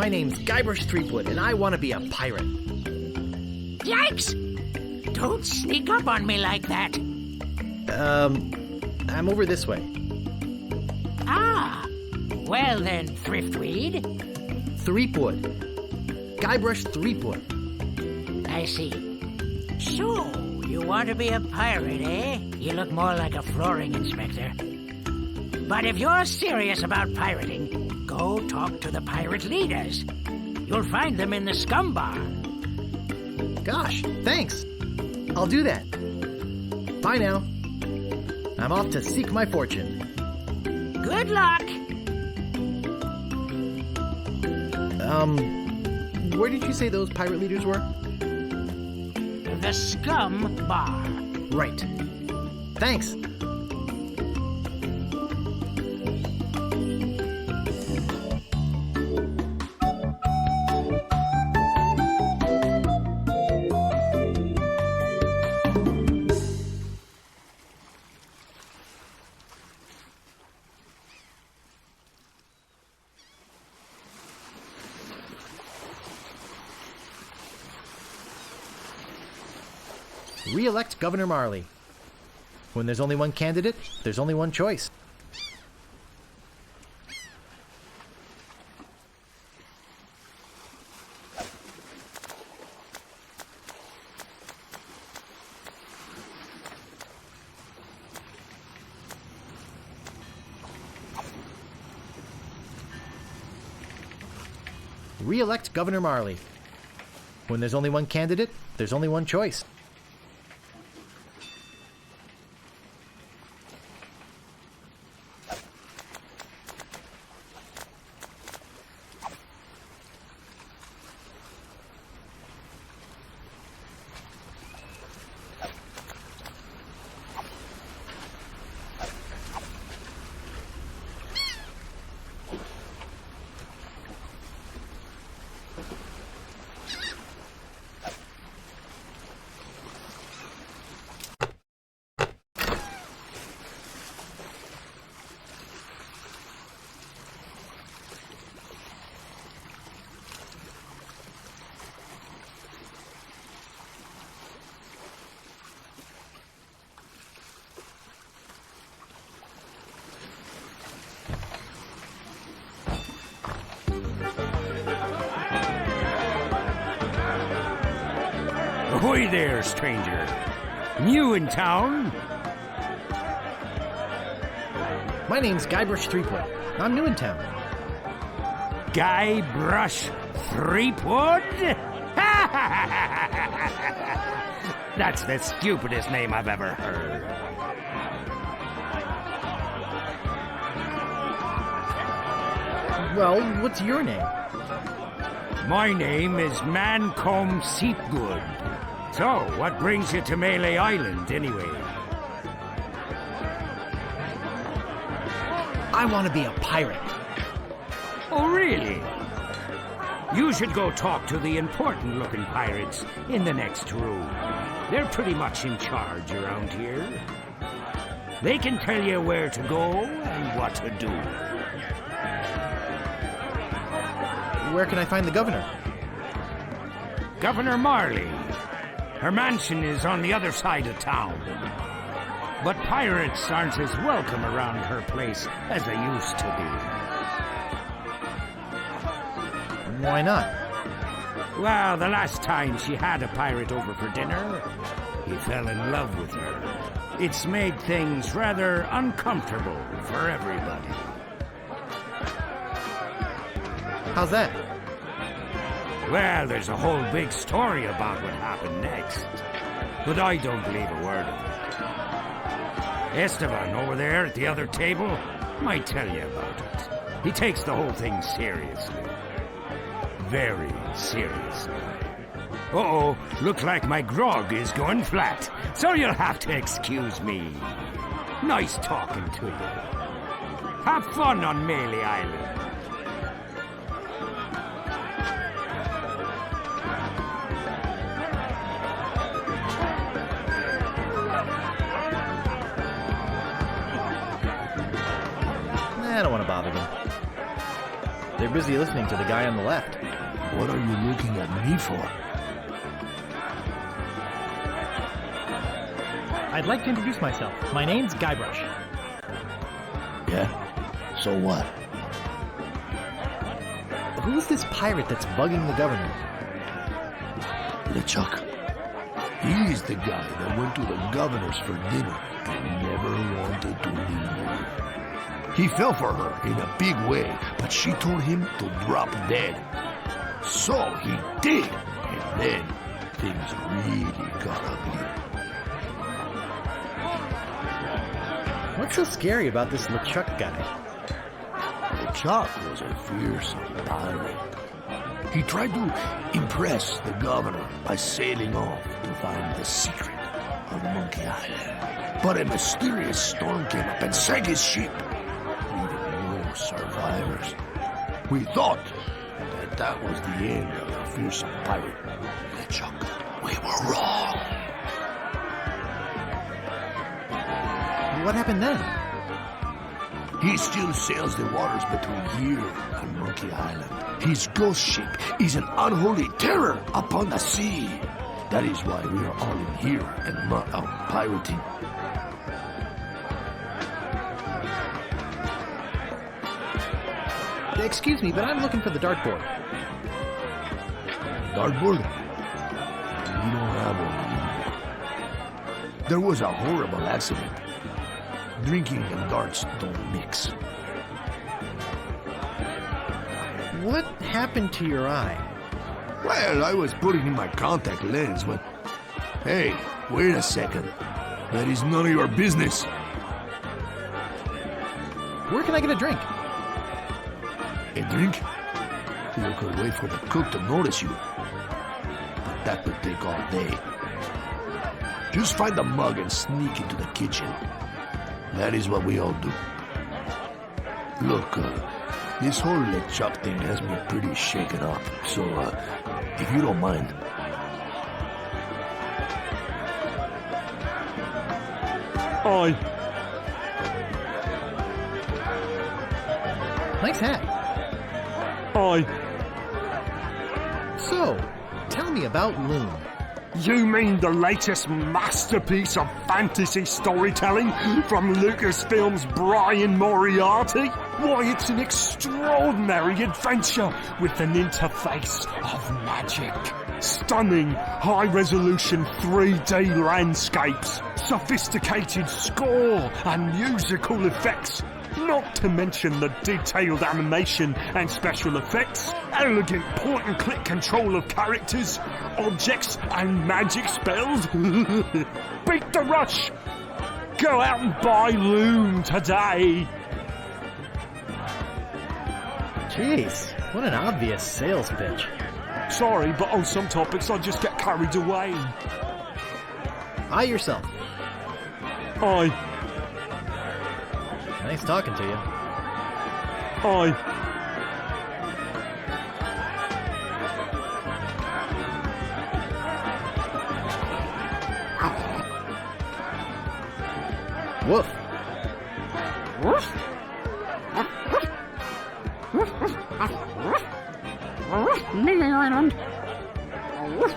My name's Guybrush Threepwood, and I want to be a pirate. Yikes! Don't sneak up on me like that. I'm over this way. Ah, well then, Thriftweed. Threepwood. Guybrush Threepwood. I see. So, you want to be a pirate, eh? You look more like a flooring inspector. But if you're serious about pirating, go talk to the pirate leaders. You'll find them in the scum bar. Gosh, thanks. I'll do that. Bye now. I'm off to seek my fortune. Good luck. Where did you say those pirate leaders were? The scum bar. Right. Thanks. Re-elect Governor Marley. When there's only one candidate, there's only one choice. Re-elect Governor Marley. When there's only one candidate, there's only one choice. Ahoy there, stranger. New in town? My name's Guybrush Threepwood. I'm new in town. Guybrush Threepwood? That's the stupidest name I've ever heard. Well, what's your name? My name is Mancomb Seepgood. So, what brings you to Mêlée Island, anyway? I want to be a pirate. Oh, really? You should go talk to the important-looking pirates in the next room. They're pretty much in charge around here. They can tell you where to go and what to do. Where can I find the governor? Governor Marley. Her mansion is on the other side of town. But pirates aren't as welcome around her place as they used to be. Why not? Well, the last time she had a pirate over for dinner, he fell in love with her. It's made things rather uncomfortable for everybody. How's that? Well, there's a whole big story about what happened next. But I don't believe a word of it. Esteban, over there at the other table, might tell you about it. He takes the whole thing seriously. Very seriously. Uh-oh, look like my grog is going flat, so you'll have to excuse me. Nice talking to you. Have fun on Mêlée Island. I don't want to bother them. They're busy listening to the guy on the left. What are you looking at me for? I'd like to introduce myself. My name's Guybrush. Yeah? So what? Who's this pirate that's bugging the governor? LeChuck. He's the guy that went to the governor's for dinner and never wanted to leave. He fell for her in a big way, but she told him to drop dead. So he did, and then things really got ugly. What's so scary about this LeChuck guy? LeChuck was a fearsome pirate. He tried to impress the governor by sailing off to find the secret of Monkey Island. But a mysterious storm came up and sank his ship, leaving no survivors. We thought that was the end of the fearsome pirate, LeChuck. We were wrong. What happened then? He still sails the waters between here and Monkey Island. His ghost ship is an unholy terror upon the sea. That is why we are all in here and not out pirating. Excuse me, but I'm looking for the dartboard. Dartboard? We don't have one anymore. There was a horrible accident. Drinking and darts don't mix. What happened to your eye? Well, I was putting in my contact lens when... Hey, wait a second. That is none of your business. Where can I get a drink? A drink? You could wait for the cook to notice you. But that would take all day. Just find a mug and sneak into the kitchen. That is what we all do. Look, this whole LeChuck thing has me pretty shaken up, so, if you don't mind. Oi. Nice hat. Oi. So, tell me about Loon. You mean the latest masterpiece of fantasy storytelling from Lucasfilm's Brian Moriarty? Why, it's an extraordinary adventure with an interface of magic. Stunning, high-resolution 3D landscapes, sophisticated score and musical effects, not to mention the detailed animation and special effects, elegant point-and-click control of characters, objects and magic spells. Beat the rush! Go out and buy Loon today! Jeez, what an obvious sales pitch. Sorry, but on some topics I just get carried away. Eye yourself. Aye. Nice talking to you. Aye. Woof. Mêlée Island. Woof,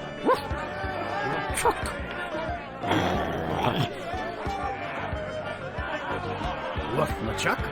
LeChuck.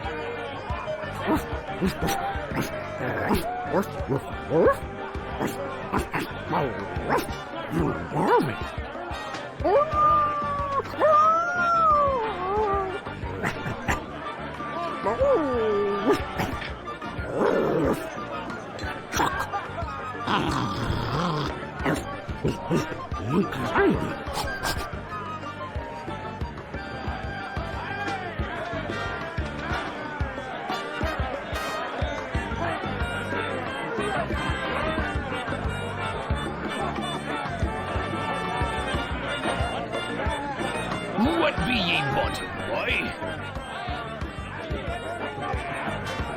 What be ye wanting, boy?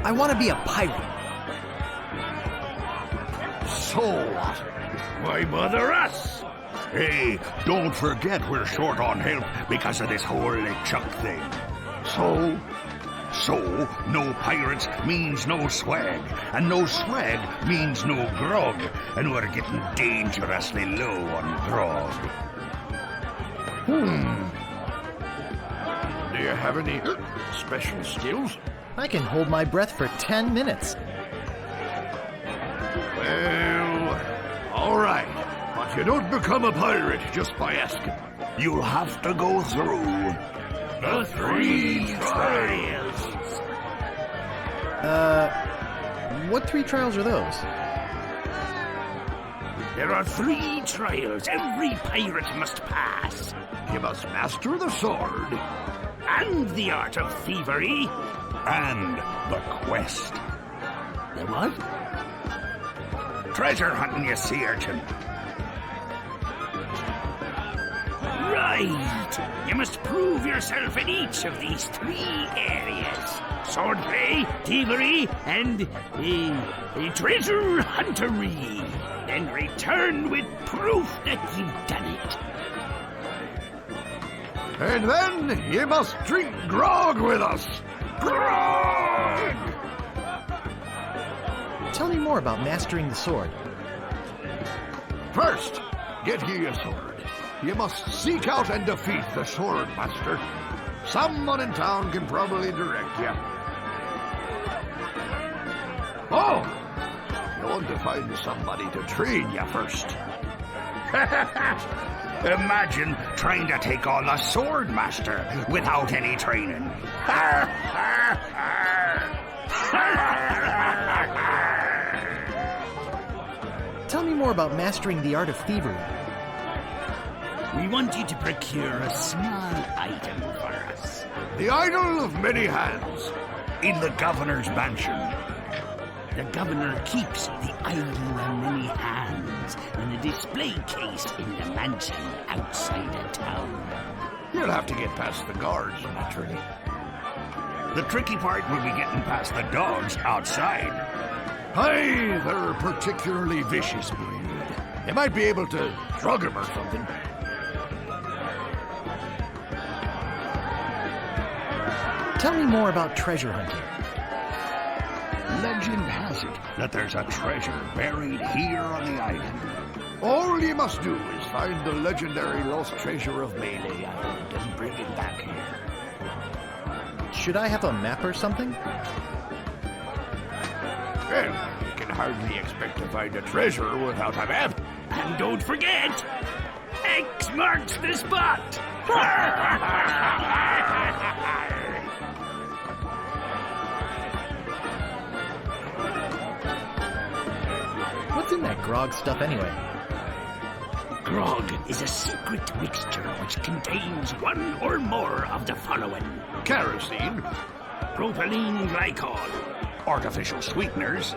I want to be a pirate. So what? Why bother us? Hey, don't forget we're short on help because of this whole LeChuck thing. So, So, no pirates means no swag, and no swag means no grog, and we're getting dangerously low on grog. Do you have any special skills? I can hold my breath for 10 minutes. Well, all right. But you don't become a pirate just by asking. You'll have to go through the 3 trials. What 3 trials are those? There are 3 trials every pirate must pass. You must master the sword. And the art of thievery. And the quest. The what? Treasure hunting, you sea urchin. Right. You must prove yourself in each of these 3 areas. Swordplay, thievery, and treasure huntery. Then return with proof that you've done it. And then you must drink grog with us. Grog! Tell me more about mastering the sword. First, get ye a sword. You must seek out and defeat the sword master. Someone in town can probably direct you. Oh! You want to find somebody to train you first. Imagine trying to take on a sword master without any training. Tell me more about mastering the art of thievery. We want you to procure a small item for us. The idol of many hands. In the governor's mansion. The governor keeps the idol of many hands in a display case in the mansion outside of town. You'll have to get past the guards, naturally. The tricky part will be getting past the dogs outside. Aye, they're a particularly vicious breed. You might be able to drug them or something. Tell me more about treasure hunting. Legend has it that there's a treasure buried here on the island. All you must do is find the legendary lost treasure of Mêlée Island and bring it back here. Should I have a map or something? Well, you can hardly expect to find a treasure without a map. And don't forget, X marks the spot. What's in that grog stuff anyway? Grog is a secret mixture which contains one or more of the following: Kerosene, Propylene glycol, artificial sweeteners,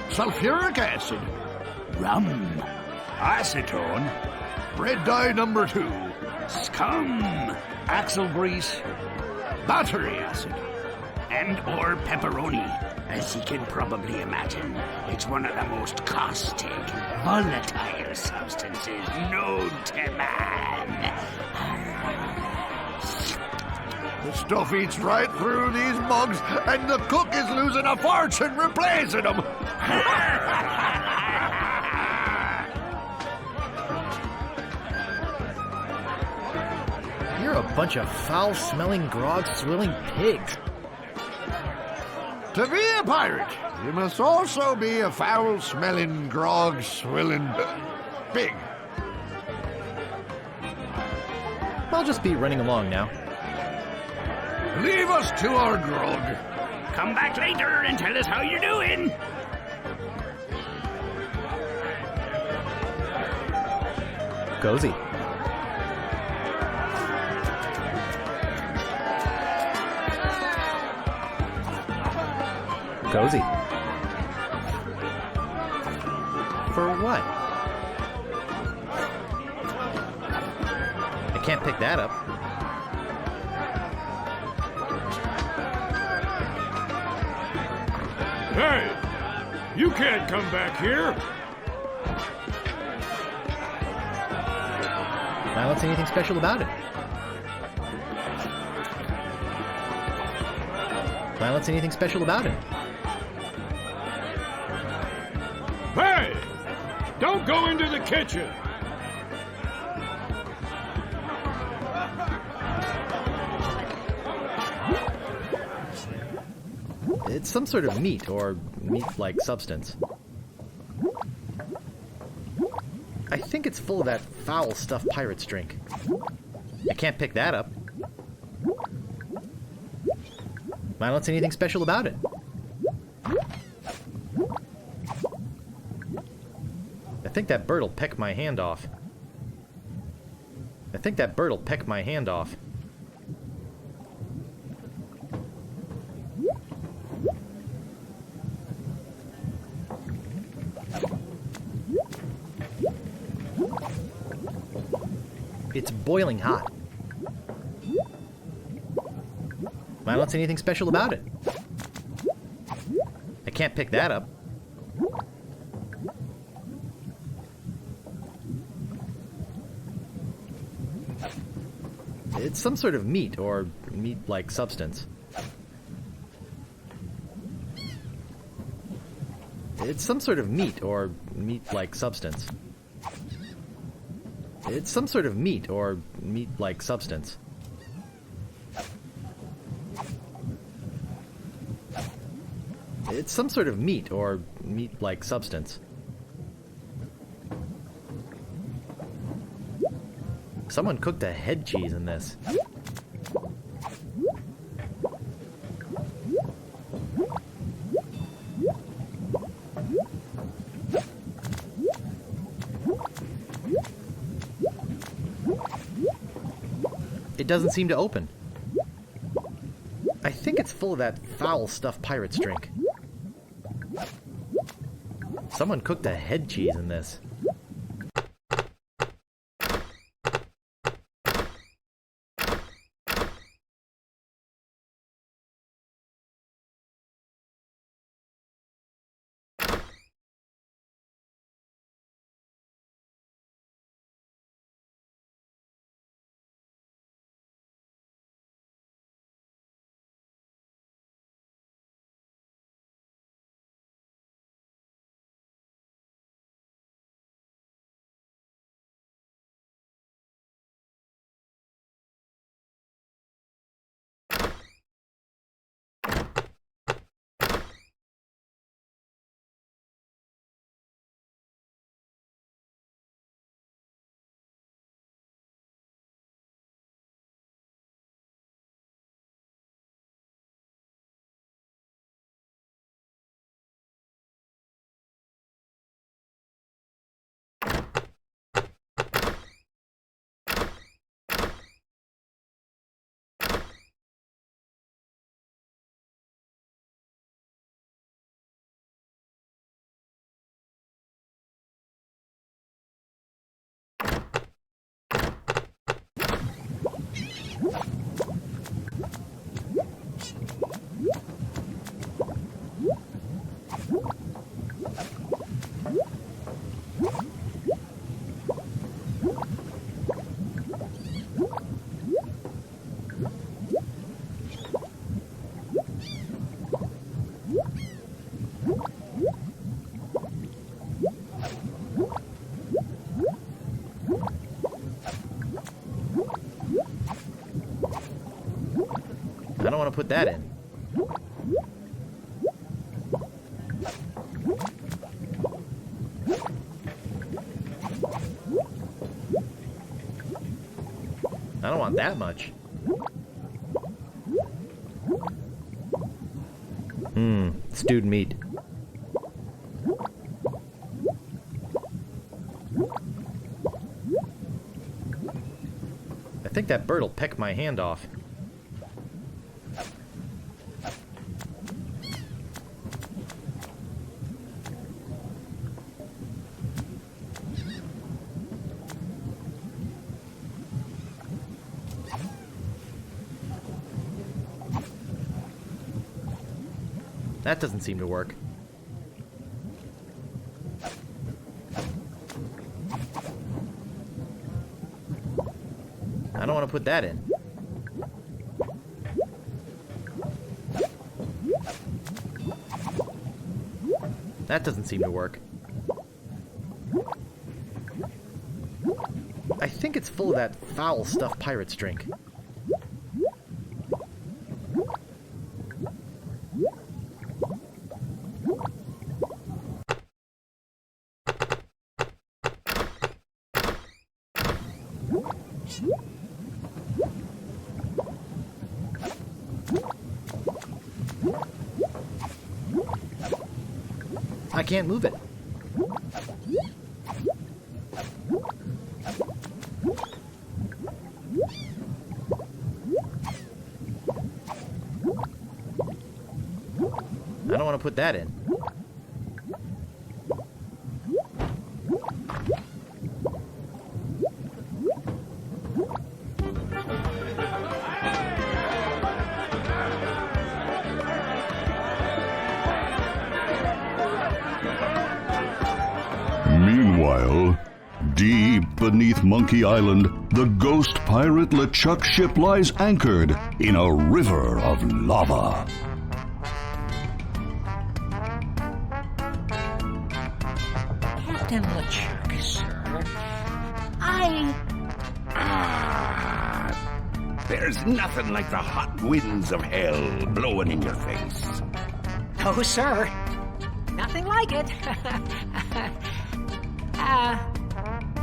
sulfuric acid, rum, acetone, red dye number 2, scum, axle grease, battery acid, and or pepperoni. As you can probably imagine, it's one of the most caustic, volatile substances known to man. The stuff eats right through these mugs, and the cook is losing a fortune replacing them. You're a bunch of foul-smelling, grog-swilling pigs. To be a pirate, you must also be a foul-smelling, grog-swilling pig. I'll just be running along now. Leave us to our grog. Come back later and tell us how you're doing. Cozy. Cozy. For what? I can't pick that up. Hey! You can't come back here! I don't see anything special about it. I don't see anything special about it. Hey! Don't go into the kitchen! It's some sort of meat or meat-like substance. I think it's full of that foul stuff pirates drink. I can't pick that up. I don't see anything special about it. I think that bird'll peck my hand off. I think that bird'll peck my hand off. It's boiling hot. I don't see anything special about it. I can't pick that up. It's some sort of meat or meat-like substance. It's some sort of meat or meat-like substance. It's some sort of meat or meat-like substance. It's some sort of meat or meat-like substance. Someone cooked a head cheese in this. It doesn't seem to open. I think it's full of that foul stuff pirates drink. Someone cooked a head cheese in this. I don't want to put that in. I don't want that much. Stewed meat. I think that bird'll peck my hand off. That doesn't seem to work. I don't want to put that in. That doesn't seem to work. I think it's full of that foul stuff pirates drink. I can't move it. I don't want to put that in. Meanwhile, deep beneath Monkey Island, the ghost pirate LeChuck ship lies anchored in a river of lava. Captain LeChuck, sir. There's nothing like the hot winds of hell blowing in your face. Oh, sir. Nothing like it.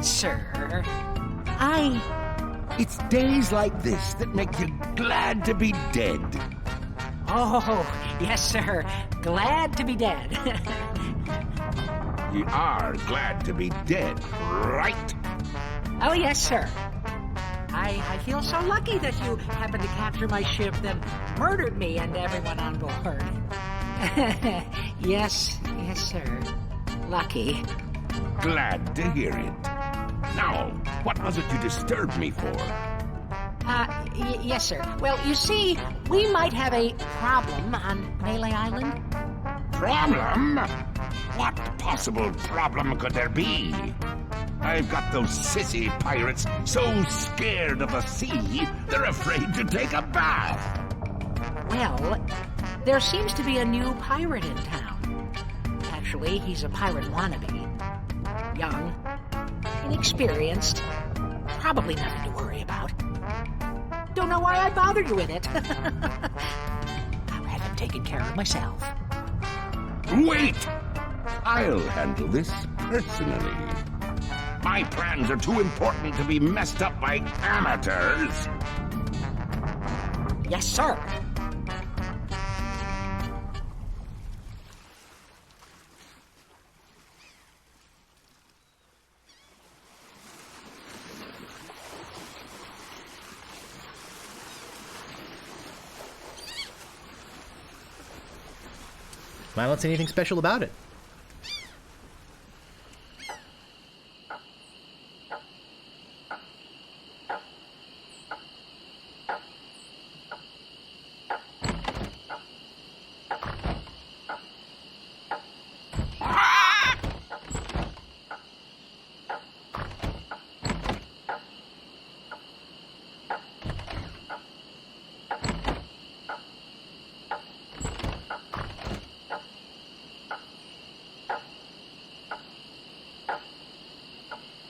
Sir, It's days like this that make you glad to be dead. Oh, yes, sir. Glad to be dead. You are glad to be dead, right? Oh, yes, sir. I feel so lucky that you happened to capture my ship, then murdered me and everyone on board. Yes, sir. Lucky. Glad to hear it. Now, what was it you disturbed me for? Yes, sir. Well, you see, we might have a problem on Mêlée Island. Problem? What possible problem could there be? I've got those sissy pirates so scared of the sea, they're afraid to take a bath. Well, there seems to be a new pirate in town. Actually, he's a pirate wannabe. Young, inexperienced, probably nothing to worry about. Don't know why I bothered you with it. I'll have him taken care of myself. Wait! I'll handle this personally. My plans are too important to be messed up by amateurs. Yes, sir. I don't see anything special about it.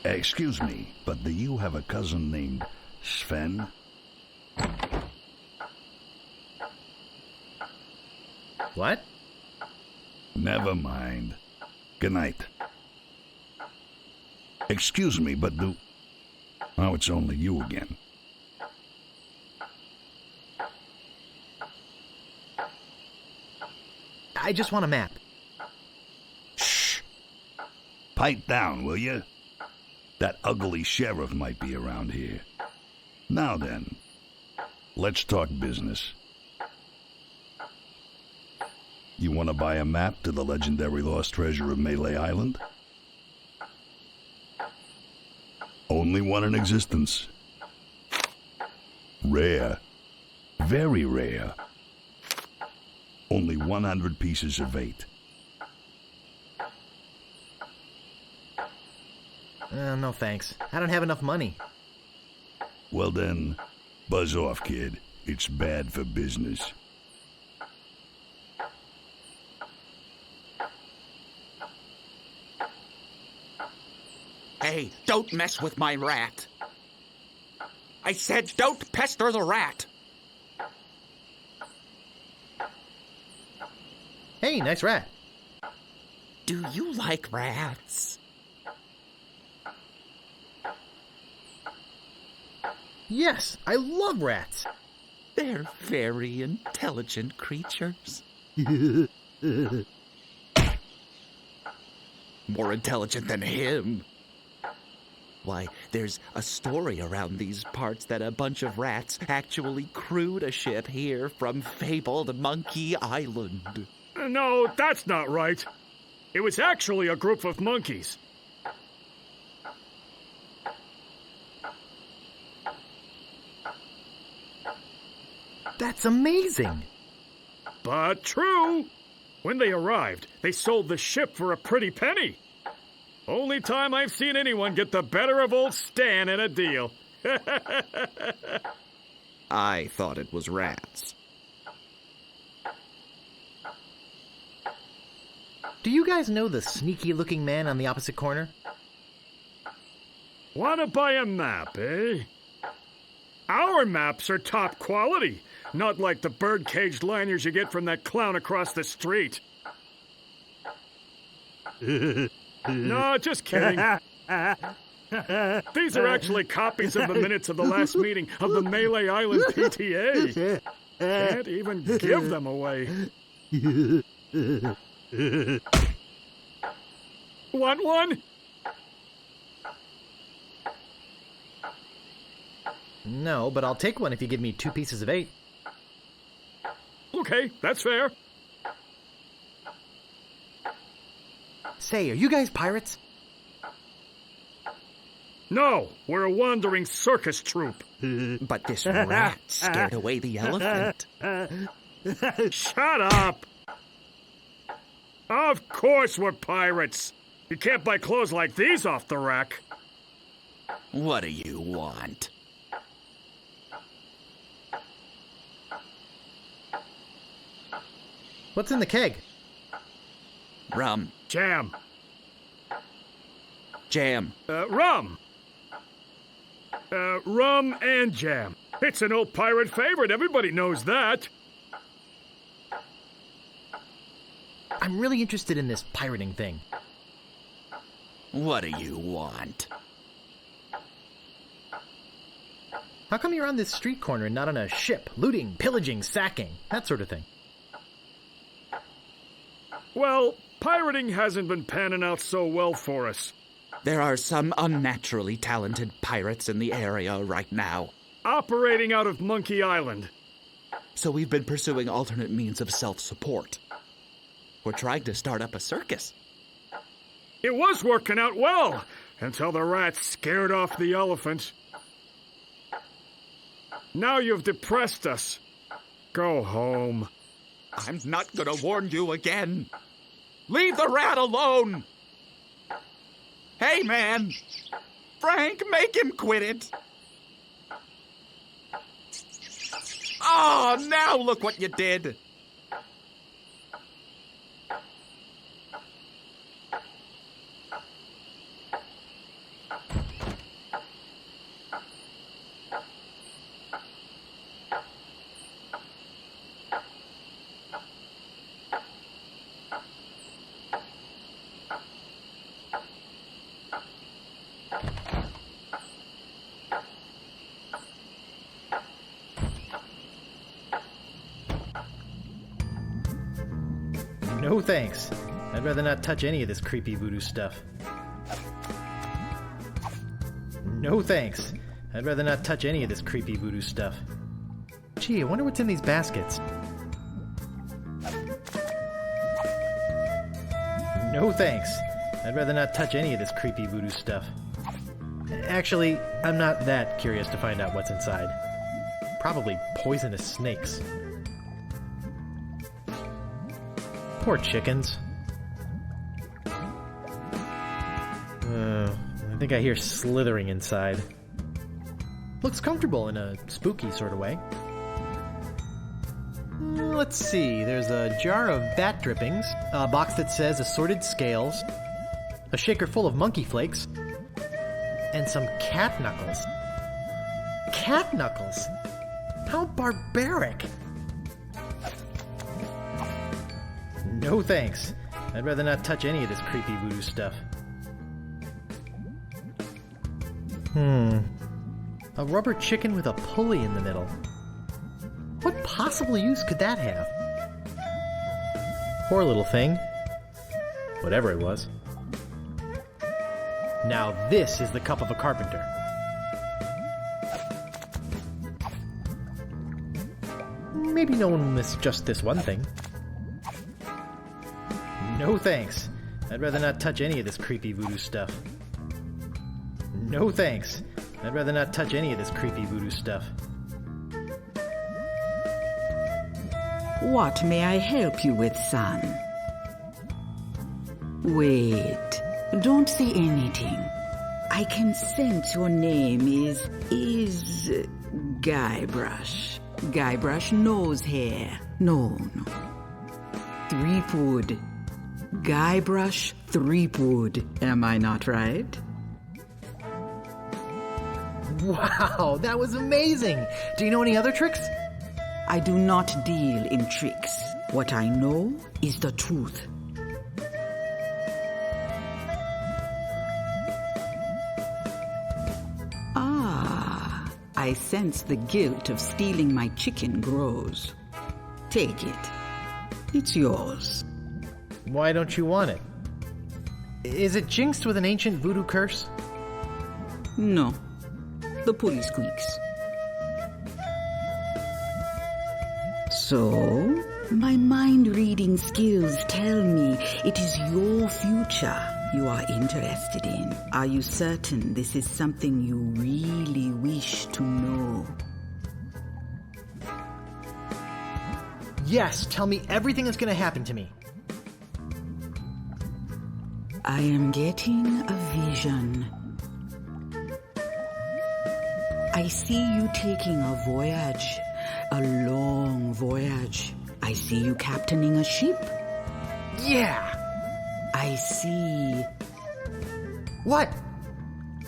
Excuse me, but do you have a cousin named Sven? What? Never mind. Good night. Excuse me, but do... Oh, it's only you again. I just want a map. Shh. Pipe down, will you? That ugly sheriff might be around here. Now then, let's talk business. You want to buy a map to the legendary lost treasure of Mêlée Island? Only one in existence. Rare. Very rare. Only 100 pieces of 8. No thanks. I don't have enough money. Well then, buzz off, kid. It's bad for business. Hey, don't mess with my rat. I said don't pester the rat. Hey, nice rat. Do you like rats? Yes, I love rats. They're very intelligent creatures. More intelligent than him. Why, there's a story around these parts that a bunch of rats actually crewed a ship here from fabled Monkey Island. No, that's not right. It was actually a group of monkeys. That's amazing. But true. When they arrived, they sold the ship for a pretty penny. Only time I've seen anyone get the better of old Stan in a deal. I thought it was rats. Do you guys know the sneaky-looking man on the opposite corner? Wanna buy a map, eh? Our maps are top quality, not like the bird-caged liners you get from that clown across the street. No, just kidding. These are actually copies of the minutes of the last meeting of the Mêlée Island PTA. Can't even give them away. Want one? No, but I'll take one if you give me 2 pieces of 8. Okay, that's fair. Say, are you guys pirates? No, we're a wandering circus troupe. But this rat scared away the elephant. Shut up! Of course we're pirates. You can't buy clothes like these off the rack. What do you want? What's in the keg? Rum. Jam. Jam. Rum. Rum and jam. It's an old pirate favorite. Everybody knows that. I'm really interested in this pirating thing. What do you want? How come you're on this street corner and not on a ship? Looting, pillaging, sacking, that sort of thing. Well, pirating hasn't been panning out so well for us. There are some unnaturally talented pirates in the area right now. Operating out of Monkey Island. So we've been pursuing alternate means of self-support. We're trying to start up a circus. It was working out well, until the rats scared off the elephant. Now you've depressed us. Go home. I'm not gonna warn you again. Leave the rat alone! Hey, man! Frank, make him quit it! Oh, now look what you did! No thanks. I'd rather not touch any of this creepy voodoo stuff. No thanks. I'd rather not touch any of this creepy voodoo stuff. Gee, I wonder what's in these baskets. No thanks. I'd rather not touch any of this creepy voodoo stuff. Actually, I'm not that curious to find out what's inside. Probably poisonous snakes. Poor chickens. I think I hear slithering inside. Looks comfortable in a spooky sort of way. Let's see, there's a jar of bat drippings, a box that says assorted scales, a shaker full of monkey flakes, and some cat knuckles. Cat knuckles? How barbaric! No thanks. I'd rather not touch any of this creepy voodoo stuff. A rubber chicken with a pulley in the middle. What possible use could that have? Poor little thing. Whatever it was. Now this is the cup of a carpenter. Maybe no one will miss just this one thing. No thanks. I'd rather not touch any of this creepy voodoo stuff. No thanks. I'd rather not touch any of this creepy voodoo stuff. What may I help you with, son? Wait, don't say anything. I can sense your name is Guybrush. Guybrush nose hair. No. Threepwood. Guybrush Threepwood. Am I not right? Wow, that was amazing! Do you know any other tricks? I do not deal in tricks. What I know is the truth. I sense the guilt of stealing my chicken grows. Take it. It's yours. Why don't you want it? Is it jinxed with an ancient voodoo curse? No. The pulley squeaks. So, my mind-reading skills tell me it is your future you are interested in. Are you certain this is something you really wish to know? Yes, tell me everything that's going to happen to me. I am getting a vision. I see you taking a voyage, a long voyage. I see you captaining a ship. Yeah! I see... What?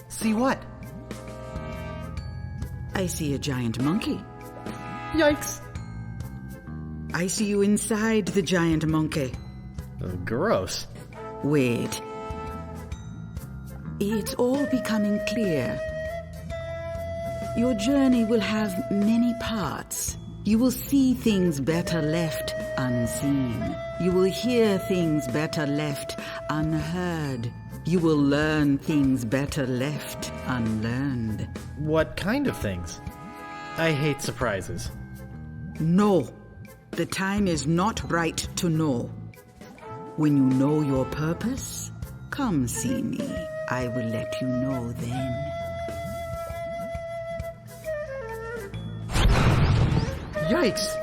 See what? I see a giant monkey. Yikes! I see you inside the giant monkey. Gross. Wait. It's all becoming clear. Your journey will have many parts. You will see things better left unseen. You will hear things better left unheard. You will learn things better left unlearned. What kind of things? I hate surprises. No. The time is not right to know. When you know your purpose, come see me. I will let you know then. Yikes!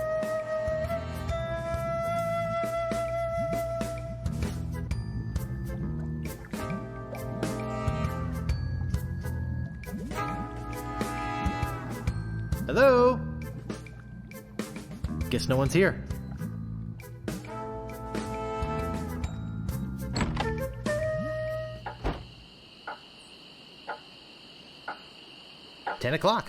Hello? Guess no one's here. $10.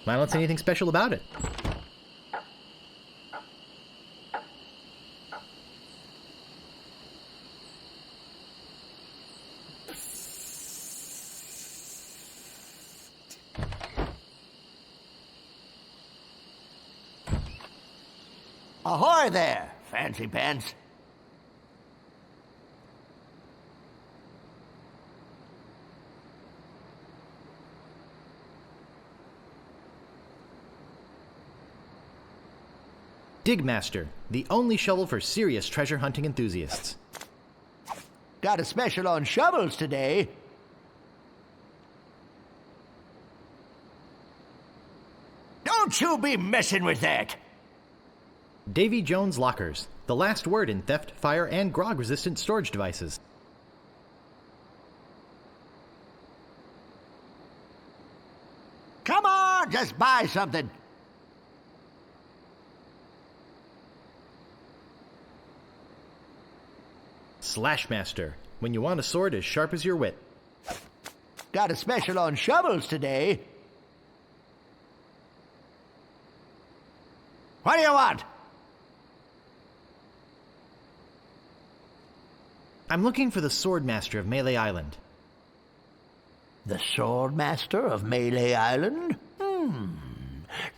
I don't see anything special about it. Ahoy there, fancy pants. Digmaster, the only shovel for serious treasure hunting enthusiasts. Got a special on shovels today. Don't you be messing with that! Davy Jones Lockers, the last word in theft, fire, and grog-resistant storage devices. Come on! don't just buy something. Slashmaster. When you want a sword as sharp as your wit. Got a special on shovels today. What do you want? I'm looking for the Sword Master of Mêlée Island. The Sword Master of Mêlée Island?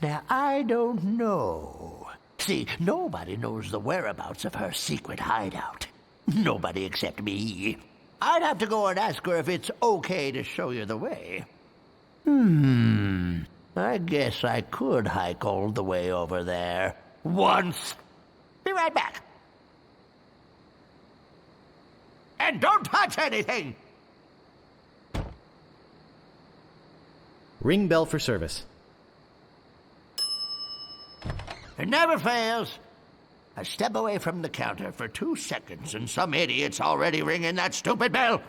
Now, I don't know. See, nobody knows the whereabouts of her secret hideout. Nobody except me. I'd have to go and ask her if it's okay to show you the way. I guess I could hike all the way over there. Once. Be right back. And don't touch anything! Ring bell for service. It never fails. I step away from the counter for 2 seconds and some idiot's already ringing that stupid bell.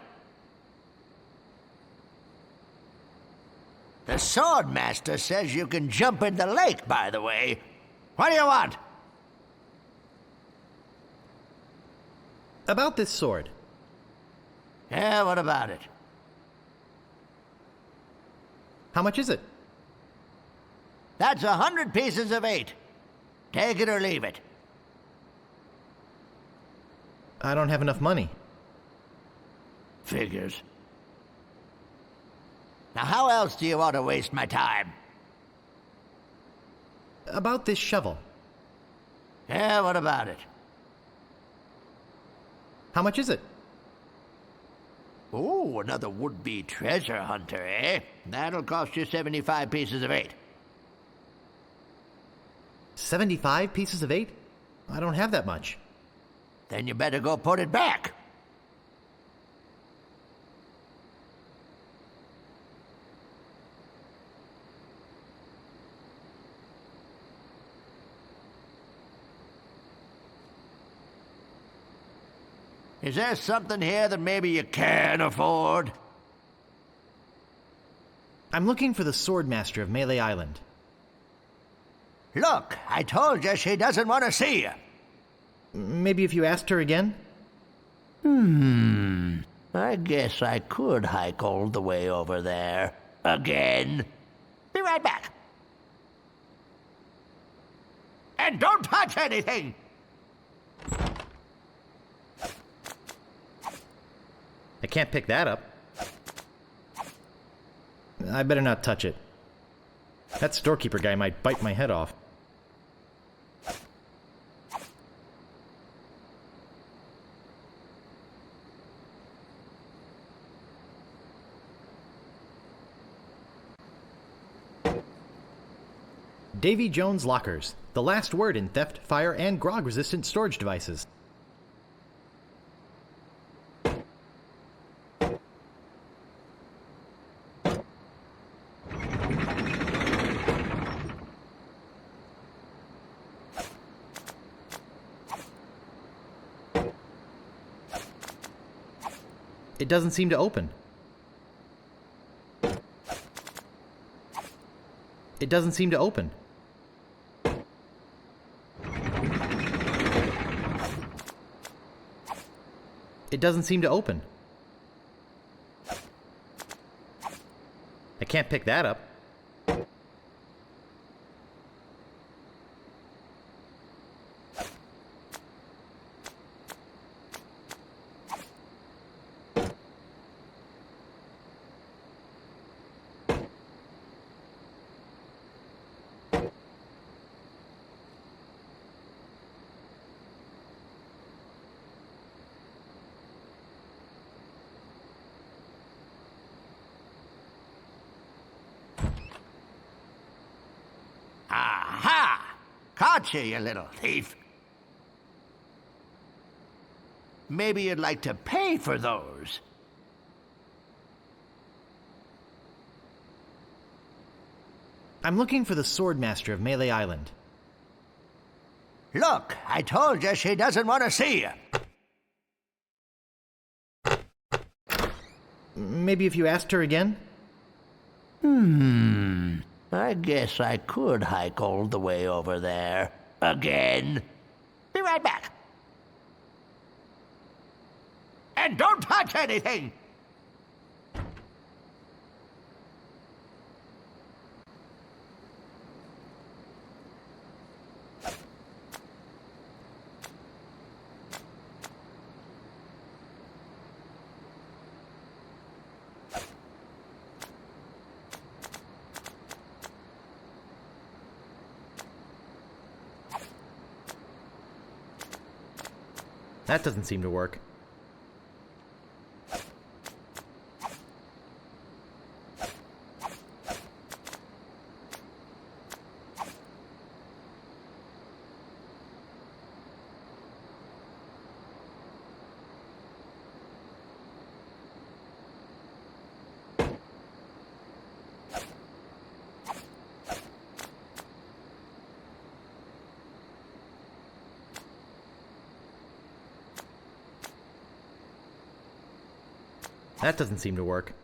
The Sword Master says you can jump in the lake, by the way. What do you want? About this sword. Yeah, what about it? How much is it? That's 100 pieces of 8. Take it or leave it. I don't have enough money. Figures. Now, how else do you want to waste my time? About this shovel. Yeah, what about it? How much is it? Oh, another would-be treasure hunter, eh? That'll cost you 75 pieces of 8. 75 pieces of 8? I don't have that much. Then you better go put it back. Is there something here that maybe you can afford? I'm looking for the Sword Master of Mêlée Island. Look, I told you she doesn't want to see you. Maybe if you asked her again? I guess I could hike all the way over there. Again. Be right back. And don't touch anything! I can't pick that up. I better not touch it. That storekeeper guy might bite my head off. Davy Jones Lockers, the last word in theft, fire, and grog-resistant storage devices. It doesn't seem to open. It doesn't seem to open. It doesn't seem to open. I can't pick that up. Aha! Caught you, you little thief. Maybe you'd like to pay for those. I'm looking for the Sword Master of Mêlée Island. Look, I told you she doesn't want to see you. Maybe if you asked her again? I guess I could hike all the way over there. Again. Be right back. And don't touch anything! That doesn't seem to work. That doesn't seem to work.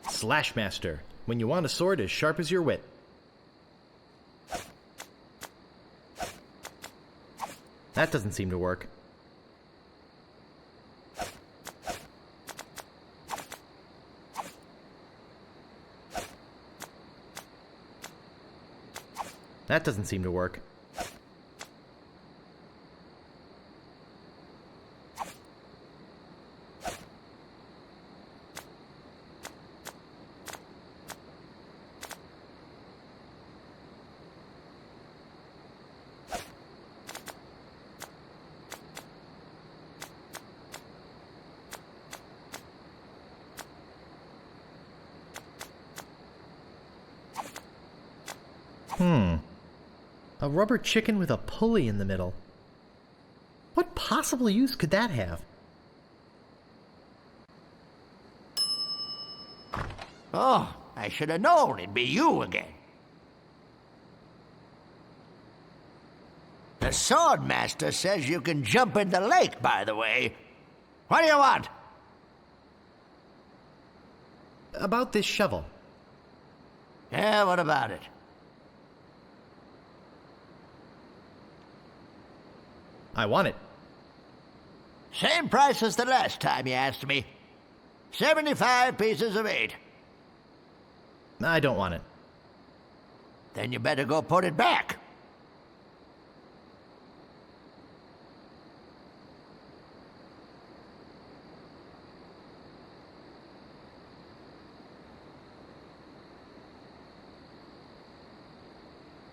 Slash Master. When you want a sword as sharp as your wit. That doesn't seem to work. That doesn't seem to work. A rubber chicken with a pulley in the middle. What possible use could that have? Oh, I should have known it'd be you again. The Sword Master says you can jump in the lake, by the way. What do you want? About this shovel. Yeah, what about it? I want it. Same price as the last time you asked me. 75 pieces of 8. I don't want it. Then you better go put it back.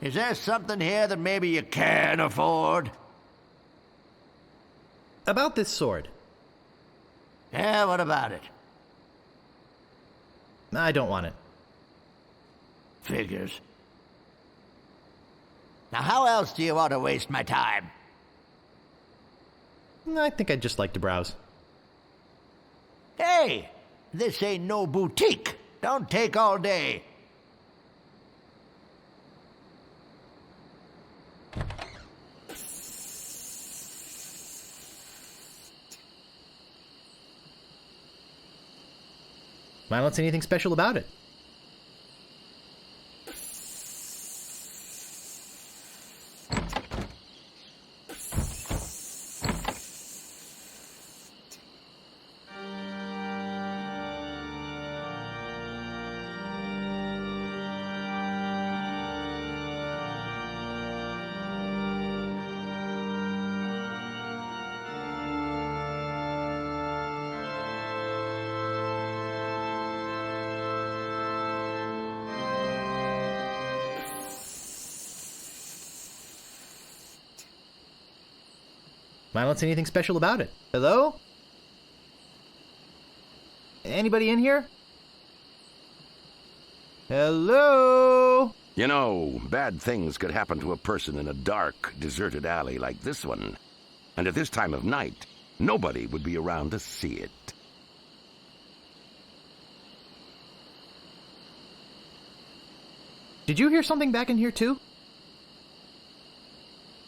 Is there something here that maybe you can afford? About this sword. Yeah, what about it? I don't want it. Figures. Now, how else do you want to waste my time? I think I'd just like to browse. Hey, this ain't no boutique. Don't take all day. I don't see anything special about it. I don't see anything special about it. Hello? Anybody in here? Hello? You know, bad things could happen to a person in a dark, deserted alley like this one. And at this time of night, nobody would be around to see it. Did you hear something back in here too?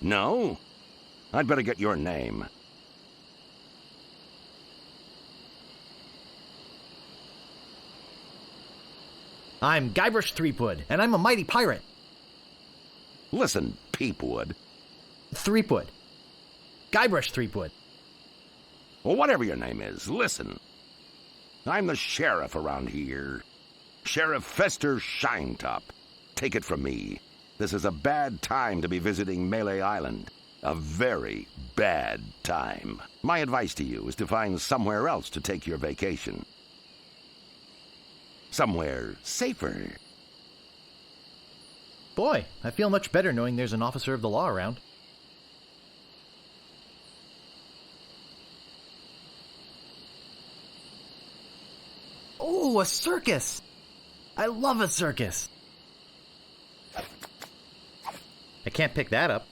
No? I'd better get your name. I'm Guybrush Threepwood, and I'm a mighty pirate. Listen, Peepwood. Threepwood. Guybrush Threepwood. Well, whatever your name is, listen. I'm the sheriff around here. Sheriff Fester Shinetop. Take it from me. This is a bad time to be visiting Mêlée Island. A very bad time. My advice to you is to find somewhere else to take your vacation. Somewhere safer. Boy, I feel much better knowing there's an officer of the law around. Oh, a circus! I love a circus! I can't pick that up.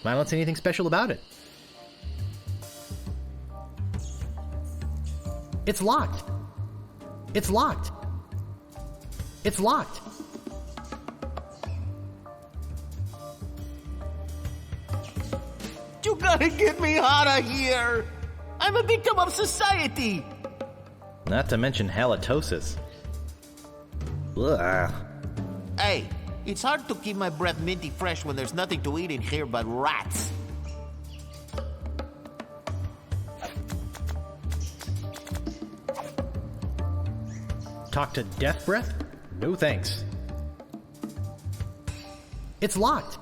I don't see anything special about it. It's locked. It's locked. It's locked. You gotta get me out of here! I'm a victim of society! Not to mention halitosis. Ugh. Hey, it's hard to keep my breath minty fresh when there's nothing to eat in here but rats. Talk to Death Breath? No thanks. It's locked.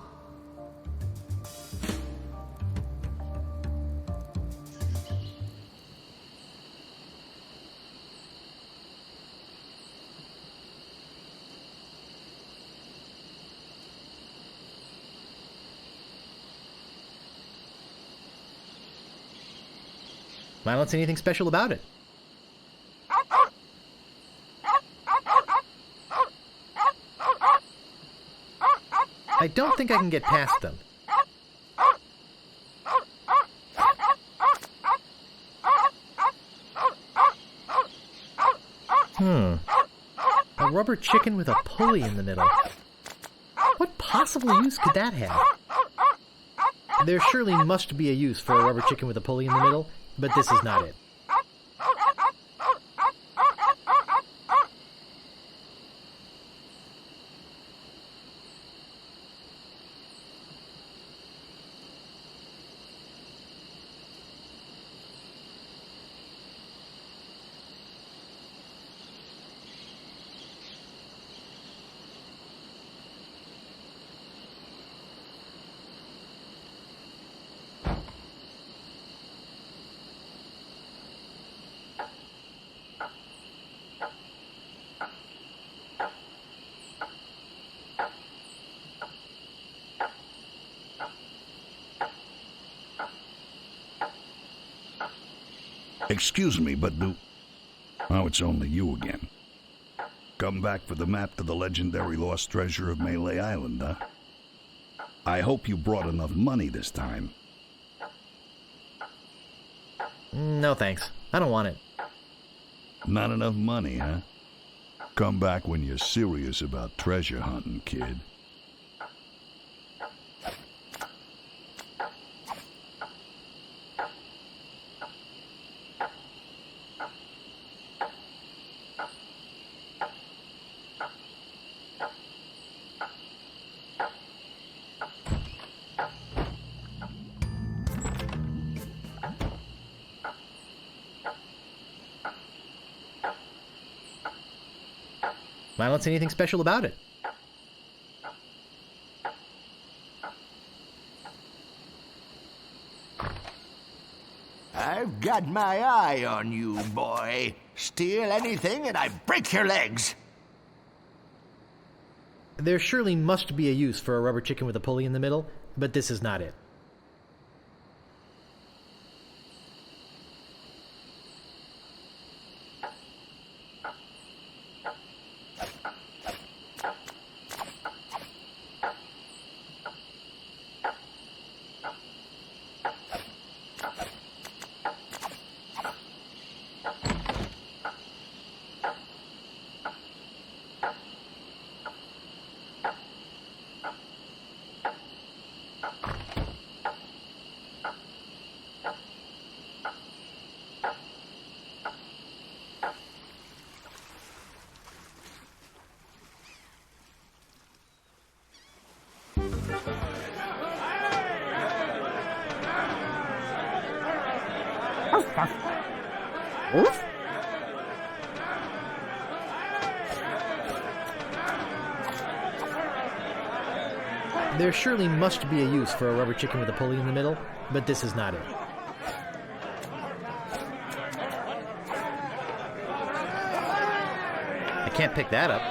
I don't see anything special about it. I don't think I can get past them. A rubber chicken with a pulley in the middle. What possible use could that have? There surely must be a use for a rubber chicken with a pulley in the middle, but this is not it. Excuse me, but Oh, it's only you again. Come back for the map to the legendary lost treasure of Mêlée Island, huh? I hope you brought enough money this time. No thanks. I don't want it. Not enough money, huh? Come back when you're serious about treasure hunting, kid. I don't see anything special about it. I've got my eye on you, boy. Steal anything and I break your legs. There surely must be a use for a rubber chicken with a pulley in the middle, but this is not it. Oof. There surely must be a use for a rubber chicken with a pulley in the middle, but this is not it. I can't pick that up.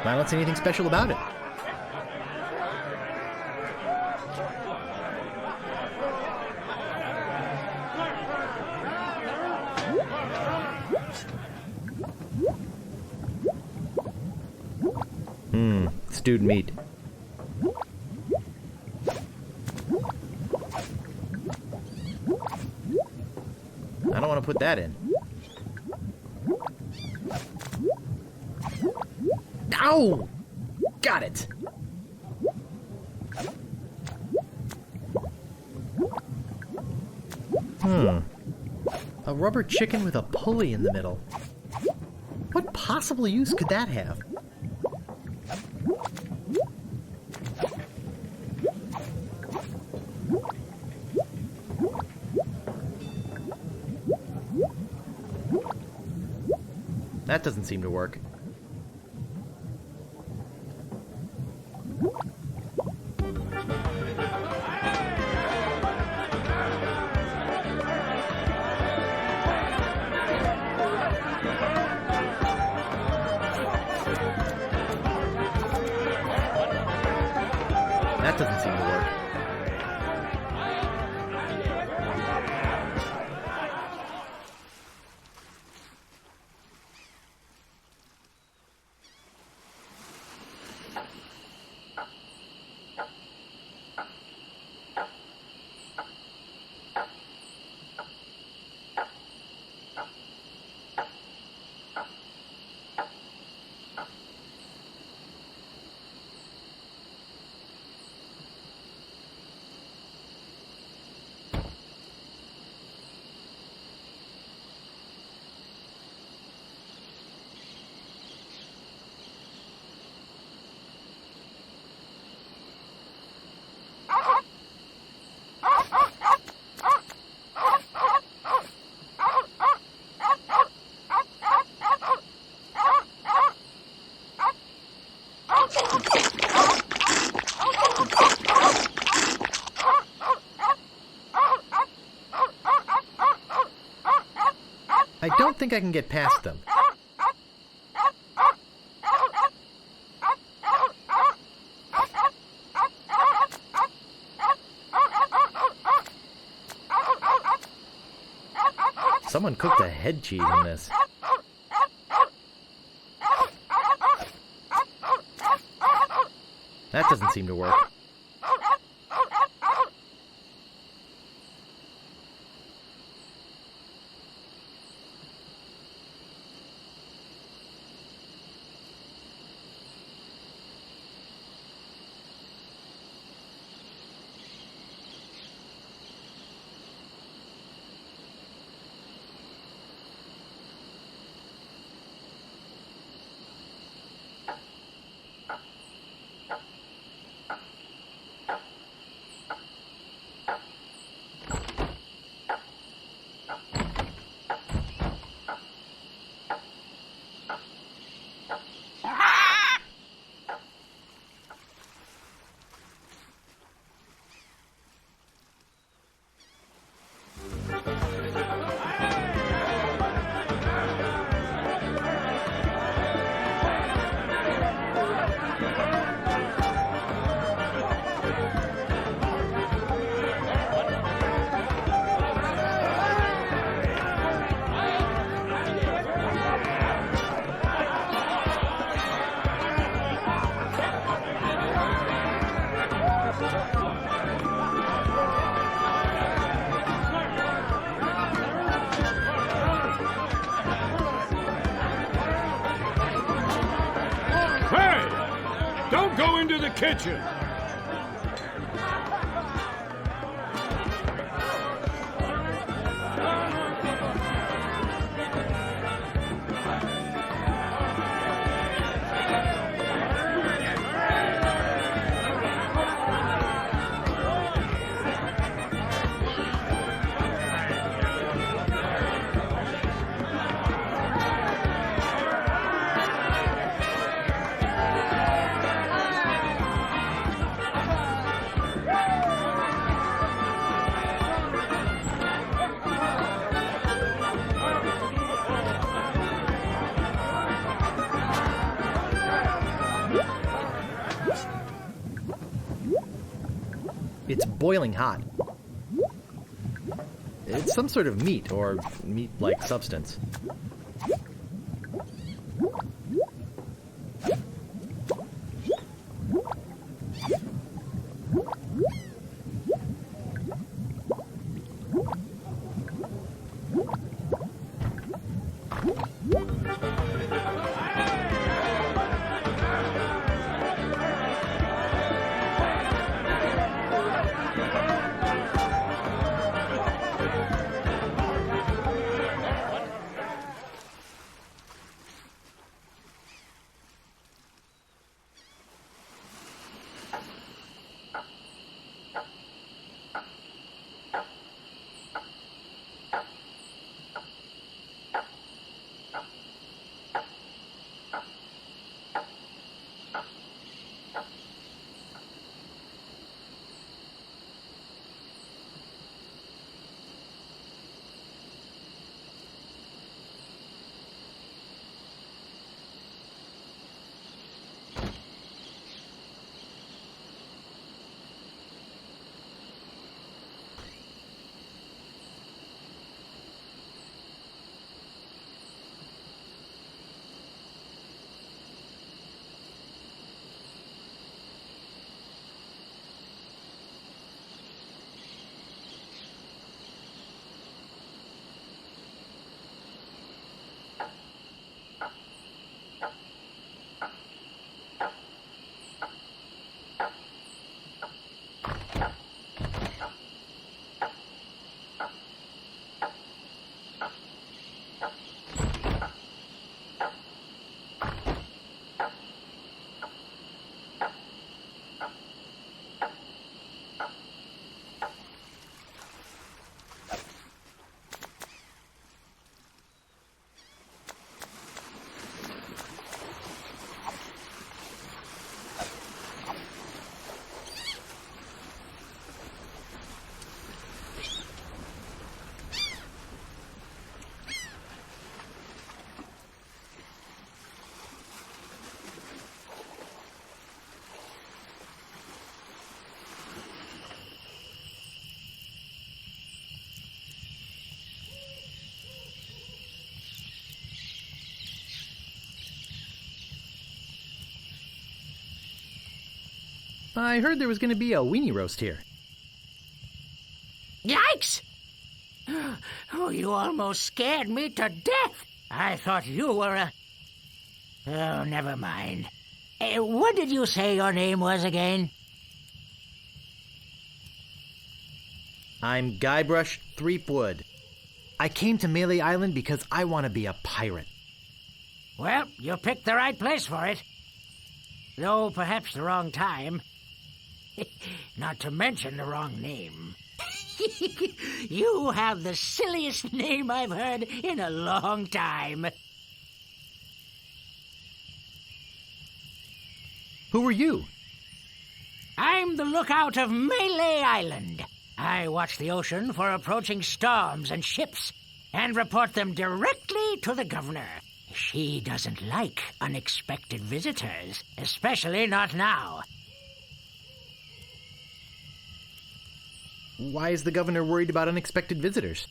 I don't see anything special about it. Stewed meat. I don't want to put that in. Ow! Got it! A rubber chicken with a pulley in the middle. What possible use could that have? That doesn't seem to work. That doesn't seem to work. I don't think I can get past them. Someone cooked a head cheese in this. That doesn't seem to work. Go into the kitchen. boiling hot. It's some sort of meat, or meat-like substance. I heard there was going to be a weenie roast here. Yikes! Oh, you almost scared me to death. I thought you were a... Oh, never mind. What did you say your name was again? I'm Guybrush Threepwood. I came to Mêlée Island because I want to be a pirate. Well, you picked the right place for it. Though perhaps the wrong time. Not to mention the wrong name. You have the silliest name I've heard in a long time. Who are you? I'm the lookout of Mêlée Island. I watch the ocean for approaching storms and ships and report them directly to the governor. She doesn't like unexpected visitors, especially not now. Why is the governor worried about unexpected visitors?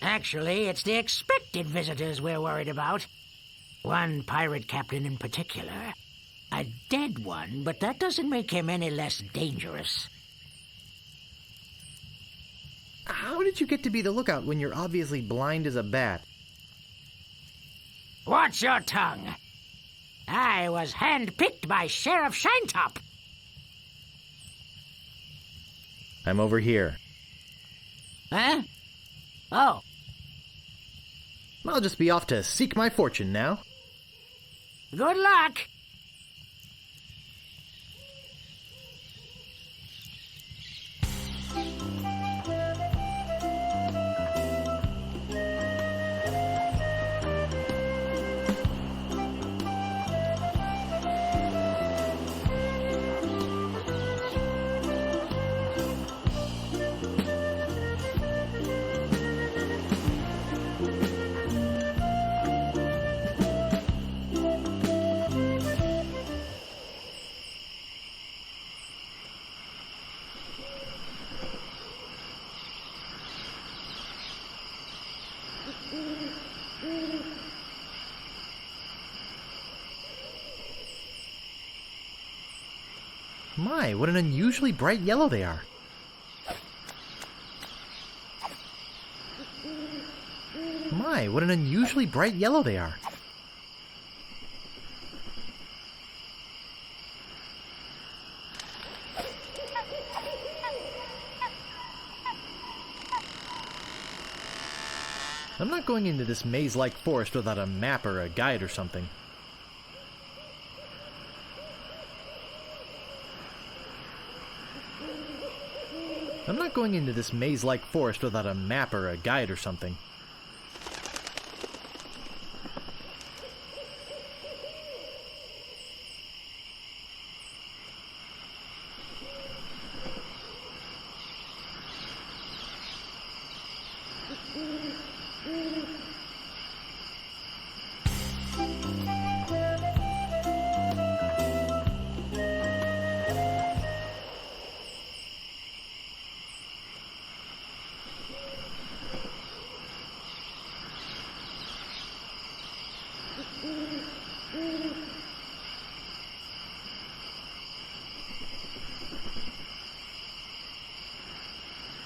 Actually, it's the expected visitors we're worried about. One pirate captain in particular. A dead one, but that doesn't make him any less dangerous. How did you get to be the lookout when you're obviously blind as a bat? Watch your tongue. I was handpicked by Sheriff Shinetop. I'm over here. Huh? Oh. I'll just be off to seek my fortune now. Good luck. My, what an unusually bright yellow they are. My, what an unusually bright yellow they are. I'm not going into this maze-like forest without a map or a guide or something. I'm not going into this maze-like forest without a map or a guide or something.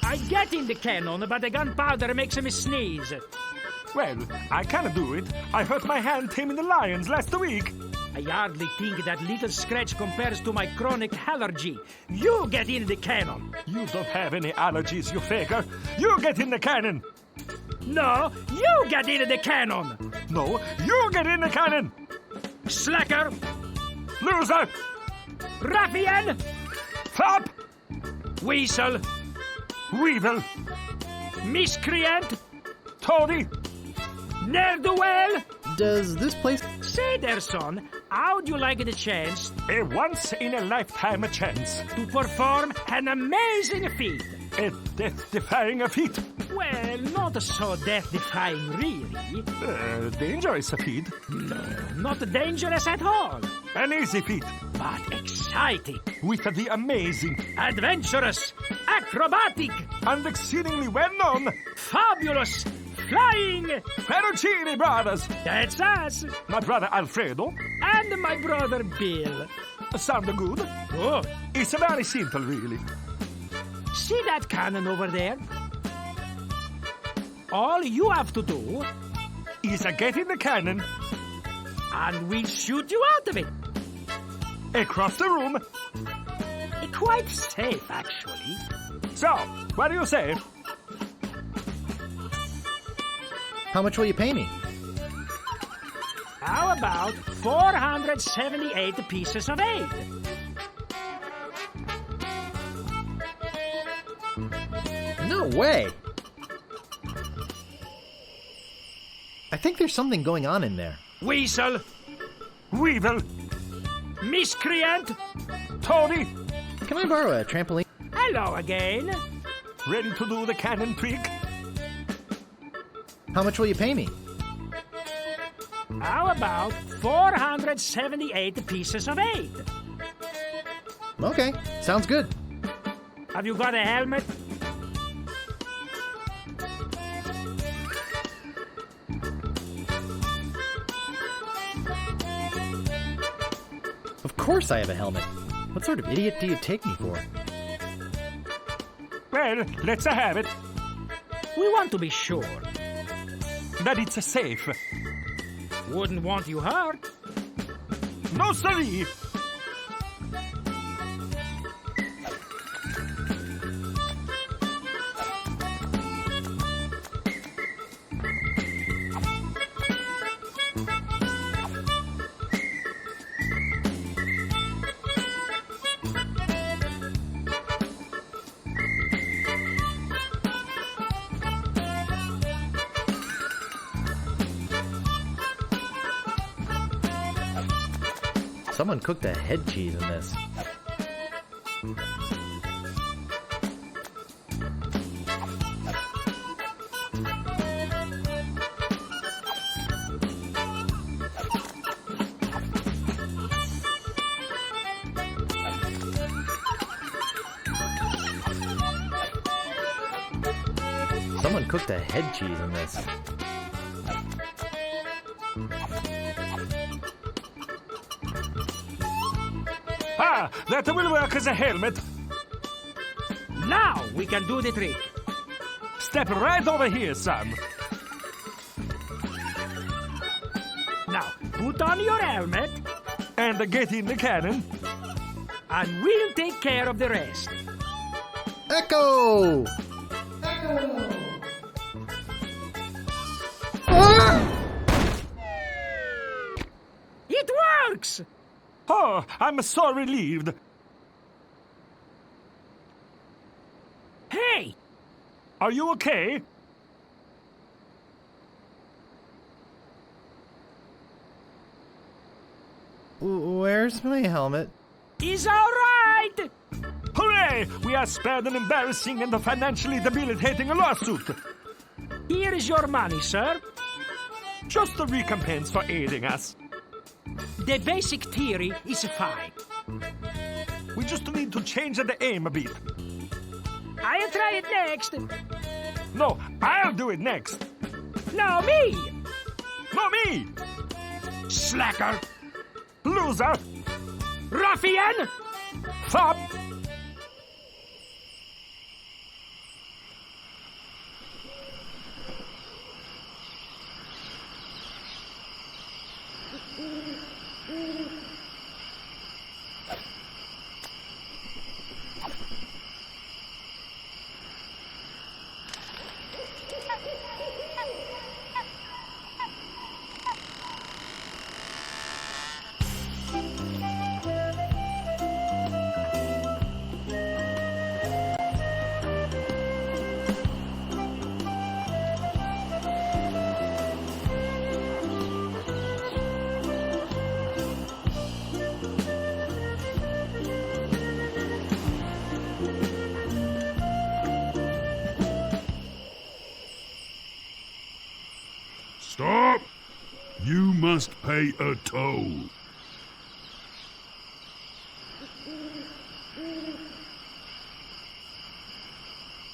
I get in the cannon, but the gunpowder makes me sneeze. Well, I can do it. I hurt my hand taming the lions last week. I hardly think that little scratch compares to my chronic allergy. You get in the cannon. You don't have any allergies, you faker. You get in the cannon. No, you get in the cannon. No, you get in the cannon. Slacker. Loser. Ruffian. Flop. Weasel. Weevil. Miscreant. Toady. Ne'er-do-well. Does this place... Say there, son, how'd you like the chance... A once-in-a-lifetime chance. ...to perform an amazing feat? A death-defying feat. Well, not so death-defying, really. Dangerous feat. No, not dangerous at all. An easy feat. But exciting. With the amazing. Adventurous. Acrobatic. And exceedingly well-known. Fabulous. Flying. Ferrucini brothers. That's us. My brother Alfredo. And my brother Bill. Sound good? Good. It's very simple, really. See that cannon over there? All you have to do is get in the cannon and we'll shoot you out of it. Across the room. Quite safe, actually. So, what do you say? How much will you pay me? How about 478 pieces of 8? No way! I think there's something going on in there. Weasel. Weevil. Miscreant. Toady. Can I borrow a trampoline? Hello again. Ready to do the cannon trick? How much will you pay me? How about 478 pieces of 8? Okay, sounds good. Have you got a helmet? Of course I have a helmet. What sort of idiot do you take me for? Well, let's have it. We want to be sure that it's safe. Wouldn't want you hurt. No, sirree. Someone cooked a head cheese in this. Someone cooked a head cheese in this. Ah, that will work as a helmet. Now we can do the trick. Step right over here, Sam. Now, put on your helmet. And get in the cannon. And we'll take care of the rest. Echo! Ah! It works! Oh, I'm so relieved. Hey! Are you okay? Where's my helmet? He's all right! Hooray! We are spared an embarrassing and financially debilitating lawsuit. Here is your money, sir. Just a recompense for aiding us. The basic theory is fine. We just need to change the aim a bit. I'll try it next. No, I'll do it next. No, me! No, me! Slacker! Loser! Ruffian! Fop! Stop! You must pay a toll.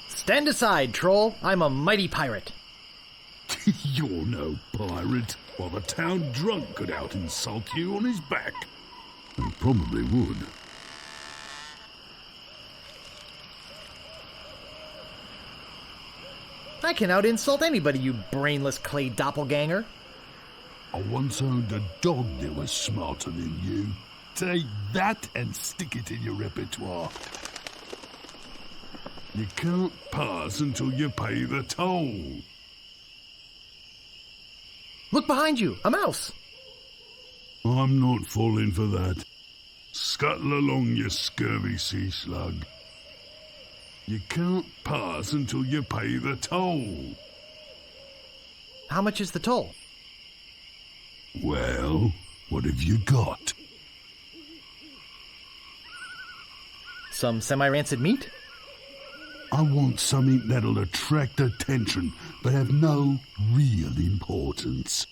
Stand aside, troll. I'm a mighty pirate. You're no pirate. While the town drunk could out insult you on his back. And probably would. I can out-insult anybody, you brainless clay doppelganger. I once owned a dog that was smarter than you. Take that and stick it in your repertoire. You can't pass until you pay the toll. Look behind you, a mouse. I'm not falling for that. Scuttle along, you scurvy sea slug. You can't pass until you pay the toll. How much is the toll? Well, what have you got? Some semi-rancid meat? I want something that'll attract attention, but have no real importance.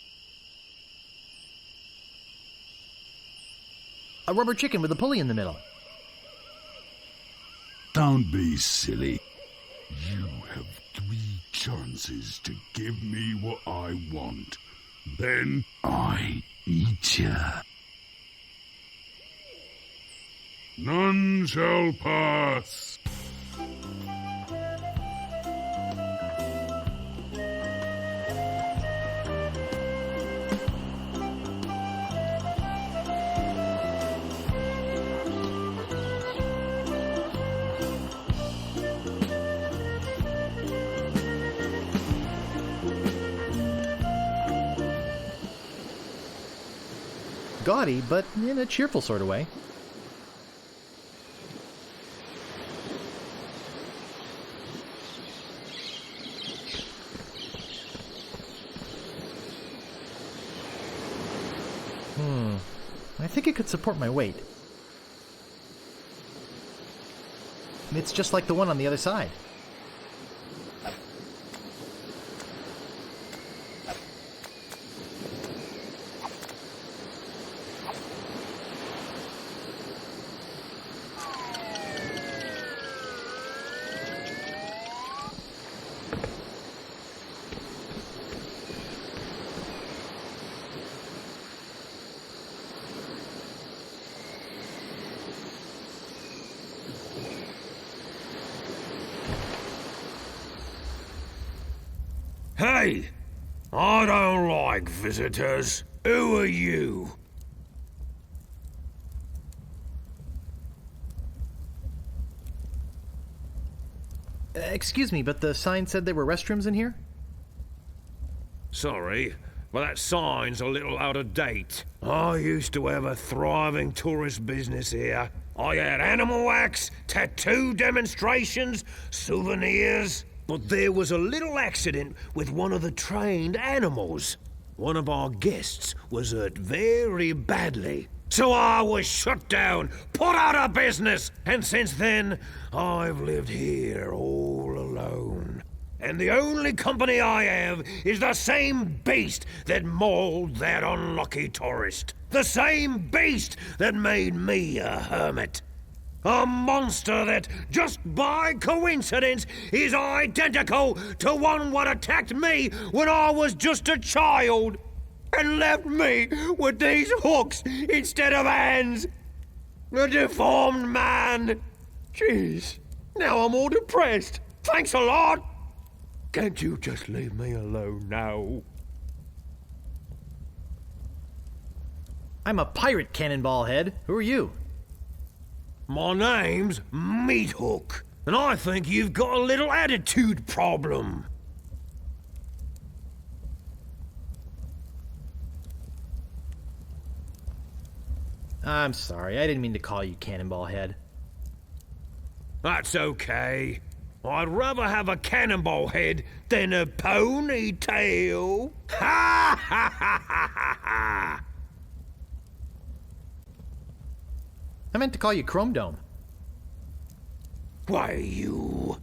A rubber chicken with a pulley in the middle. Don't be silly. You have 3 chances to give me what I want. Then I eat you. None shall pass. Gaudy, but in a cheerful sort of way. I think it could support my weight. It's just like the one on the other side. Hey! I don't like visitors. Who are you? Excuse me, but the sign said there were restrooms in here? Sorry, but that sign's a little out of date. I used to have a thriving tourist business here. I had animal wax, tattoo demonstrations, souvenirs. But there was a little accident with one of the trained animals. One of our guests was hurt very badly. So I was shut down, put out of business, and since then, I've lived here all alone. And the only company I have is the same beast that mauled that unlucky tourist. The same beast that made me a hermit. A monster that, just by coincidence, is identical to one what attacked me when I was just a child and left me with these hooks instead of hands. A deformed man. Jeez, now I'm all depressed. Thanks a lot. Can't you just leave me alone now? I'm a pirate, Cannonball Head. Who are you? My name's Meathook, and I think you've got a little attitude problem. I'm sorry, I didn't mean to call you Cannonball Head. That's okay. I'd rather have a cannonball head than a ponytail. Ha ha ha ha ha ha! I meant to call you Chrome Dome. Why, you...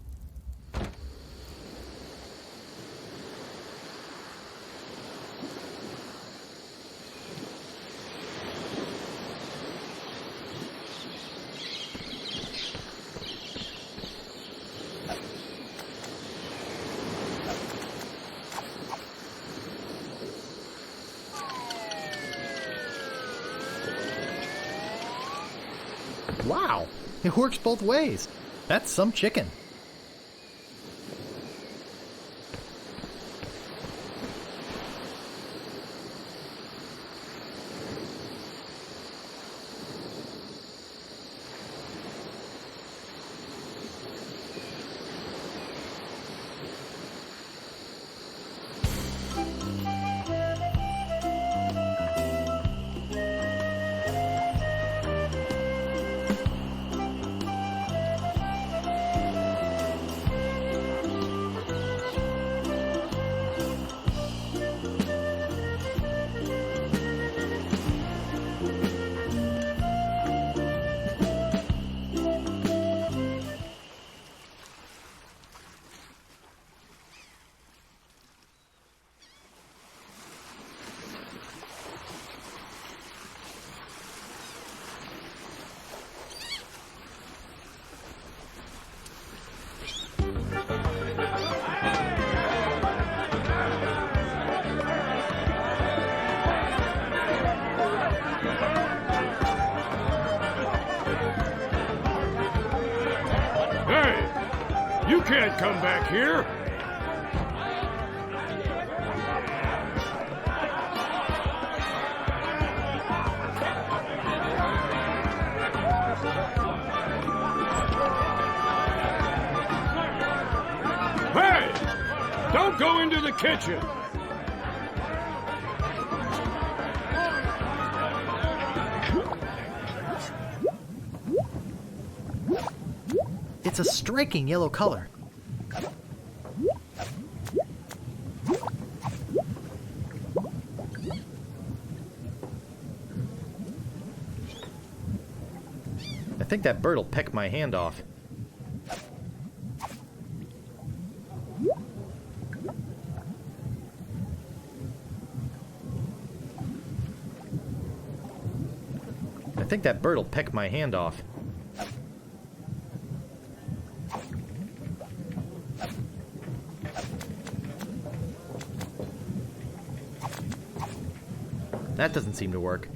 Wow, it works both ways. That's some chicken. You can't come back here! Hey! Don't go into the kitchen! It's a striking yellow color. I think that bird'll peck my hand off. I think that bird'll peck my hand off. That doesn't seem to work.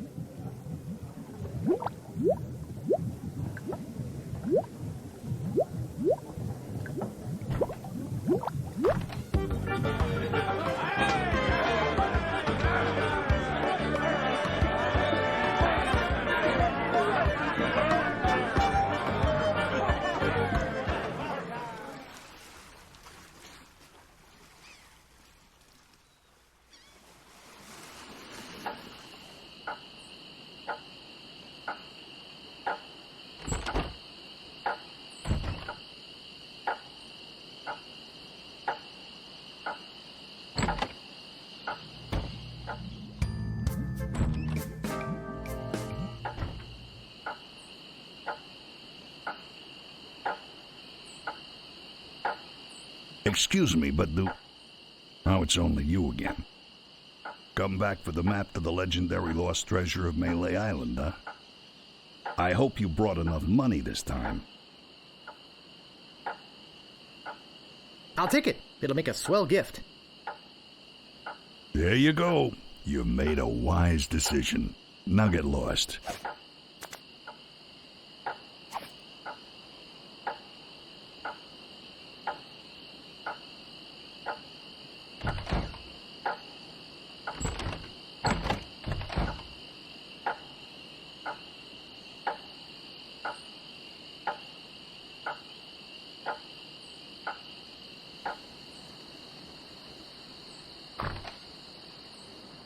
Excuse me, but now it's only you again. Come back for the map to the legendary lost treasure of Mêlée Island, huh? I hope you brought enough money this time. I'll take it. It'll make a swell gift. There you go. You made a wise decision. Now get lost.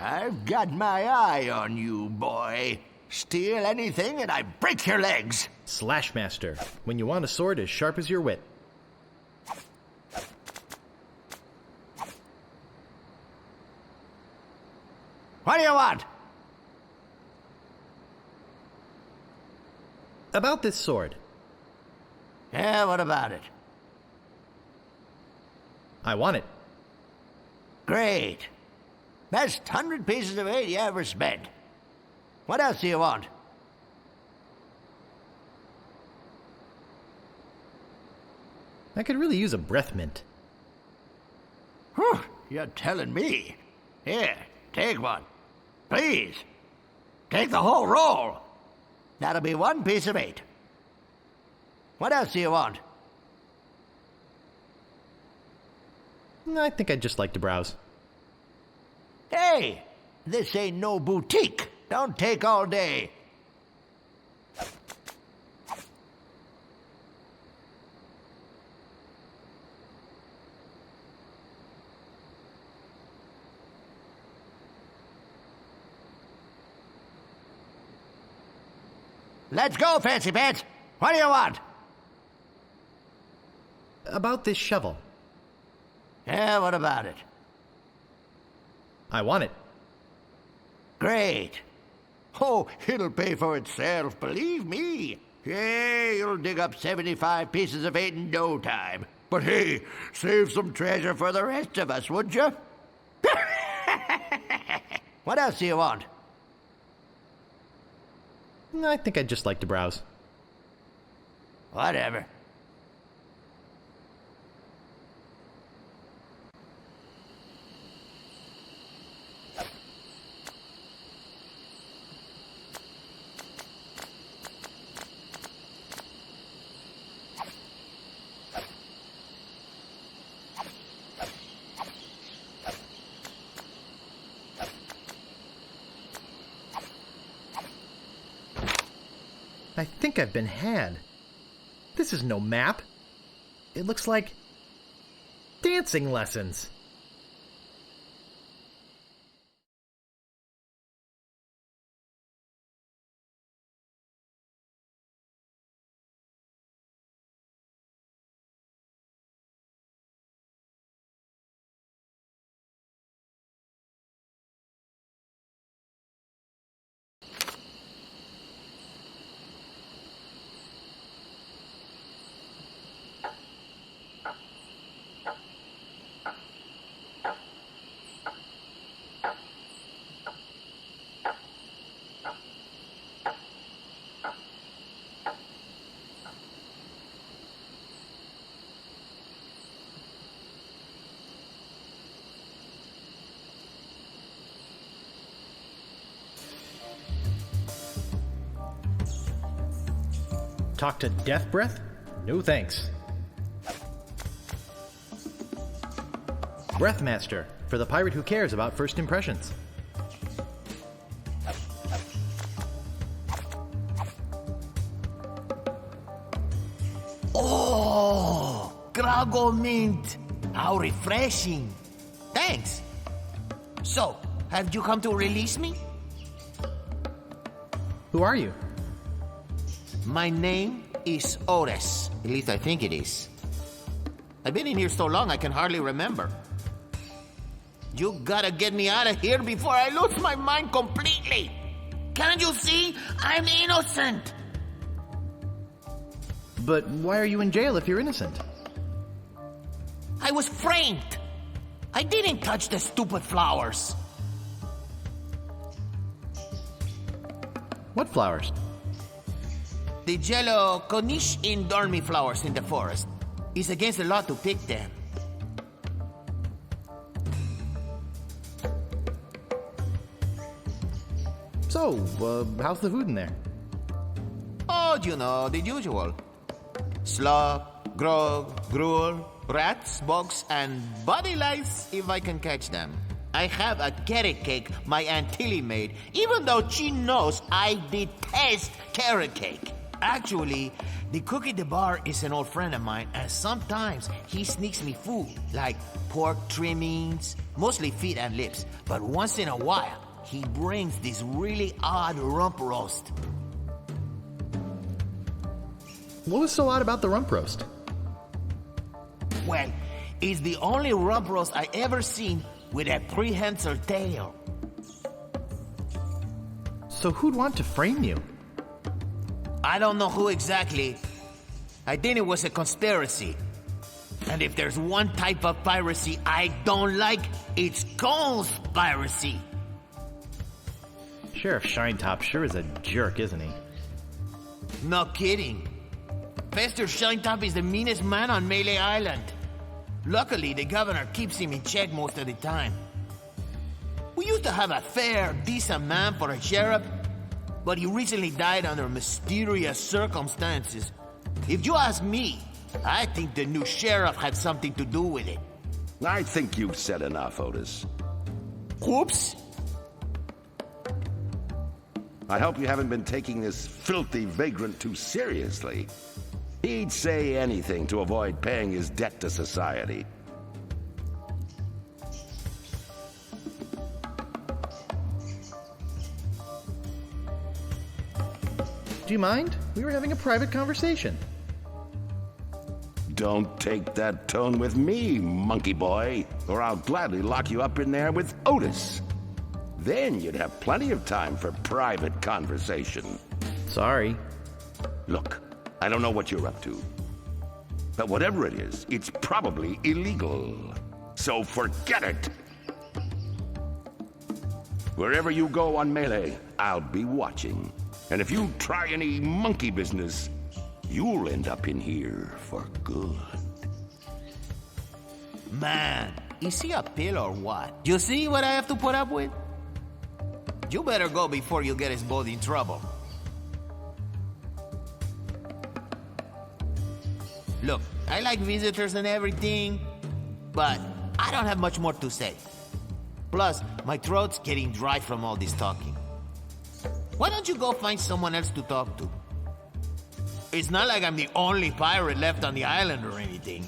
I've got my eye on you, boy. Steal anything and I break your legs. Slash Master. When you want a sword as sharp as your wit. What do you want? About this sword. Yeah, what about it? I want it. Great. Best 100 pieces of 8 you ever spent. What else do you want? I could really use a breath mint. Whew, you're telling me. Here, take one. Please. Take the whole roll. That'll be 1 piece of 8. What else do you want? I think I'd just like to browse. Hey, this ain't no boutique. Don't take all day. Let's go, Fancy Pants. What do you want? About this shovel. Yeah, what about it? I want it. Great. Oh, it'll pay for itself, believe me. Yeah, you'll dig up 75 pieces of 8 in no time. But hey, save some treasure for the rest of us, would you? What else do you want? I think I'd just like to browse. Whatever. I think I've been had. This is no map. It looks like dancing lessons. Talk to Death Breath? No thanks. Breath Master, for the pirate who cares about first impressions. Oh, Grago Mint. How refreshing. Thanks. So, have you come to release me? Who are you? My name is Otis. At least I think it is. I've been in here so long I can hardly remember. You gotta get me out of here before I lose my mind completely. Can't you see? I'm innocent. But why are you in jail if you're innocent? I was framed. I didn't touch the stupid flowers. What flowers? The yellow Konish Indormi flowers in the forest. It's against the law to pick them. So, how's the food in there? Oh, you know, the usual. Slop, grog, gruel, rats, bugs, and body lice if I can catch them. I have a carrot cake my Aunt Tilly made, even though she knows I detest carrot cake. Actually, the cook at the bar is an old friend of mine, and sometimes he sneaks me food, like pork trimmings, mostly feet and lips. But once in a while, he brings this really odd rump roast. What was so odd about the rump roast? Well, it's the only rump roast I ever seen with a prehensile tail. So who'd want to frame you? I don't know who exactly. I think it was a conspiracy. And if there's one type of piracy I don't like, it's conspiracy. Sheriff Shinetop sure is a jerk, isn't he? No kidding. Fester Shinetop is the meanest man on Mêlée Island. Luckily, the governor keeps him in check most of the time. We used to have a fair, decent man for a sheriff, but he recently died under mysterious circumstances. If you ask me, I think the new sheriff had something to do with it. I think you've said enough, Otis. Whoops. I hope you haven't been taking this filthy vagrant too seriously. He'd say anything to avoid paying his debt to society. Do you mind? We were having a private conversation. Don't take that tone with me, monkey boy, or I'll gladly lock you up in there with Otis. Then you'd have plenty of time for private conversation. Sorry. Look, I don't know what you're up to. But whatever it is, it's probably illegal. So forget it! Wherever you go on Mêlée, I'll be watching. And if you try any monkey business, you'll end up in here for good. Man, is he a pill or what? You see what I have to put up with? You better go before you get us both in trouble. Look, I like visitors and everything, but I don't have much more to say. Plus, my throat's getting dry from all this talking. Why don't you go find someone else to talk to? It's not like I'm the only pirate left on the island or anything.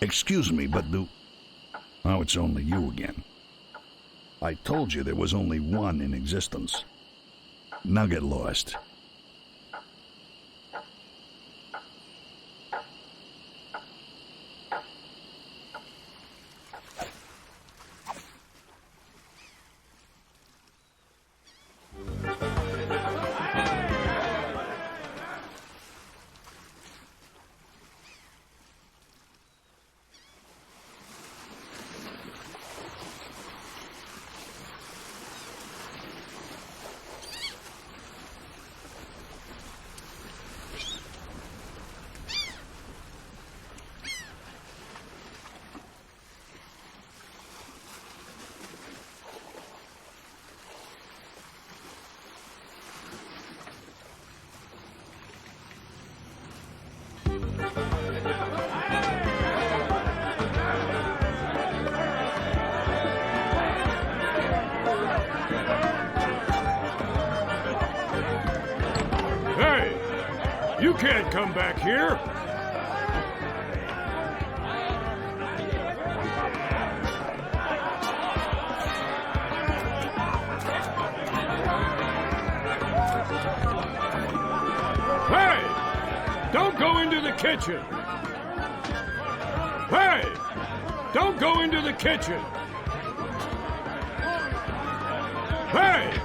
Excuse me, but oh, it's only you again. I told you there was only one in existence. Now get lost. can't come back here. Hey! Don't go into the kitchen! Hey! Don't go into the kitchen! Hey!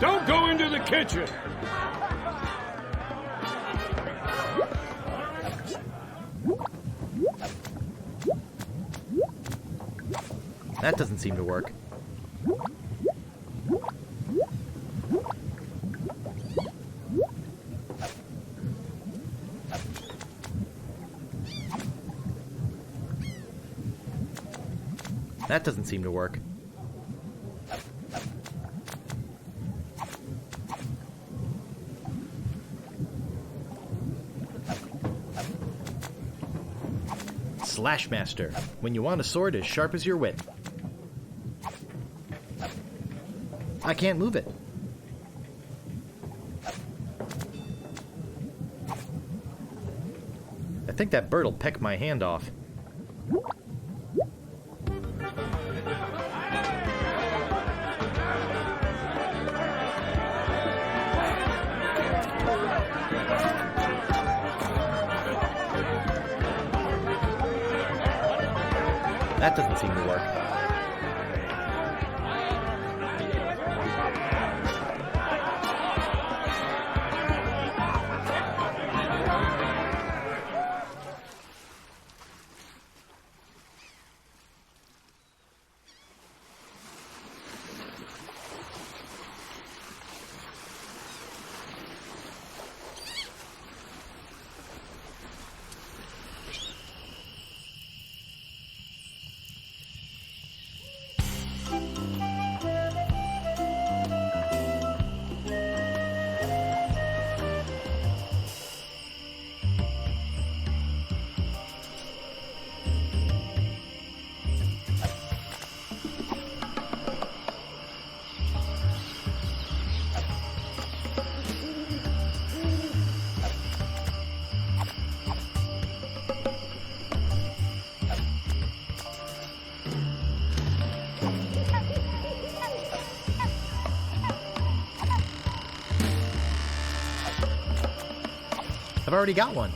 Don't go into the kitchen! That doesn't seem to work. That doesn't seem to work. Slash Master. When you want a sword as sharp as your wit. I can't move it. I think that bird'll peck my hand off. That doesn't seem to work. I've already got one.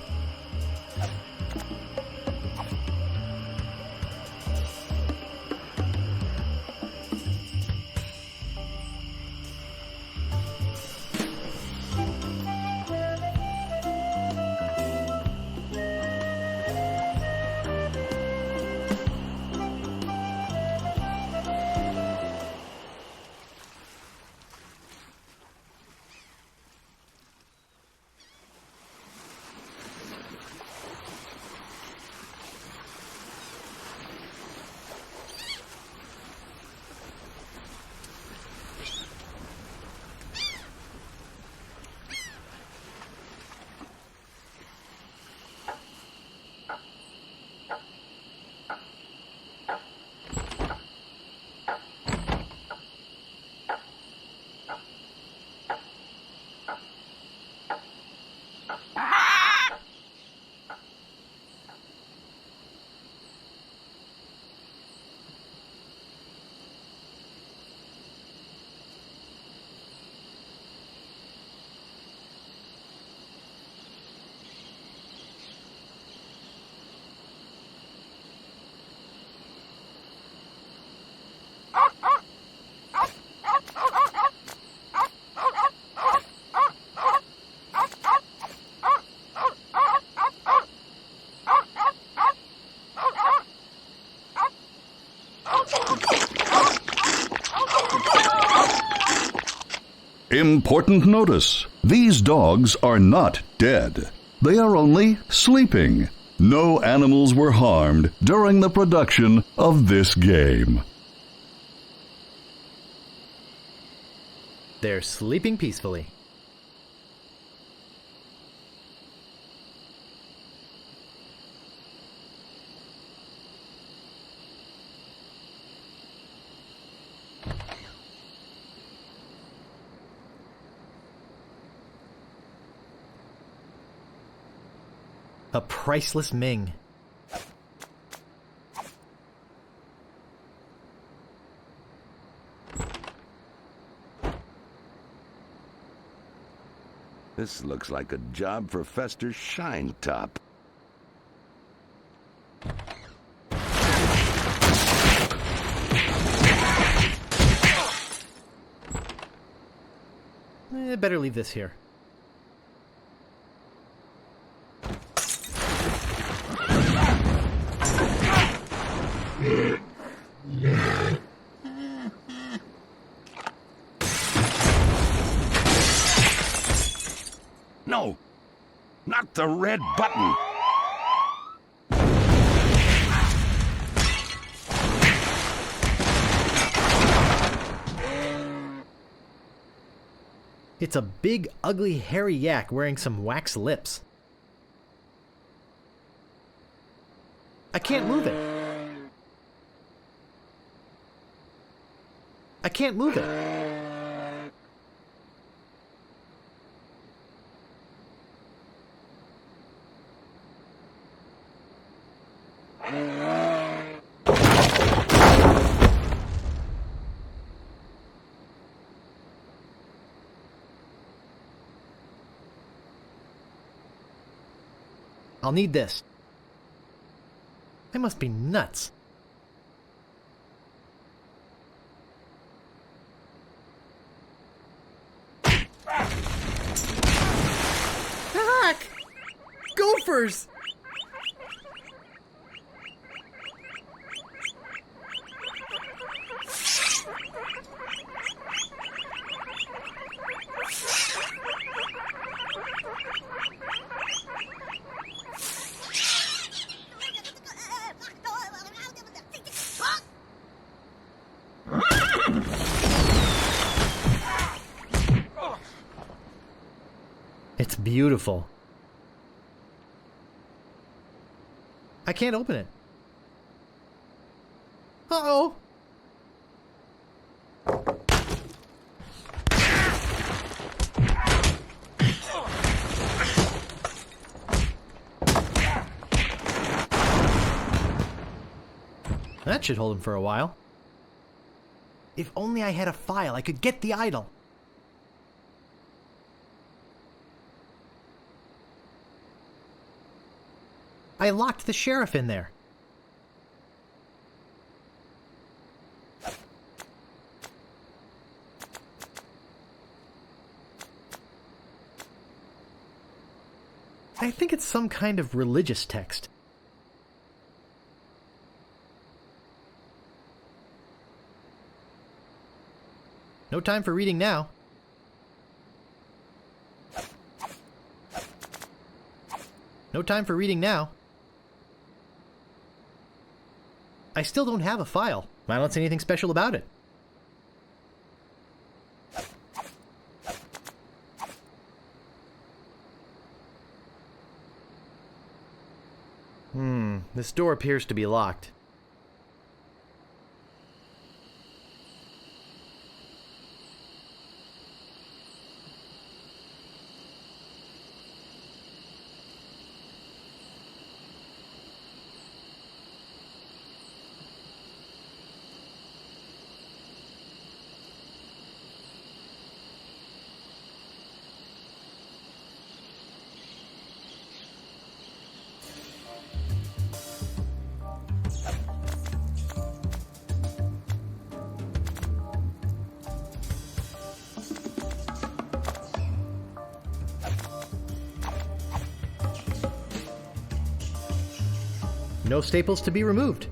Important notice. These dogs are not dead. They are only sleeping. No animals were harmed during the production of this game. They're sleeping peacefully. A priceless Ming. This looks like a job for Fester Shinetop. Better leave this here. No! Not the red button! It's a big, ugly, hairy yak wearing some wax lips. I can't move it. I can't move it. I'll need this. I must be nuts. Heck! Gophers! It's beautiful. I can't open it. Uh-oh! That should hold him for a while. If only I had a file, I could get the idol. I locked the sheriff in there. I think it's some kind of religious text. No time for reading now. No time for reading now. I still don't have a file. I don't see anything special about it. This door appears to be locked. No staples to be removed.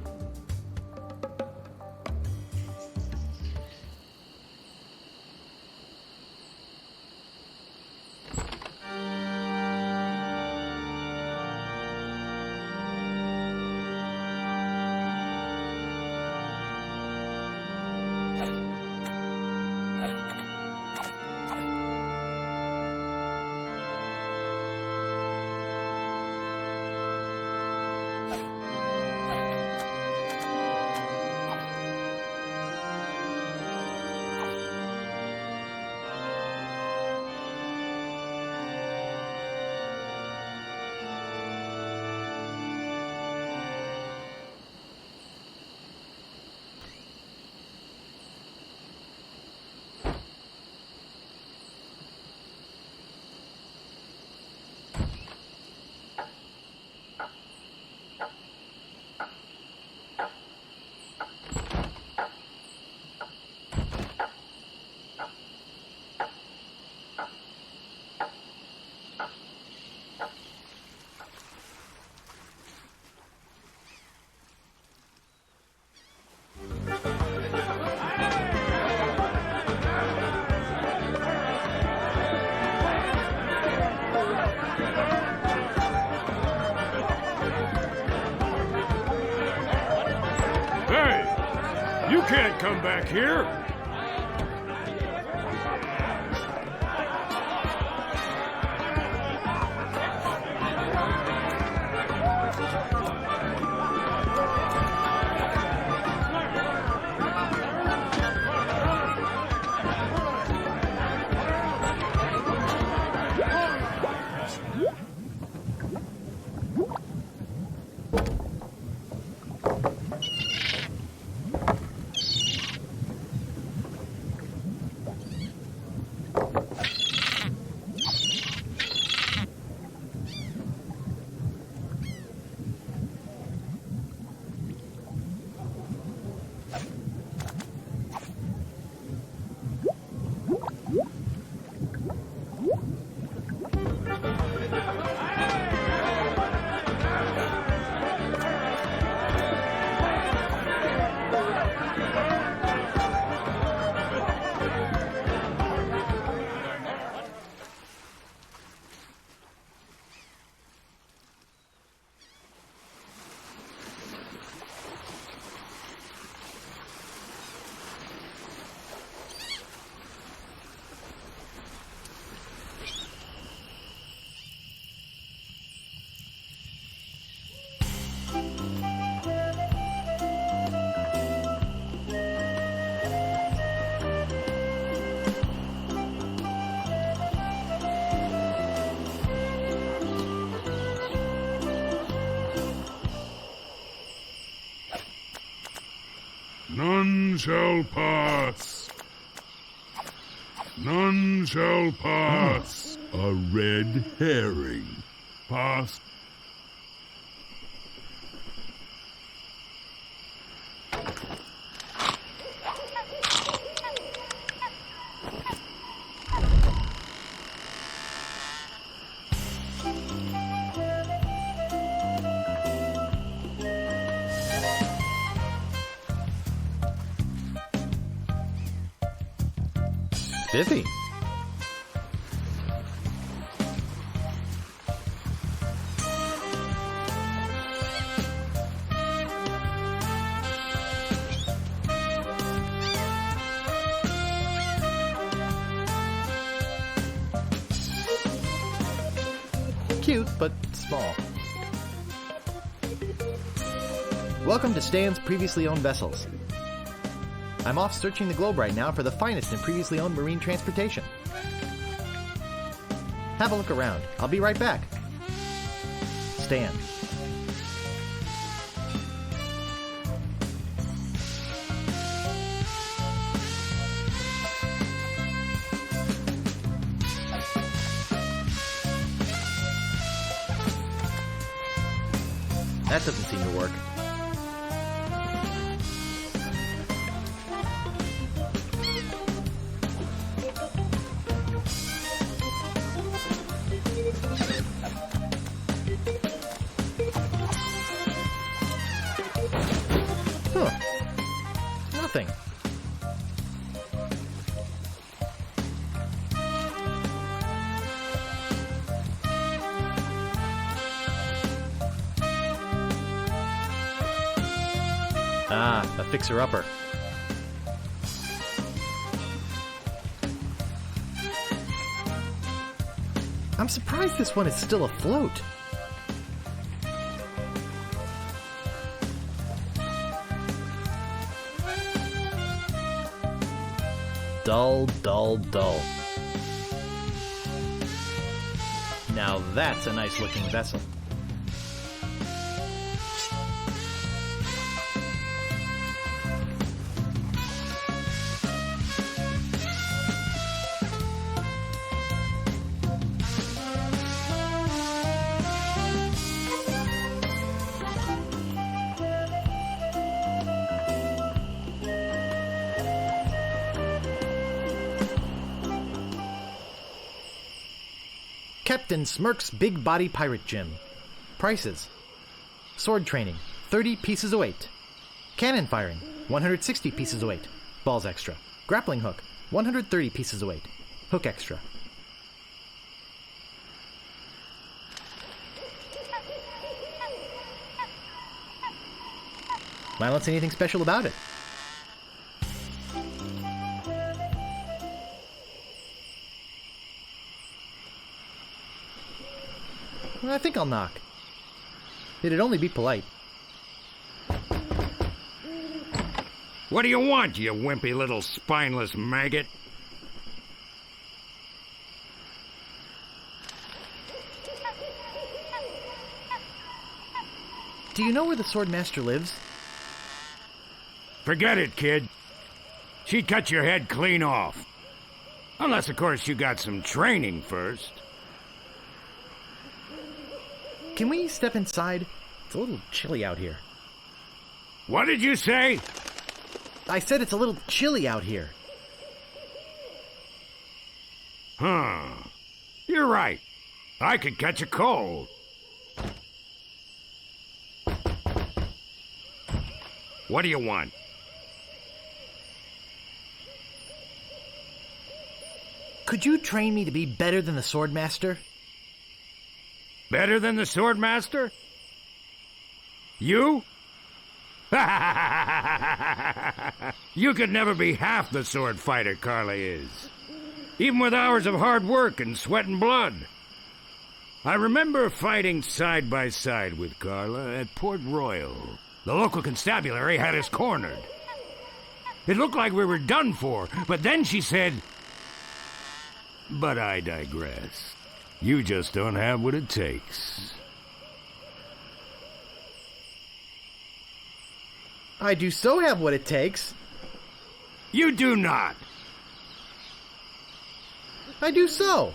Hey! You can't come back here! None shall pass. None shall pass. A red herring. Pass. Busy. Cute, but small. Welcome to Stan's previously owned vessels. I'm off searching the globe right now for the finest in previously owned marine transportation. Have a look around. I'll be right back. Stan. That doesn't seem to work. Nothing. Ah, a fixer-upper. I'm surprised this one is still afloat. Dull, dull, dull. Now that's a nice-looking vessel. Captain Smirk's Big Body Pirate Gym. Prices: sword training, 30 pieces of weight. Cannon firing, 160 pieces of weight. Balls extra. Grappling hook, 130 pieces of weight. Hook extra. I don't see anything special about it. I think I'll knock. It'd only be polite. What do you want, you wimpy little spineless maggot? Do you know where the Sword Master lives? Forget it, kid. She'd cut your head clean off. Unless, of course, you got some training first. Can we step inside? It's a little chilly out here. What did you say? I said it's a little chilly out here. Huh. You're right. I could catch a cold. What do you want? Could you train me to be better than the Sword Master? Better than the Sword Master? You? You could never be half the sword fighter Carla is. Even with hours of hard work and sweat and blood. I remember fighting side by side with Carla at Port Royal. The local constabulary had us cornered. It looked like we were done for, but then she said... But I digress. You just don't have what it takes. I do so have what it takes. You do not. I do so.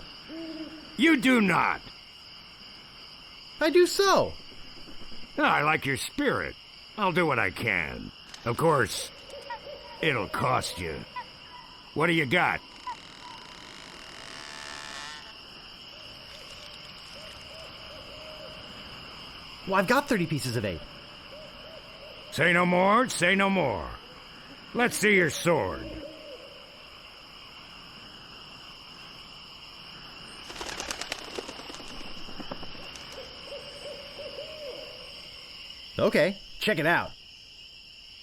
You do not. I do so. I like your spirit. I'll do what I can. Of course, it'll cost you. What do you got? Well, I've got 30 pieces of 8. Say no more, say no more. Let's see your sword. Okay, check it out.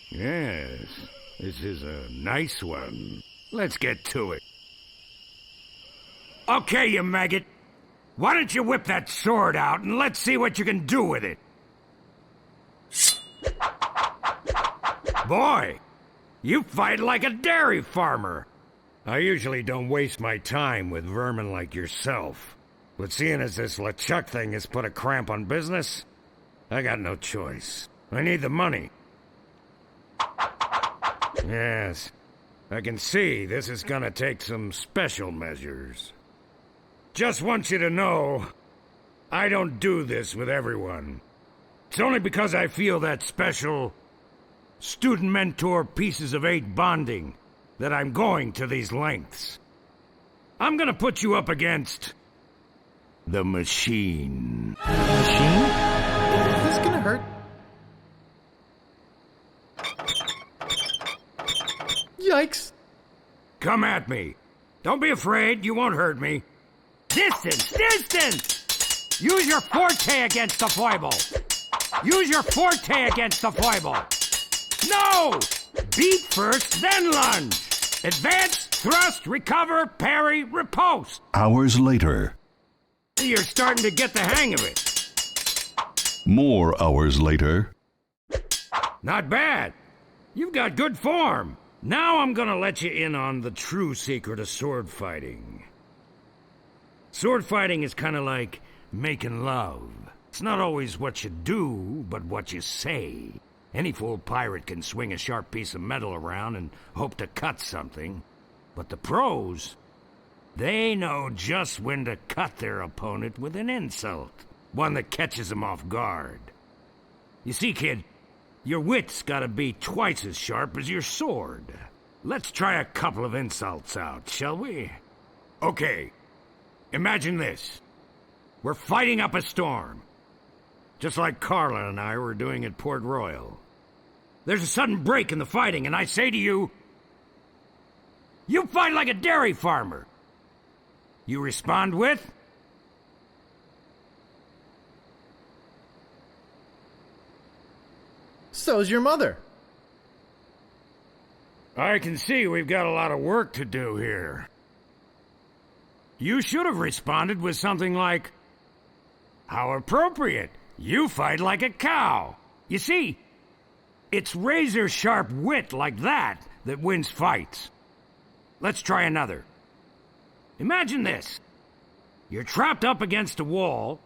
Yes, this is a nice one. Let's get to it. Okay, you maggot. Why don't you whip that sword out and let's see what you can do with it? Boy, you fight like a dairy farmer. I usually don't waste my time with vermin like yourself. But seeing as this LeChuck thing has put a cramp on business, I got no choice. I need the money. Yes, I can see this is gonna take some special measures. Just want you to know, I don't do this with everyone. It's only because I feel that special student-mentor pieces of 8 bonding that I'm going to these lengths. I'm gonna put you up against the machine. Machine? Is this gonna hurt? Yikes! Come at me. Don't be afraid, you won't hurt me. Distance! Distance! Use your forte against the foible! Use your forte against the foible! No! Beat first, then lunge! Advance, thrust, recover, parry, riposte! Hours later. You're starting to get the hang of it. More hours later. Not bad. You've got good form. Now I'm gonna let you in on the true secret of sword fighting. Sword fighting is kind of like making love. It's not always what you do, but what you say. Any fool pirate can swing a sharp piece of metal around and hope to cut something. But the pros, they know just when to cut their opponent with an insult. One that catches them off guard. You see, kid, your wit's gotta be twice as sharp as your sword. Let's try a couple of insults out, shall we? Okay. Imagine this. We're fighting up a storm. Just like Carla and I were doing at Port Royal. There's a sudden break in the fighting, and I say to you, you fight like a dairy farmer. You respond with... So's your mother. I can see we've got a lot of work to do here. You should have responded with something like, "How appropriate! You fight like a cow." You see, it's razor-sharp wit like that that wins fights. Let's try another. Imagine this. You're trapped up against a wall.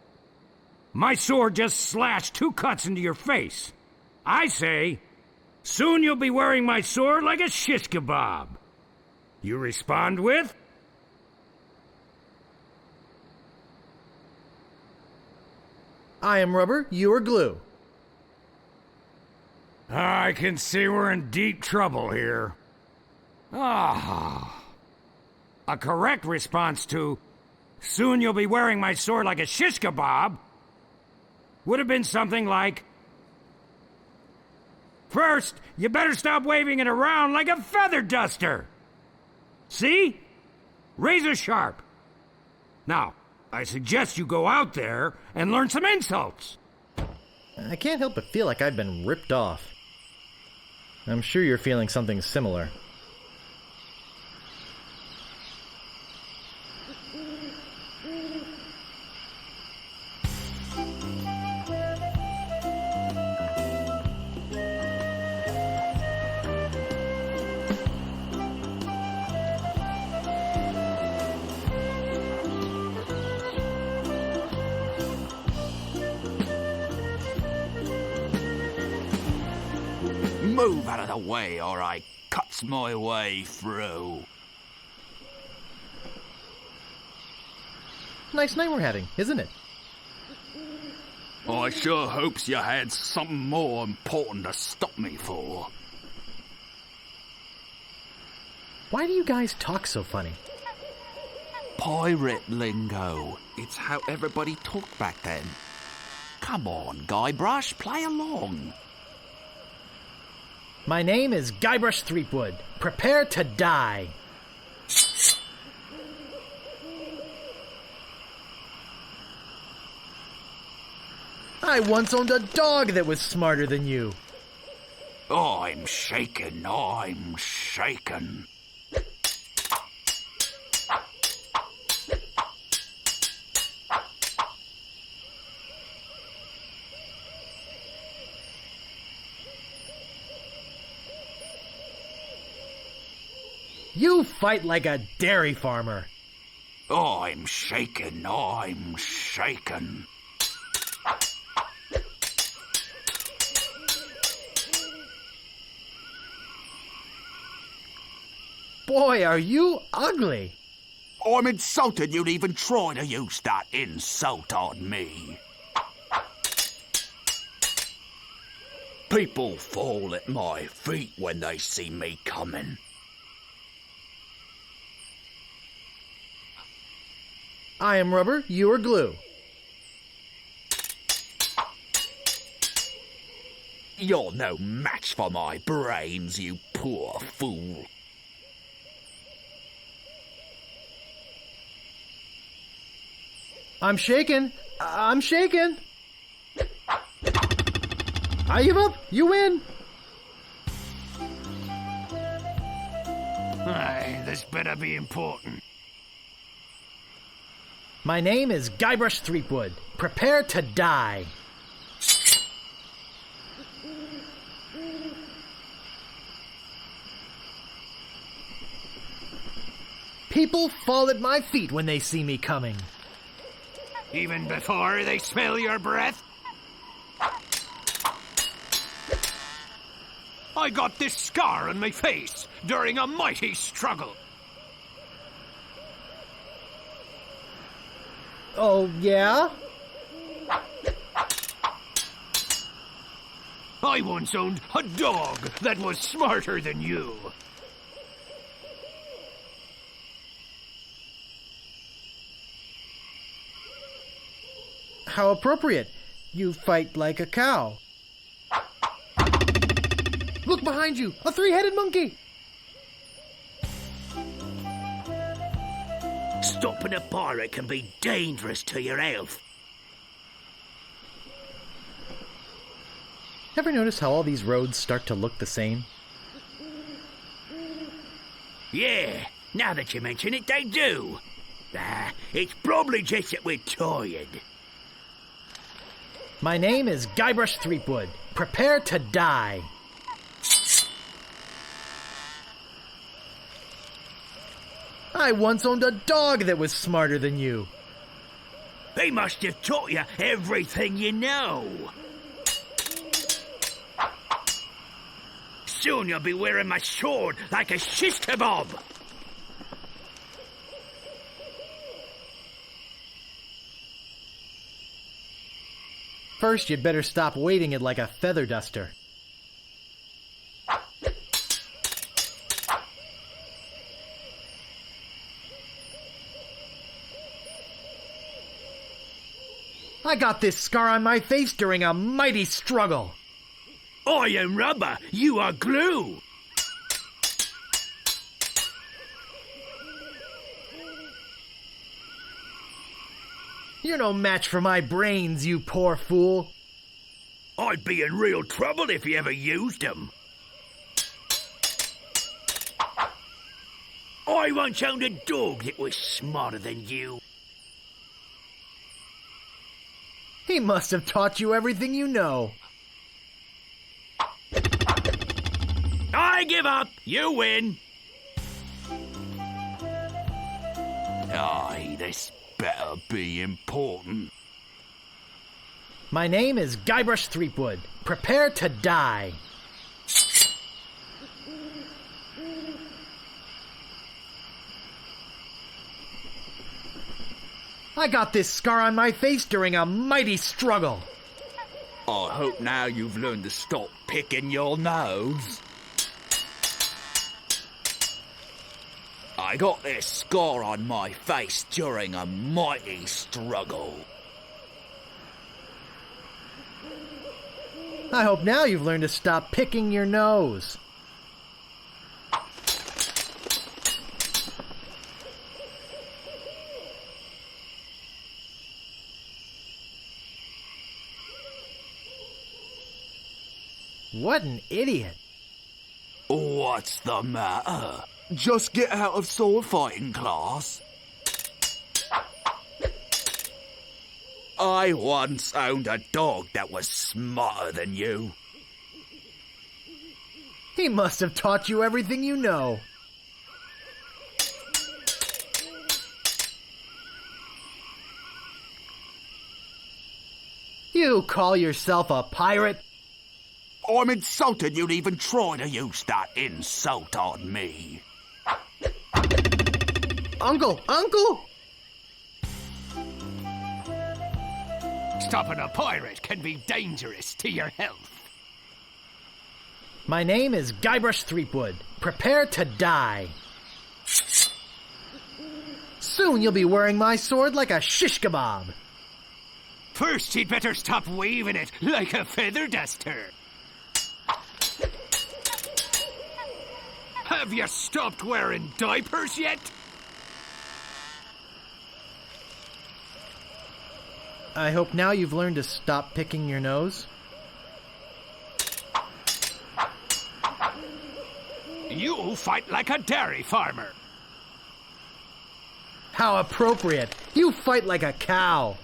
My sword just slashed 2 cuts into your face. I say, "Soon you'll be wearing my sword like a shish kebab." You respond with, I am rubber, you are glue. I can see we're in deep trouble here. Ah. A correct response to, "Soon you'll be wearing my sword like a shish kebab," would have been something like, "First, you better stop waving it around like a feather duster." See? Razor sharp. Now, I suggest you go out there and learn some insults. I can't help but feel like I've been ripped off. I'm sure you're feeling something similar. Move out of the way or I cuts my way through. Nice night we're having, isn't it? I sure hopes you had something more important to stop me for. Why do you guys talk so funny? Pirate lingo. It's how everybody talked back then. Come on, Guybrush, play along. My name is Guybrush Threepwood. Prepare to die. I once owned a dog that was smarter than you. I'm shaken, I'm shaken. You fight like a dairy farmer. I'm shaken, I'm shaken. Boy, are you ugly. I'm insulted you'd even try to use that insult on me. People fall at my feet when they see me coming. I am rubber, you are glue. You're no match for my brains, you poor fool. I'm shaken. I'm shaken. I give up. You win. Aye, this better be important. My name is Guybrush Threepwood. Prepare to die. People fall at my feet when they see me coming. Even before they smell your breath? I got this scar on my face during a mighty struggle. Oh, yeah? I once owned a dog that was smarter than you. How appropriate. You fight like a cow. Look behind you! A 3-headed monkey! Stopping a pirate can be dangerous to your health. Ever notice how all these roads start to look the same? Yeah, now that you mention it, they do. It's probably just that we're tired. My name is Guybrush Threepwood. Prepare to die. I once owned a dog that was smarter than you. He must have taught you everything you know. Soon you'll be wearing my sword like a shish kebab. First, you'd better stop weighting it like a feather duster. I got this scar on my face during a mighty struggle. I am rubber, you are glue. You're no match for my brains, you poor fool. I'd be in real trouble if you ever used them. I once owned a dog that was smarter than you. He must have taught you everything you know. I give up. You win. Aye, this better be important. My name is Guybrush Threepwood. Prepare to die. I got this scar on my face during a mighty struggle. I hope now you've learned to stop picking your nose. I got this scar on my face during a mighty struggle. I hope now you've learned to stop picking your nose. What an idiot. What's the matter? Just get out of sword fighting class. I once owned a dog that was smarter than you. He must have taught you everything you know. You call yourself a pirate? I'm insulted you'd even try to use that insult on me. Uncle! Stopping a pirate can be dangerous to your health. My name is Guybrush Threepwood. Prepare to die. Soon you'll be wearing my sword like a shish kebab. First, you'd better stop waving it like a feather duster. Have you stopped wearing diapers yet? I hope now you've learned to stop picking your nose. You fight like a dairy farmer. How appropriate. You fight like a cow.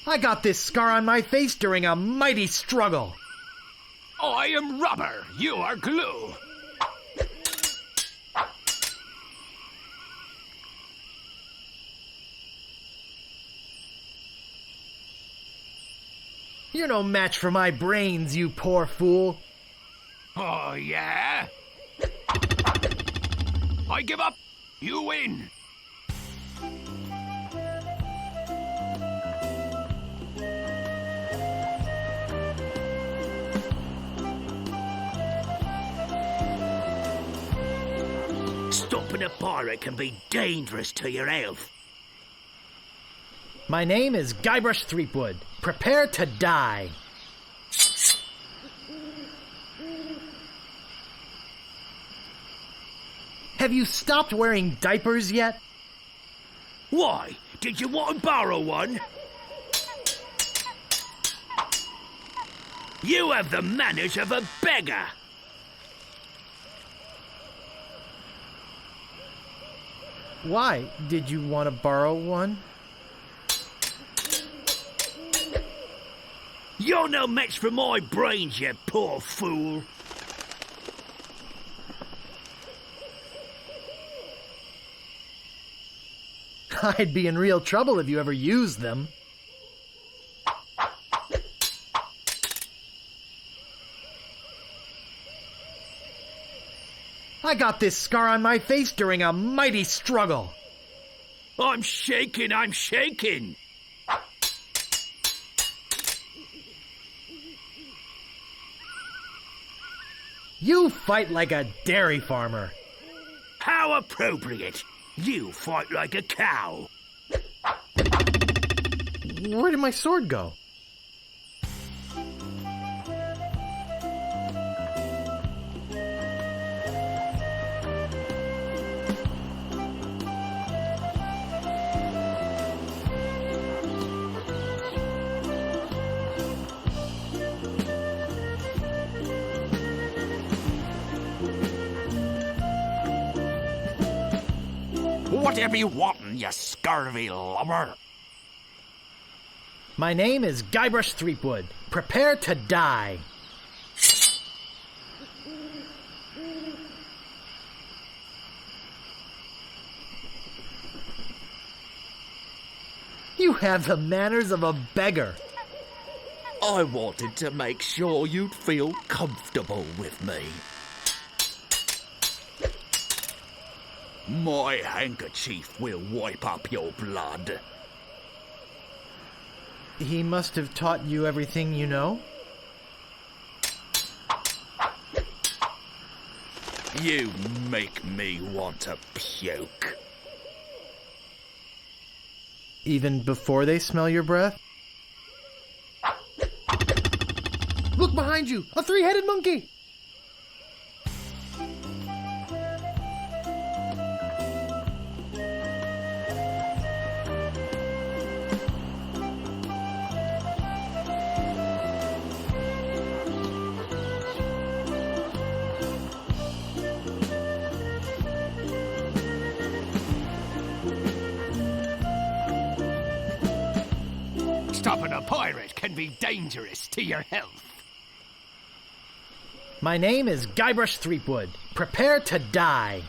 I got this scar on my face during a mighty struggle. I am rubber, you are glue. You're no match for my brains, you poor fool. Oh, yeah? I give up. You win. Stopping a pirate can be dangerous to your health. My name is Guybrush Threepwood. Prepare to die. Have you stopped wearing diapers yet? Why? Did you want to borrow one? You have the manners of a beggar. Why? Did you want to borrow one? You're no match for my brains, you poor fool. I'd be in real trouble if you ever used them. I got this scar on my face during a mighty struggle. I'm shaking, I'm shaking. You fight like a dairy farmer. How appropriate. You fight like a cow. Where did my sword go? Whatever you wantin', you scurvy lubber. My name is Guybrush Threepwood. Prepare to die. You have the manners of a beggar. I wanted to make sure you'd feel comfortable with me. My handkerchief will wipe up your blood. He must have taught you everything you know? You make me want to puke. Even before they smell your breath? Look behind you! A three-headed monkey! Stopping a pirate can be dangerous to your health. My name is Guybrush Threepwood. Prepare to die.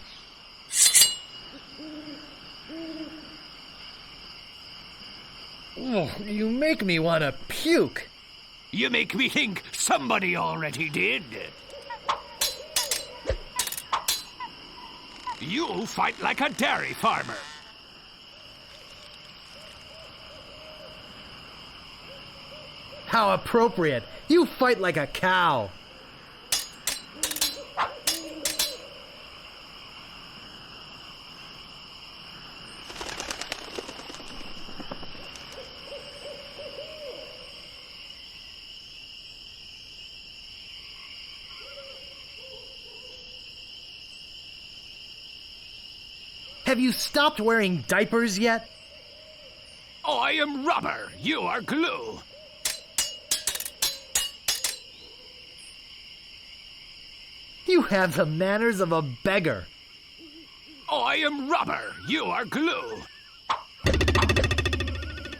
Oh, you make me want to puke. You make me think somebody already did. You fight like a dairy farmer. How appropriate. You fight like a cow. Have you stopped wearing diapers yet? I am rubber. You are glue. You have the manners of a beggar. I am rubber. You are glue.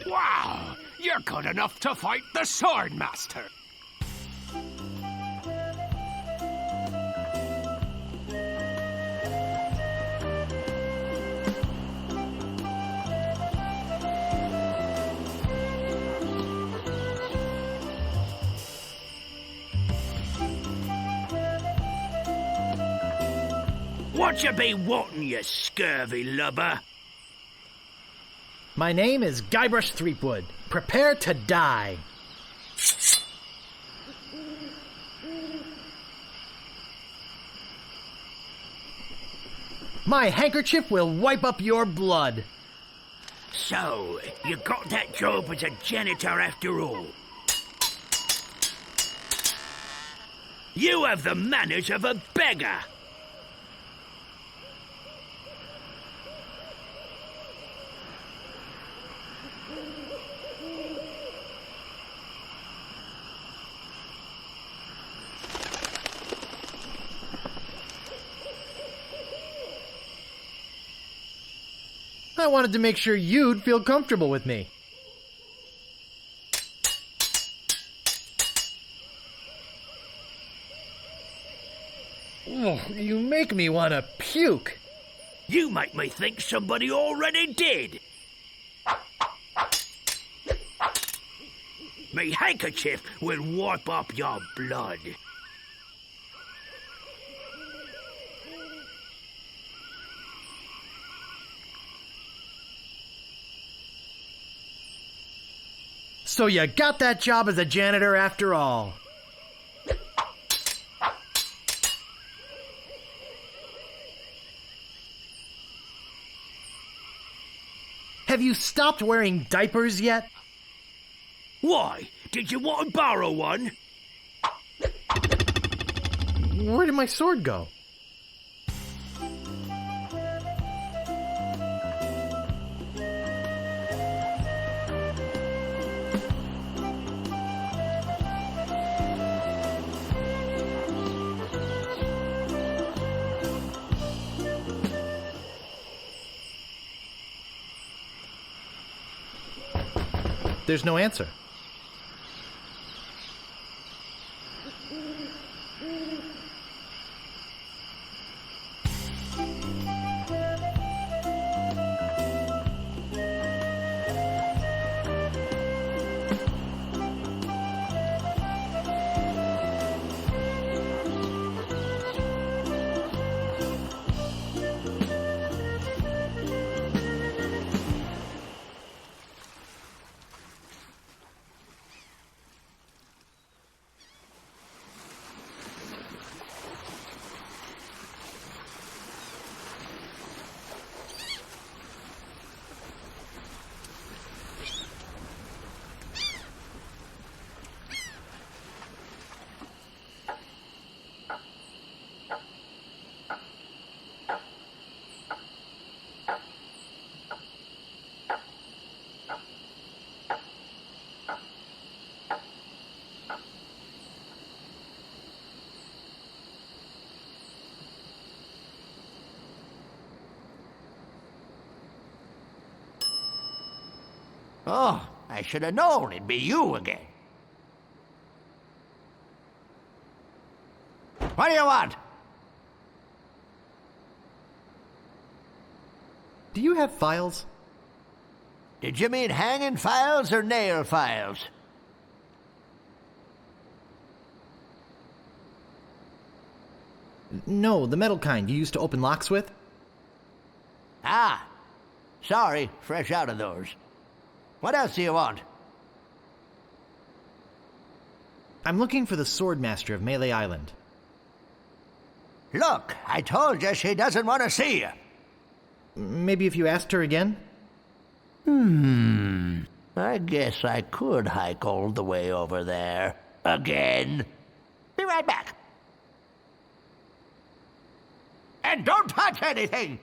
Wow, you're good enough to fight the sword master. What you be wantin', you scurvy lubber? My name is Guybrush Threepwood. Prepare to die. My handkerchief will wipe up your blood. So, you got that job as a janitor after all. You have the manners of a beggar. I wanted to make sure you'd feel comfortable with me. Oh, you make me want to puke. You make me think somebody already did. Me handkerchief will wipe up your blood. So you got that job as a janitor after all. Have you stopped wearing diapers yet? Why? Did you want to borrow one? Where did my sword go? There's no answer. Oh, I should have known it'd be you again. What do you want? Do you have files? Did you mean hanging files or nail files? No, the metal kind you used to open locks with. Ah, sorry, fresh out of those. What else do you want? I'm looking for the Sword Master of Mêlée Island. Look, I told you she doesn't want to see you. Maybe if you asked her again? I guess I could hike all the way over there. Again. Be right back. And don't touch anything!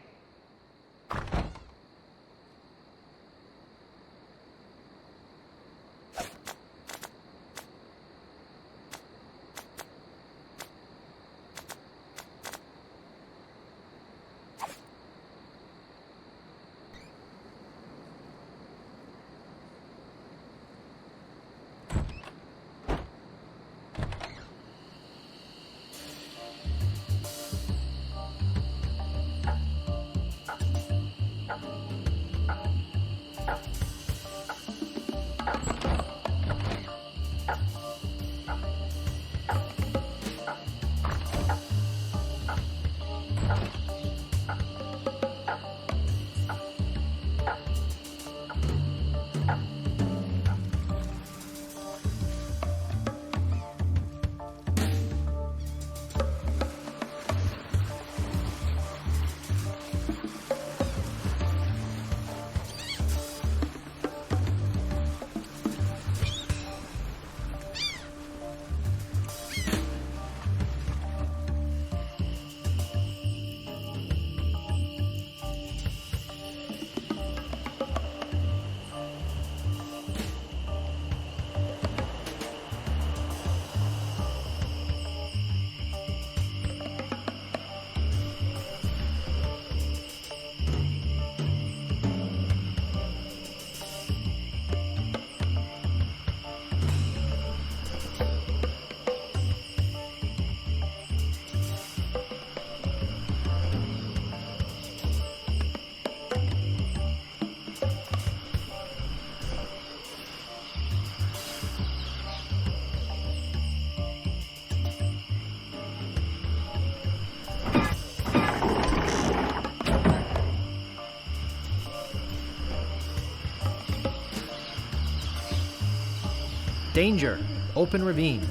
Danger. Open ravine.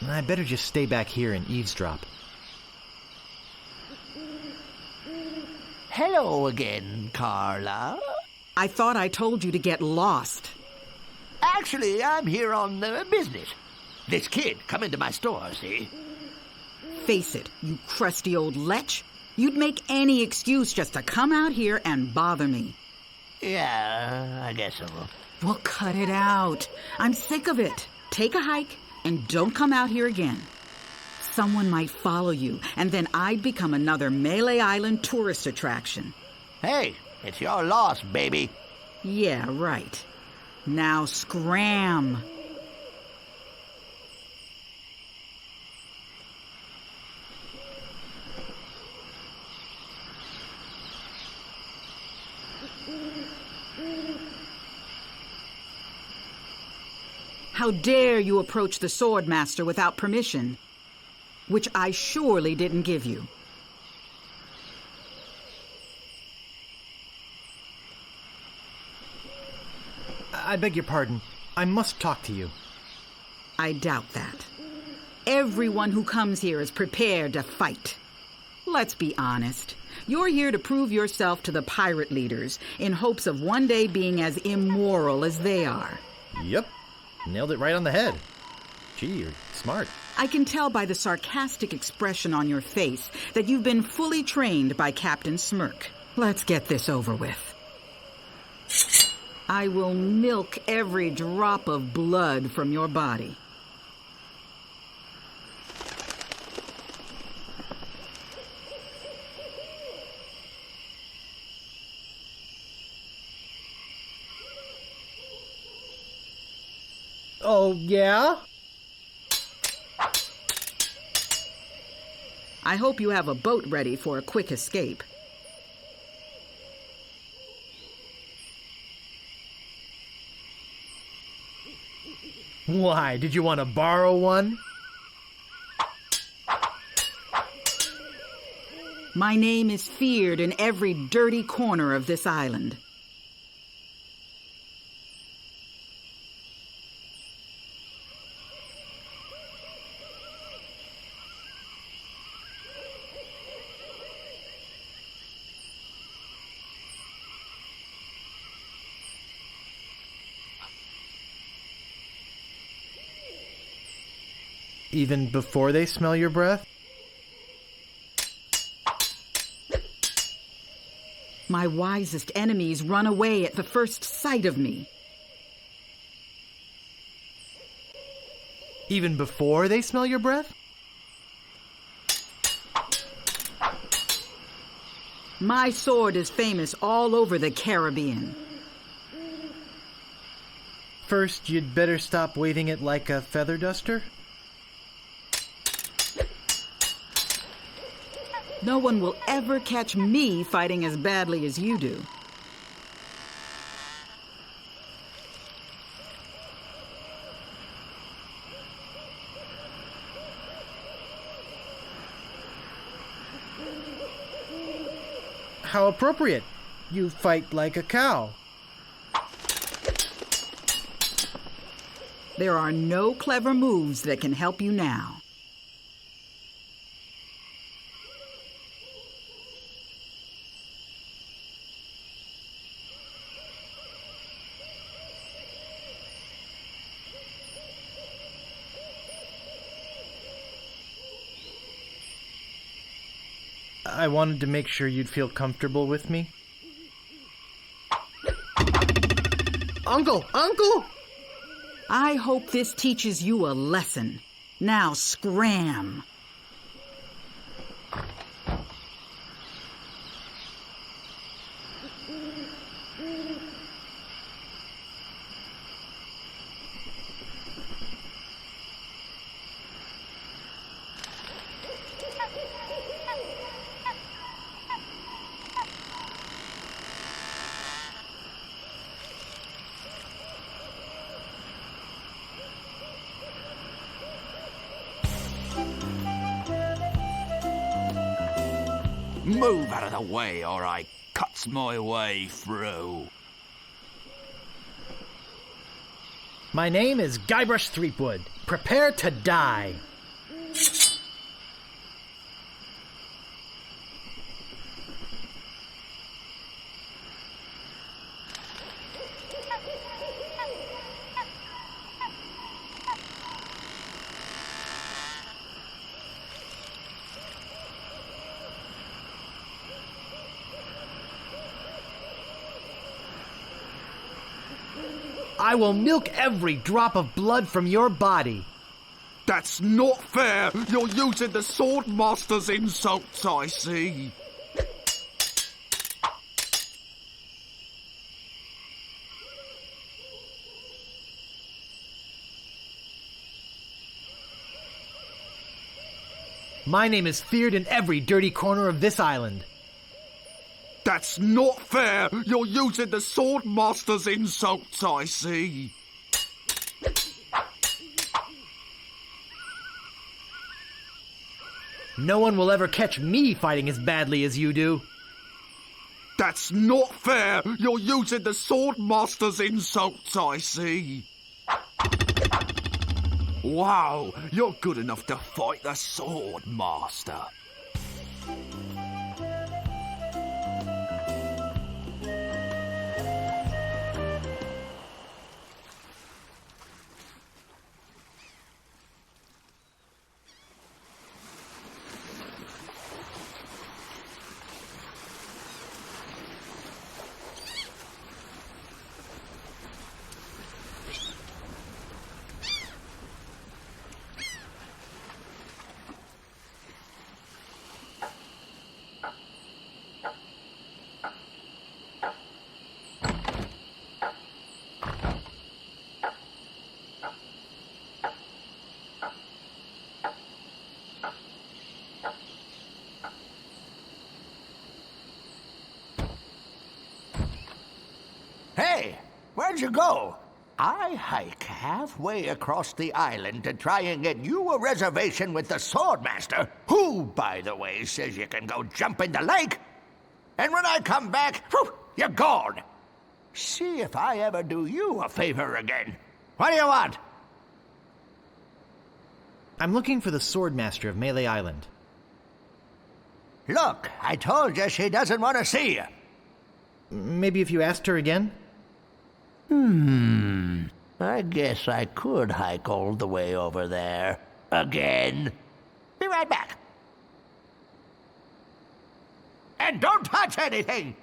I better just stay back here and eavesdrop. Hello again, Carla. I thought I told you to get lost. Actually, I'm here on business. This kid come into my store, see? Face it, you crusty old lech. You'd make any excuse just to come out here and bother me. Yeah, I guess so. Well, cut it out. I'm sick of it. Take a hike and don't come out here again. Someone might follow you, and then I'd become another Mêlée Island tourist attraction. Hey, it's your loss, baby. Yeah, right. Now scram. How dare you approach the Sword Master without permission, which I surely didn't give you. I beg your pardon. I must talk to you. I doubt that. Everyone who comes here is prepared to fight. Let's be honest. You're here to prove yourself to the pirate leaders in hopes of one day being as immoral as they are. Yep. Nailed it right on the head. Gee, you're smart. I can tell by the sarcastic expression on your face that you've been fully trained by Captain Smirk. Let's get this over with. I will milk every drop of blood from your body. Oh, yeah? I hope you have a boat ready for a quick escape. Why, did you want to borrow one? My name is feared in every dirty corner of this island. Even before they smell your breath? My wisest enemies run away at the first sight of me. Even before they smell your breath? My sword is famous all over the Caribbean. First, you'd better stop waving it like a feather duster. No one will ever catch me fighting as badly as you do. How appropriate. You fight like a cow. There are no clever moves that can help you now. I wanted to make sure you'd feel comfortable with me. Uncle! Uncle! I hope this teaches you a lesson. Now scram! Move out of the way, or I cuts my way through. My name is Guybrush Threepwood. Prepare to die. I will milk every drop of blood from your body. That's not fair! You're using the Sword Master's insults, I see. My name is feared in every dirty corner of this island. That's not fair! You're using the Sword Master's insults, I see. No one will ever catch me fighting as badly as you do. That's not fair! You're using the Sword Master's insults, I see. Wow, you're good enough to fight the Sword Master. Hey, where'd you go? I hike halfway across the island to try and get you a reservation with the Swordmaster, who, by the way, says you can go jump in the lake. And when I come back, whew, you're gone. See if I ever do you a favor again. What do you want? I'm looking for the Swordmaster of Mêlée Island. Look, I told you she doesn't want to see you. Maybe if you asked her again? I guess I could hike all the way over there. Again. Be right back. And don't touch anything!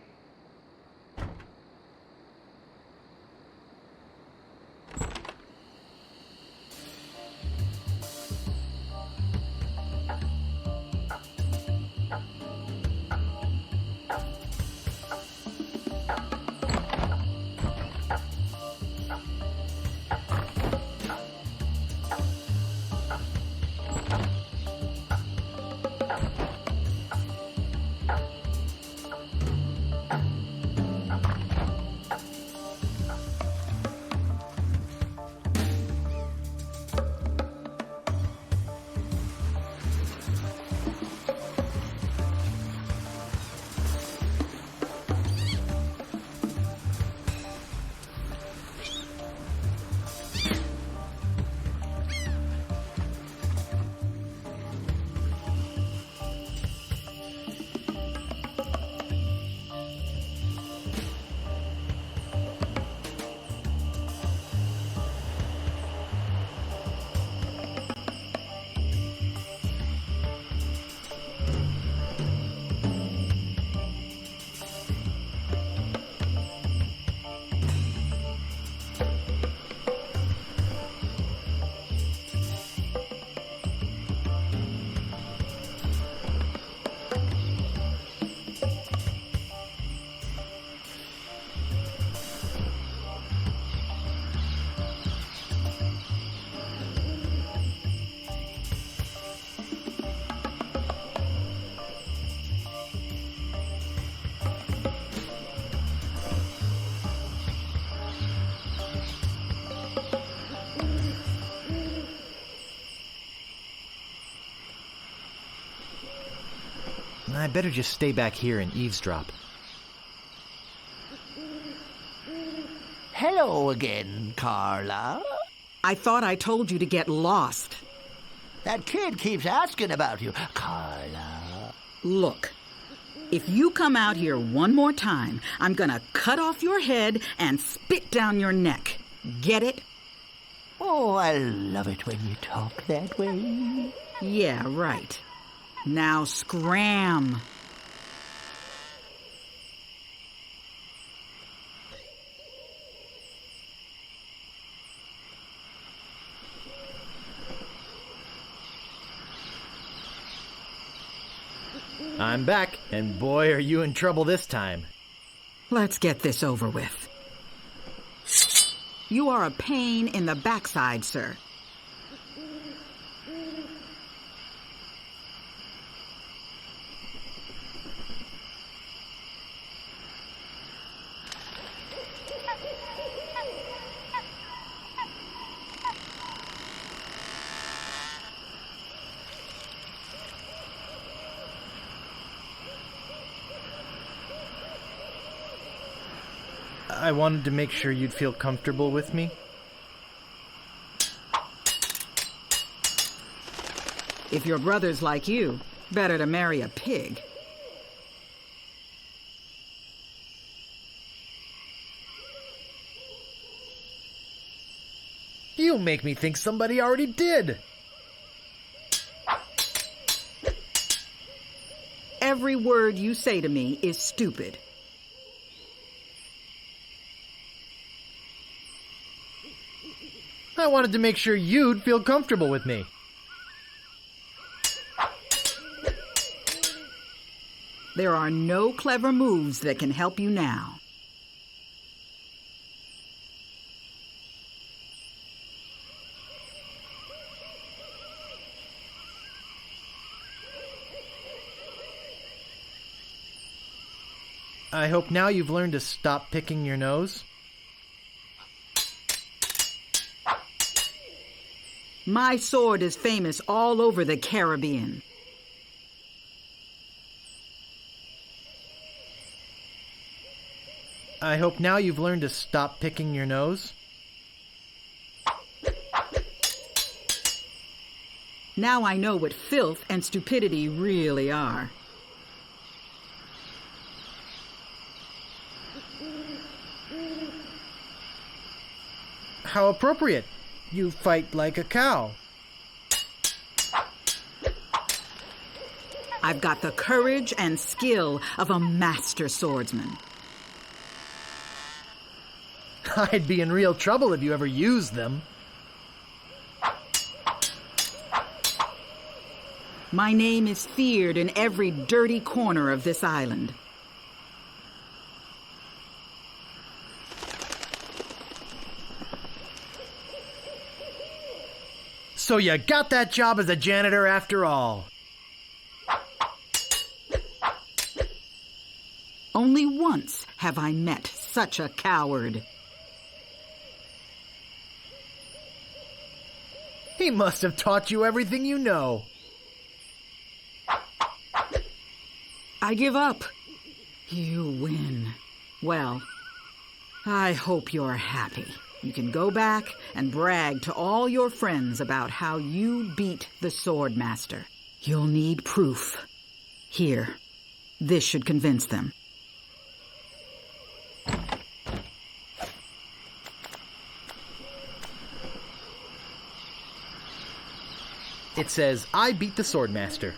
I better just stay back here and eavesdrop. Hello again, Carla. I thought I told you to get lost. That kid keeps asking about you, Carla. Look, if you come out here one more time, I'm gonna cut off your head and spit down your neck. Get it? Oh, I love it when you talk that way. Yeah, right. Now scram. I'm back, and boy, are you in trouble this time. Let's get this over with. You are a pain in the backside, sir. I wanted to make sure you'd feel comfortable with me. If your brother's like you, better to marry a pig. You make me think somebody already did. Every word you say to me is stupid. I wanted to make sure you'd feel comfortable with me. There are no clever moves that can help you now. I hope now you've learned to stop picking your nose. My sword is famous all over the Caribbean. I hope now you've learned to stop picking your nose. Now I know what filth and stupidity really are. How appropriate. You fight like a cow. I've got the courage and skill of a master swordsman. I'd be in real trouble if you ever used them. My name is feared in every dirty corner of this island. So you got that job as a janitor after all. Only once have I met such a coward. He must have taught you everything you know. I give up. You win. Well, I hope you're happy. You can go back and brag to all your friends about how you beat the Sword Master. You'll need proof. Here, this should convince them. It says, I beat the Sword Master.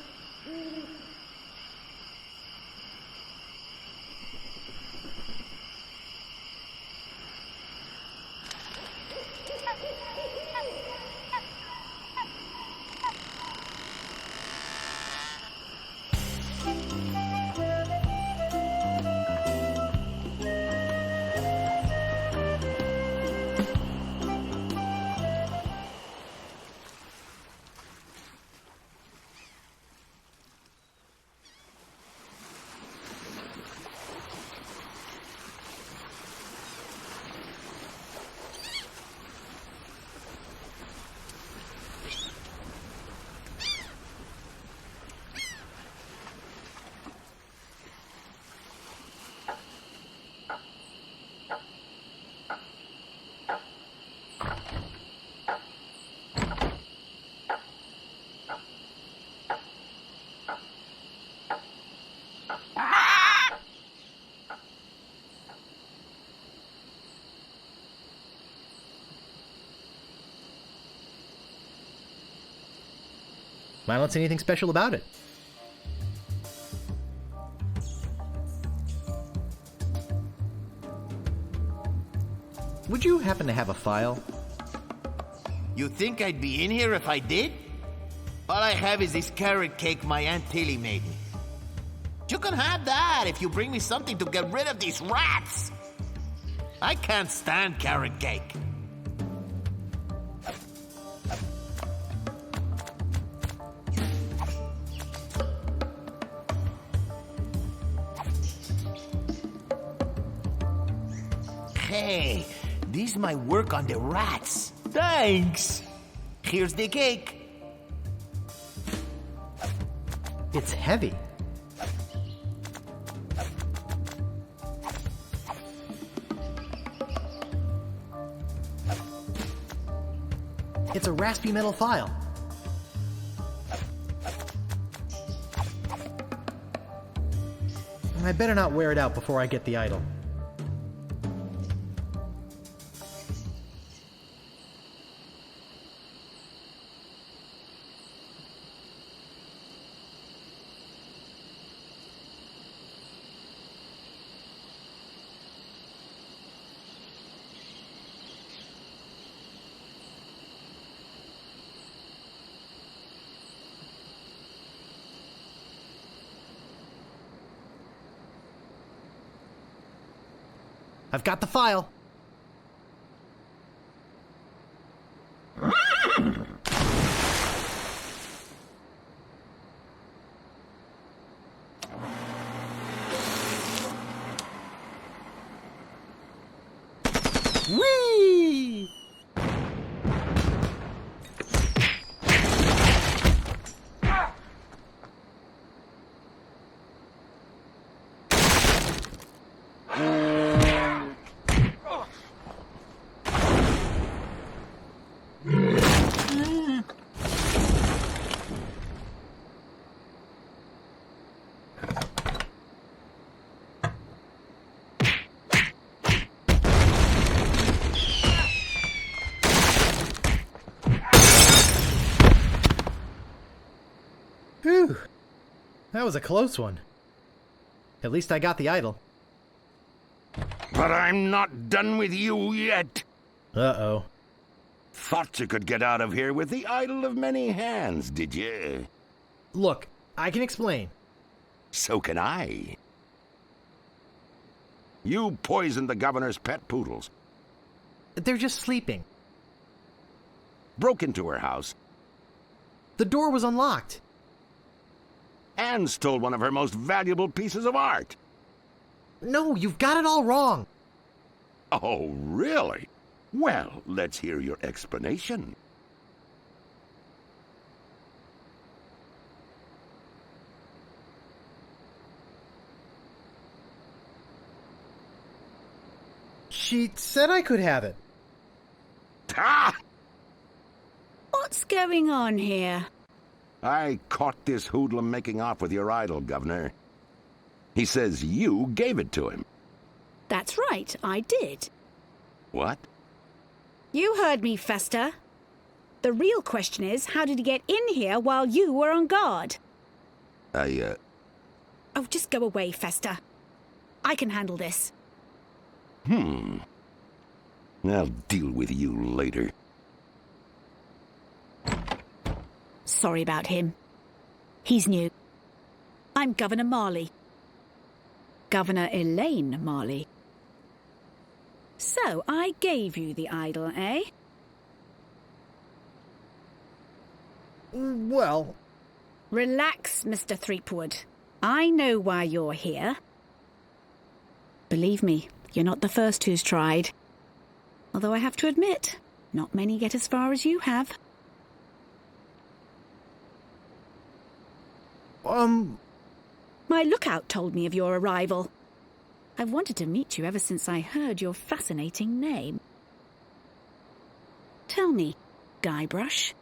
I don't see anything special about it. Would you happen to have a file? You think I'd be in here if I did? All I have is this carrot cake my Aunt Tilly made me. You can have that if you bring me something to get rid of these rats. I can't stand carrot cake. Hey, this might work on the rats. Thanks. Here's the cake. It's heavy. It's a raspy metal file. I better not wear it out before I get the idol. I've got the file. Whee! Whew. That was a close one. At least I got the idol. But I'm not done with you yet. Uh-oh. Thought you could get out of here with the idol of many hands, did you? Look, I can explain. So can I. You poisoned the governor's pet poodles. They're just sleeping. Broke into her house. The door was unlocked. And stole one of her most valuable pieces of art. No, you've got it all wrong. Oh, really? Well, let's hear your explanation. She said I could have it. Ah! What's going on here? I caught this hoodlum making off with your idol, Governor. He says you gave it to him. That's right, I did. What? You heard me, Fester. The real question is, how did he get in here while you were on guard? Oh, just go away, Fester. I can handle this. I'll deal with you later. Sorry about him. He's new. I'm Governor Marley. Governor Elaine Marley. So, I gave you the idol, eh? Well... Relax, Mr. Threepwood. I know why you're here. Believe me, you're not the first who's tried. Although I have to admit, not many get as far as you have. My lookout told me of your arrival. I've wanted to meet you ever since I heard your fascinating name. Tell me, Guybrush,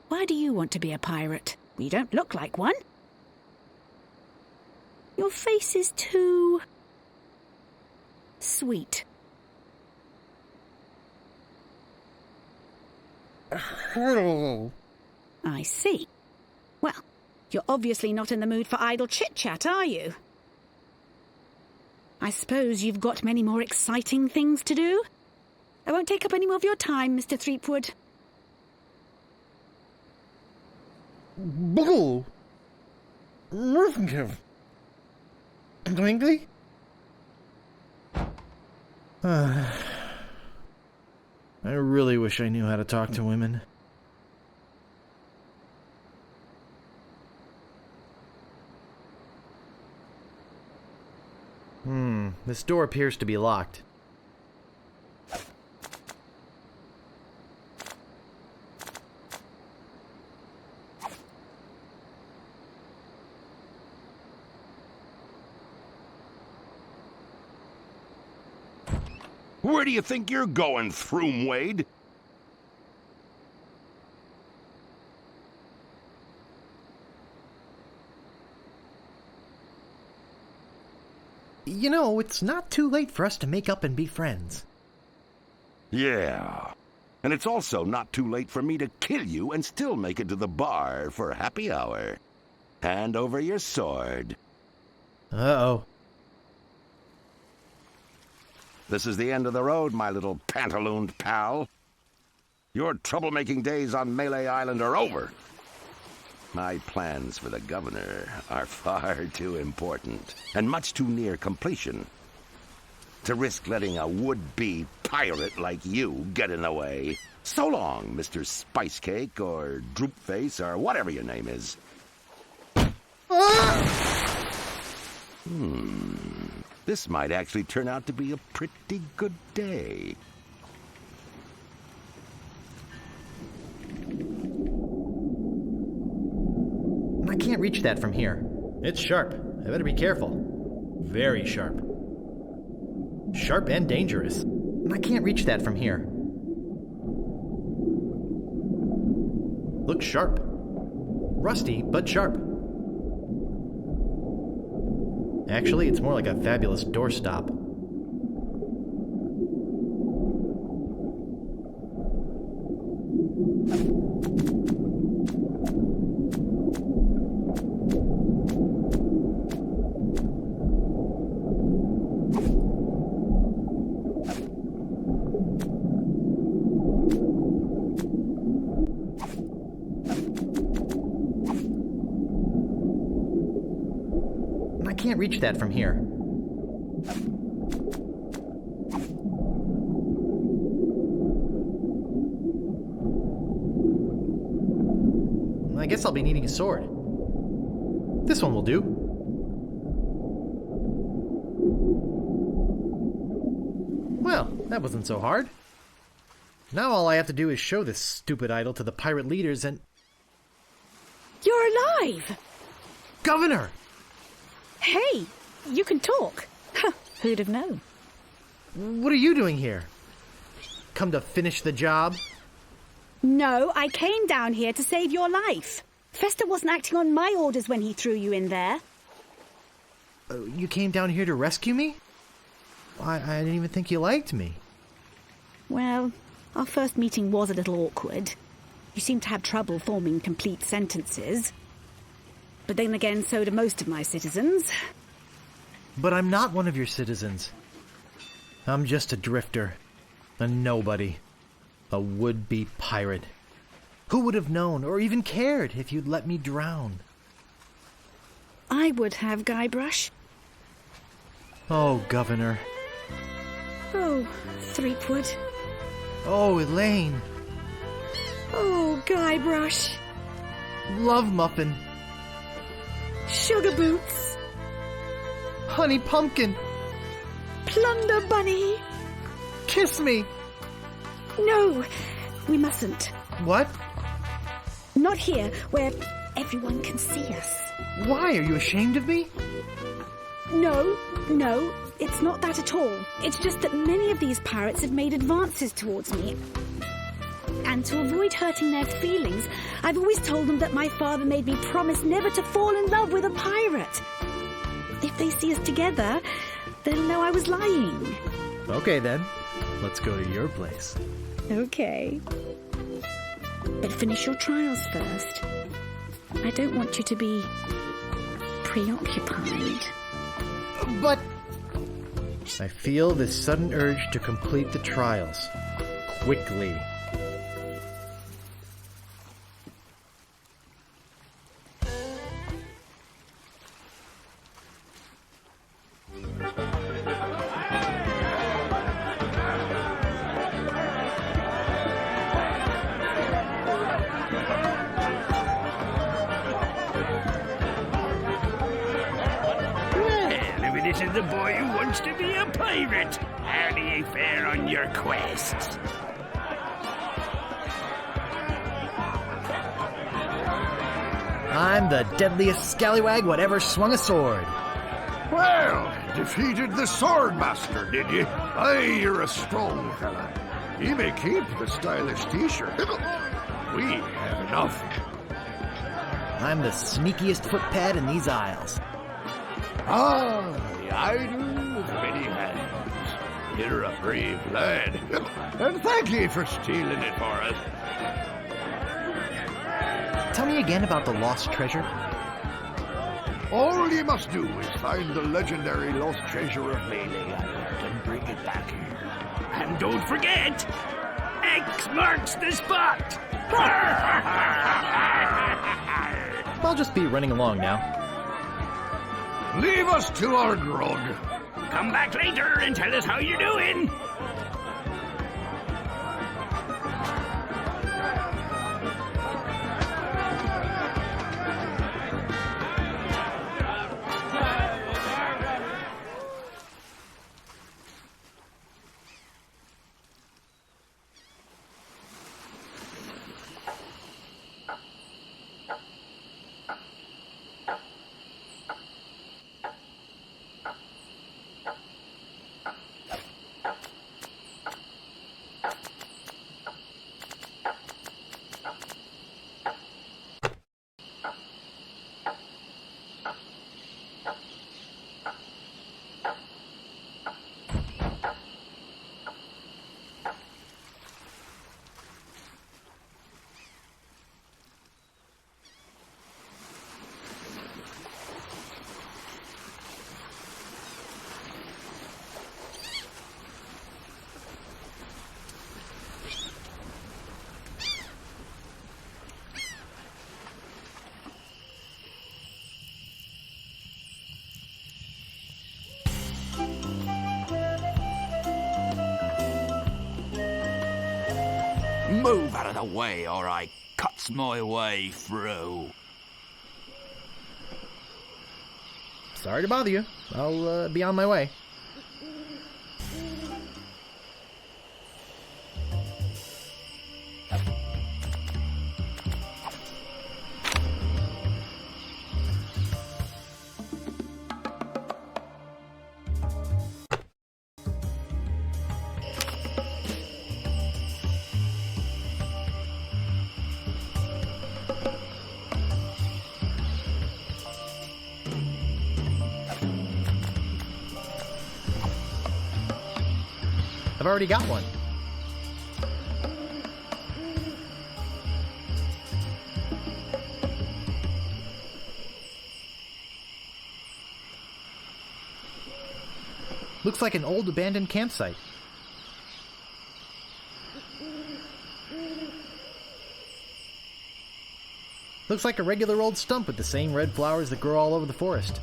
why do you want to be a pirate? You don't look like one. Your face is too... sweet. I see. Well, you're obviously not in the mood for idle chit-chat, are you? I suppose you've got many more exciting things to do? I won't take up any more of your time, Mr. Threepwood. Bull! Twinkly? I really wish I knew how to talk to women. This door appears to be locked. Where do you think you're going, Throomwade? You know, it's not too late for us to make up and be friends. Yeah. And it's also not too late for me to kill you and still make it to the bar for happy hour. Hand over your sword. Uh-oh. This is the end of the road, my little pantalooned pal. Your troublemaking days on Mêlée Island are over. My plans for the governor are far too important and much too near completion to risk letting a would-be pirate like you get in the way. So long, Mr. Spicecake or Droopface or whatever your name is. This might actually turn out to be a pretty good day. I can't reach that from here. It's sharp. I better be careful. Very sharp. Sharp and dangerous. I can't reach that from here. Looks sharp. Rusty, but sharp. Actually, it's more like a fabulous doorstop. I can't reach that from here. I guess I'll be needing a sword. This one will do. Well, that wasn't so hard. Now all I have to do is show this stupid idol to the pirate leaders and... You're alive! Governor! Hey, you can talk. Who'd have known? What are you doing here? Come to finish the job? No, I came down here to save your life. Fester wasn't acting on my orders when he threw you in there. You came down here to rescue me? I didn't even think you liked me. Well, our first meeting was a little awkward. You seemed to have trouble forming complete sentences. But then again, so do most of my citizens. But I'm not one of your citizens. I'm just a drifter. A nobody. A would-be pirate. Who would have known or even cared if you'd let me drown? I would have, Guybrush. Oh, Governor. Oh, Threepwood. Oh, Elaine. Oh, Guybrush. Love Muffin. Sugar Boots. Honey Pumpkin. Plunder Bunny. Kiss me. No, we mustn't. What? Not here, where everyone can see us. Why? Are you ashamed of me? No, it's not that at all. It's just that many of these pirates have made advances towards me. And to avoid hurting their feelings, I've always told them that my father made me promise never to fall in love with a pirate. If they see us together, they'll know I was lying. Okay then, let's go to your place. Okay. But finish your trials first. I don't want you to be preoccupied. But I feel this sudden urge to complete the trials. Quickly. This is the boy who wants to be a pirate. How do you fare on your quest? I'm the deadliest scallywag whatever swung a sword. Well, defeated the sword master, did you? Aye, you're a strong fella. You may keep the stylish t-shirt. We have enough. I'm the sneakiest footpad in these aisles. Ah, the idol of many hands. You're a brave lad. And thank you for stealing it for us. Tell me again about the lost treasure. All you must do is find the legendary lost treasure of Mêlée Island and bring it back here. And don't forget, X marks the spot. I'll just be running along now. Leave us to our grog. Come back later and tell us how you're doing. Move out of the way, or I cuts my way through. Sorry to bother you. I'll be on my way. I've already got one. Looks like an old abandoned campsite. Looks like a regular old stump with the same red flowers that grow all over the forest.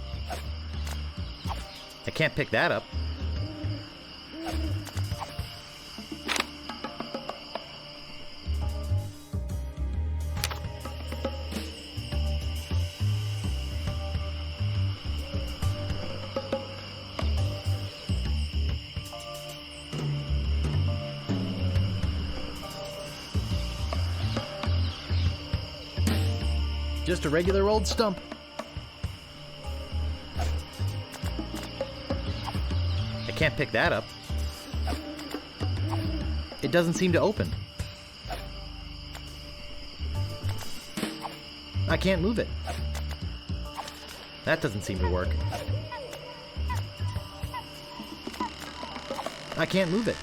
I can't pick that up. Just a regular old stump. I can't pick that up. It doesn't seem to open. I can't move it. That doesn't seem to work. I can't move it.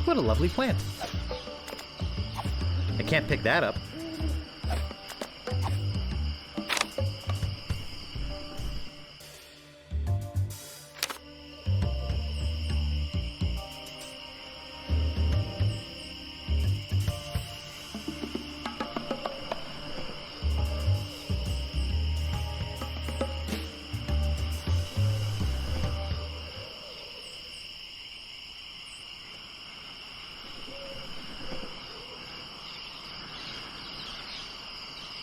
What a lovely plant. I can't pick that up.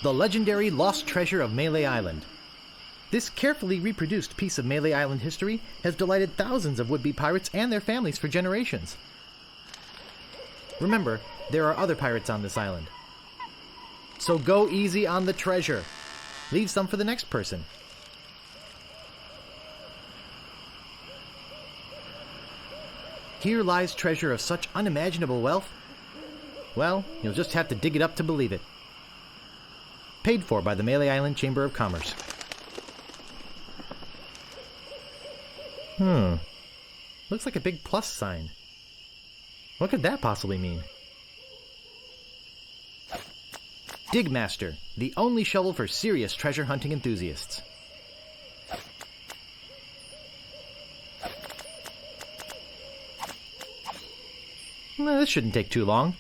The legendary lost treasure of Mêlée Island. This carefully reproduced piece of Mêlée Island history has delighted thousands of would-be pirates and their families for generations. Remember, there are other pirates on this island. So go easy on the treasure. Leave some for the next person. Here lies treasure of such unimaginable wealth. Well, you'll just have to dig it up to believe it. Paid for by the Mêlée Island Chamber of Commerce. Looks like a big plus sign. What could that possibly mean? Dig Master, the only shovel for serious treasure hunting enthusiasts. This shouldn't take too long.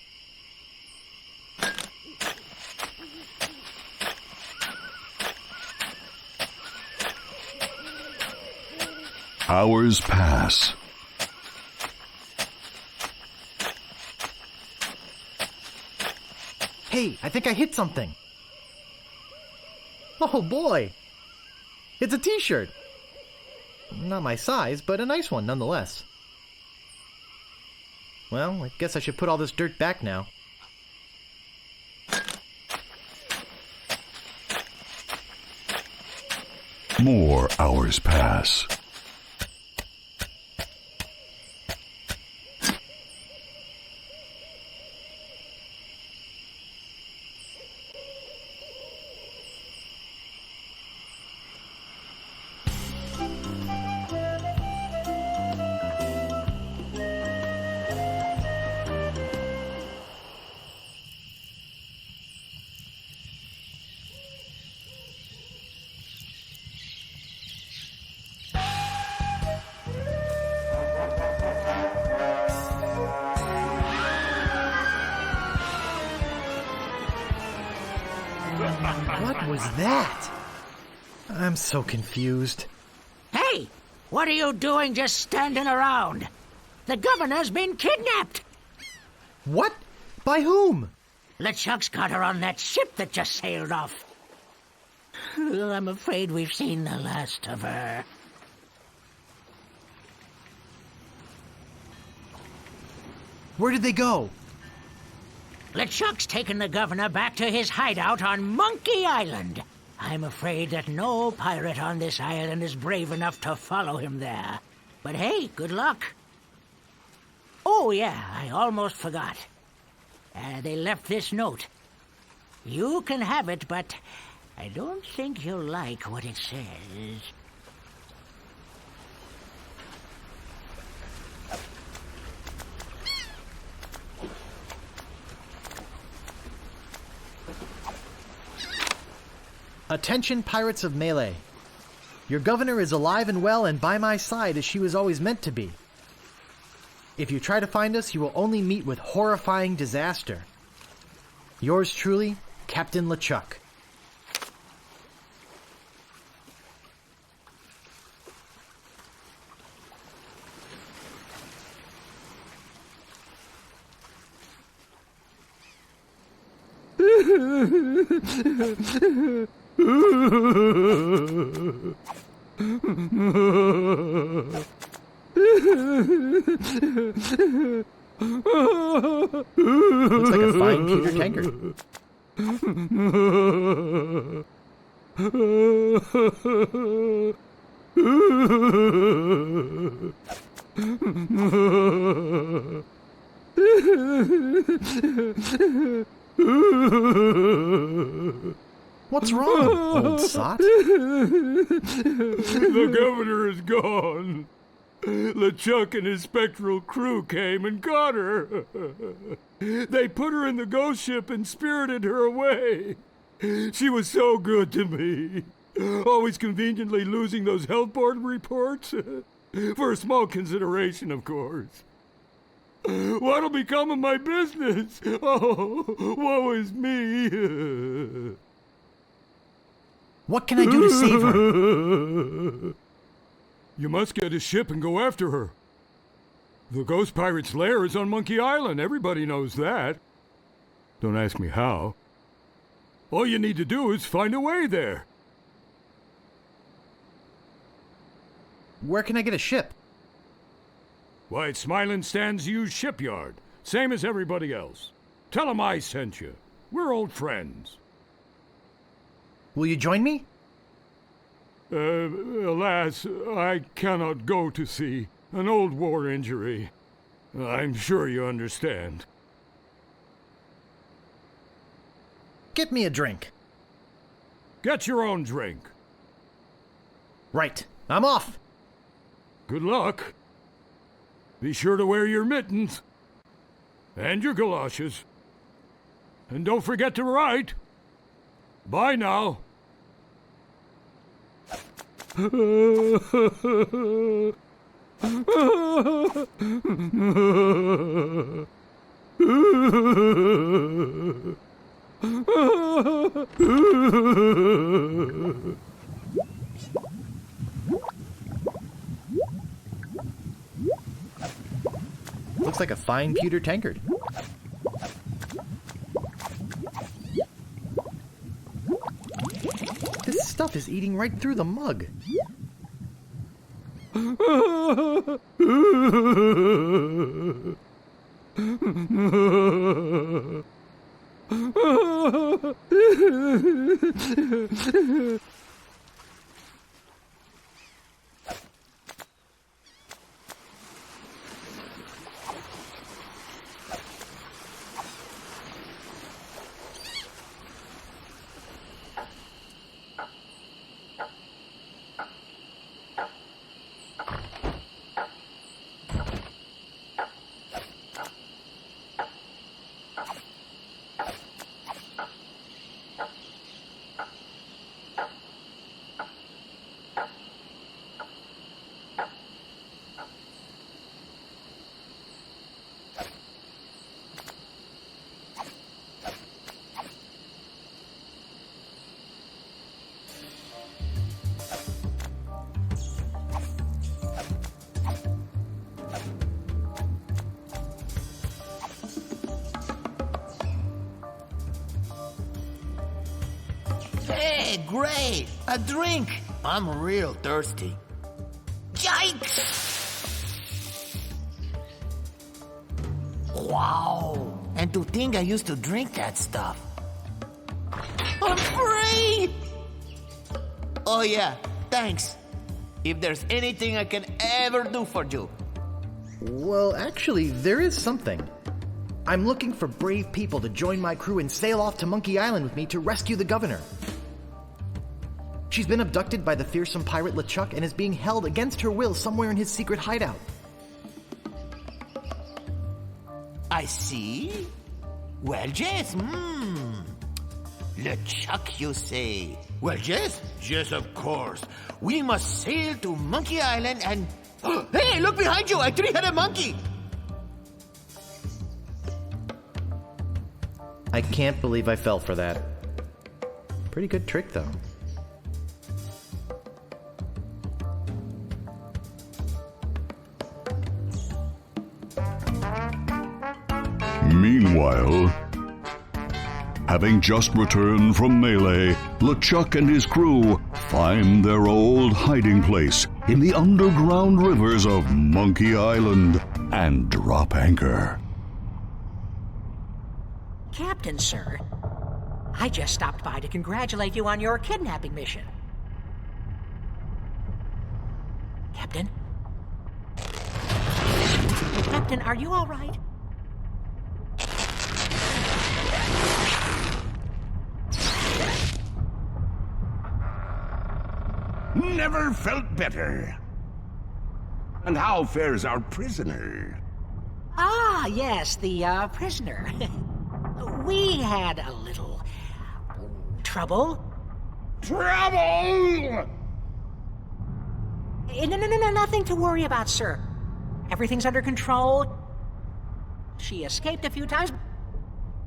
Hours pass. Hey, I think I hit something. Oh boy! It's a t-shirt. Not my size, but a nice one nonetheless. Well, I guess I should put all this dirt back now. More hours pass. What was that? I'm so confused. Hey! What are you doing just standing around? The governor's been kidnapped! What? By whom? LeChuck's got her on that ship that just sailed off. I'm afraid we've seen the last of her. Where did they go? LeChuck's taken the governor back to his hideout on Monkey Island. I'm afraid that no pirate on this island is brave enough to follow him there. But hey, good luck. Oh yeah, I almost forgot. They left this note. You can have it, but I don't think you'll like what it says. Attention, pirates of Mêlée. Your governor is alive and well and by my side as she was always meant to be. If you try to find us, you will only meet with horrifying disaster. Yours truly, Captain LeChuck. Looks like a fine pewter tankard. What's wrong, old sot? The governor is gone. LeChuck and his spectral crew came and got her. They put her in the ghost ship and spirited her away. She was so good to me. Always conveniently losing those health board reports. For a small consideration, of course. What'll become of my business? Oh, woe is me. What can I do to save her? You must get a ship and go after her. The ghost pirate's lair is on Monkey Island. Everybody knows that. Don't ask me how. All you need to do is find a way there. Where can I get a ship? Why, it's Smiling Stan's used shipyard. Same as everybody else. Tell 'em I sent you. We're old friends. Will you join me? Alas, I cannot go to sea. An old war injury. I'm sure you understand. Get me a drink. Get your own drink. Right. I'm off. Good luck. Be sure to wear your mittens. And your galoshes. And don't forget to write. Bye now. Looks like a fine pewter tankard. This stuff is eating right through the mug. Hey, great! A drink! I'm real thirsty. Yikes! Wow! And to think I used to drink that stuff. I'm free! Oh yeah, thanks. If there's anything I can ever do for you. Well, actually, there is something. I'm looking for brave people to join my crew and sail off to Monkey Island with me to rescue the governor. She's been abducted by the fearsome pirate LeChuck and is being held against her will somewhere in his secret hideout. I see. Well, yes, LeChuck, you say? Well, yes, yes, of course. We must sail to Monkey Island and... Hey, look behind you, a three-headed monkey! I can't believe I fell for that. Pretty good trick, though. Meanwhile, having just returned from Mêlée, LeChuck and his crew find their old hiding place in the underground rivers of Monkey Island and drop anchor. Captain, sir, I just stopped by to congratulate you on your kidnapping mission. Captain? Captain, are you all right? Never felt better. And how fares our prisoner? Ah, yes, the prisoner. We had a little trouble. Trouble? No, nothing to worry about, sir. Everything's under control. She escaped a few times,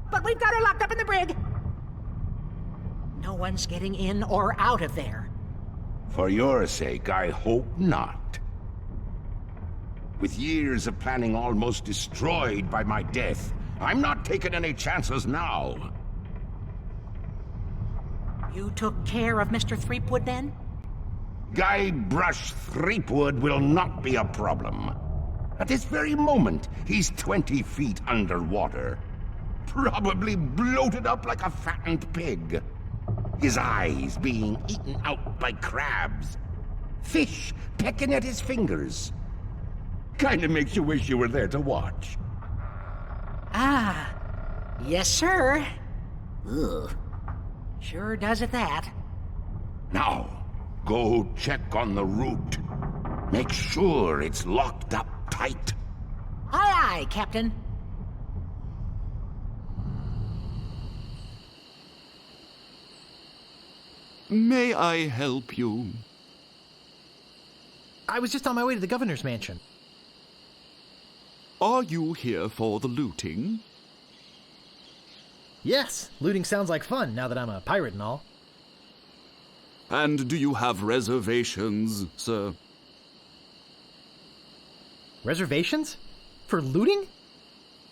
but we've got her locked up in the brig. No one's getting in or out of there. For your sake, I hope not. With years of planning almost destroyed by my death, I'm not taking any chances now. You took care of Mr. Threepwood then? Guybrush Threepwood will not be a problem. At this very moment, he's 20 feet underwater. Probably bloated up like a fattened pig. His eyes being eaten out by crabs. Fish pecking at his fingers. Kinda makes you wish you were there to watch. Ah, yes, sir. Ugh. Sure does at that. Now, go check on the route. Make sure it's locked up tight. Aye, aye, Captain. May I help you? I was just on my way to the governor's mansion. Are you here for the looting? Yes, looting sounds like fun now that I'm a pirate and all. And do you have reservations, sir? Reservations? For looting?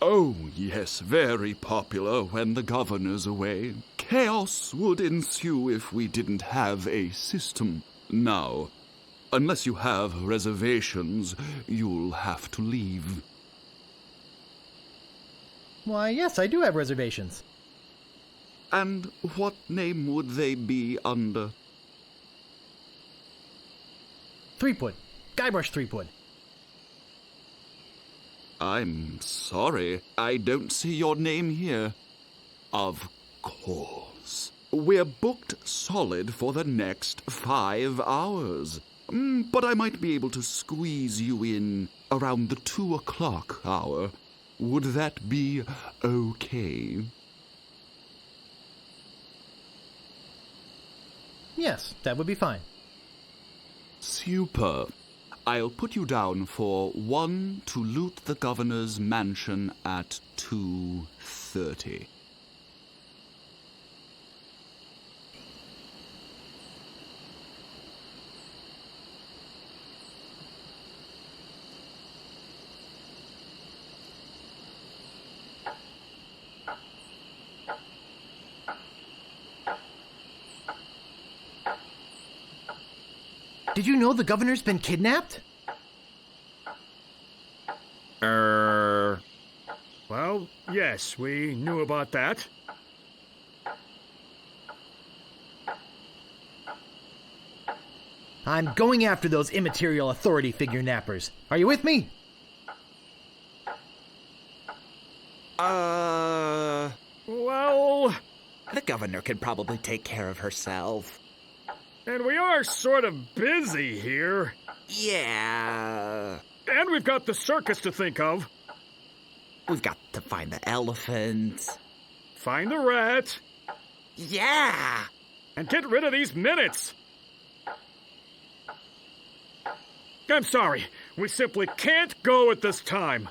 Oh, yes, very popular when the governor's away. Chaos would ensue if we didn't have a system. Now, unless you have reservations, you'll have to leave. Why, yes, I do have reservations. And what name would they be under? Threepwood. Guybrush Threepwood. I'm sorry, I don't see your name here. Of course. We're booked solid for the next 5 hours. But I might be able to squeeze you in around the 2 o'clock hour. Would that be okay? Yes, that would be fine. Super. I'll put you down for 1 to loot the governor's mansion at 2:30. Did you know the governor's been kidnapped? Well, yes, we knew about that. I'm going after those immaterial authority figure nappers. Are you with me? Well, the governor could probably take care of herself. And we are sort of busy here. Yeah. And we've got the circus to think of. We've got to find the elephant. Find the rat. Yeah. And get rid of these minutes. I'm sorry. We simply can't go at this time.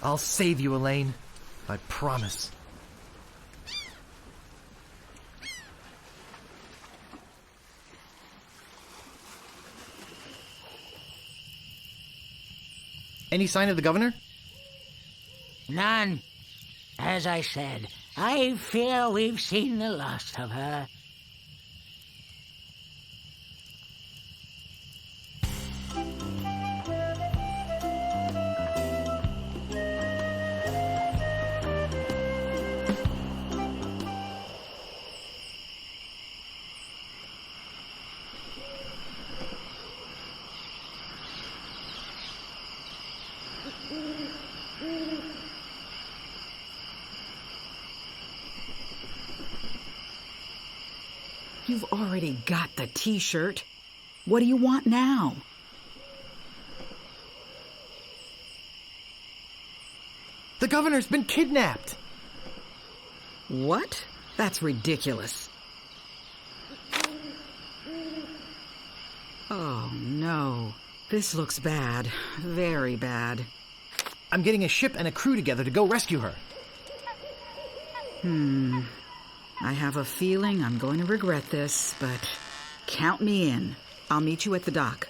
I'll save you, Elaine. I promise. Any sign of the governor? None. As I said, I fear we've seen the last of her. You've already got the t-shirt. What do you want now? The governor's been kidnapped! What? That's ridiculous. Oh, no. This looks bad. Very bad. I'm getting a ship and a crew together to go rescue her. I have a feeling I'm going to regret this, but count me in. I'll meet you at the dock.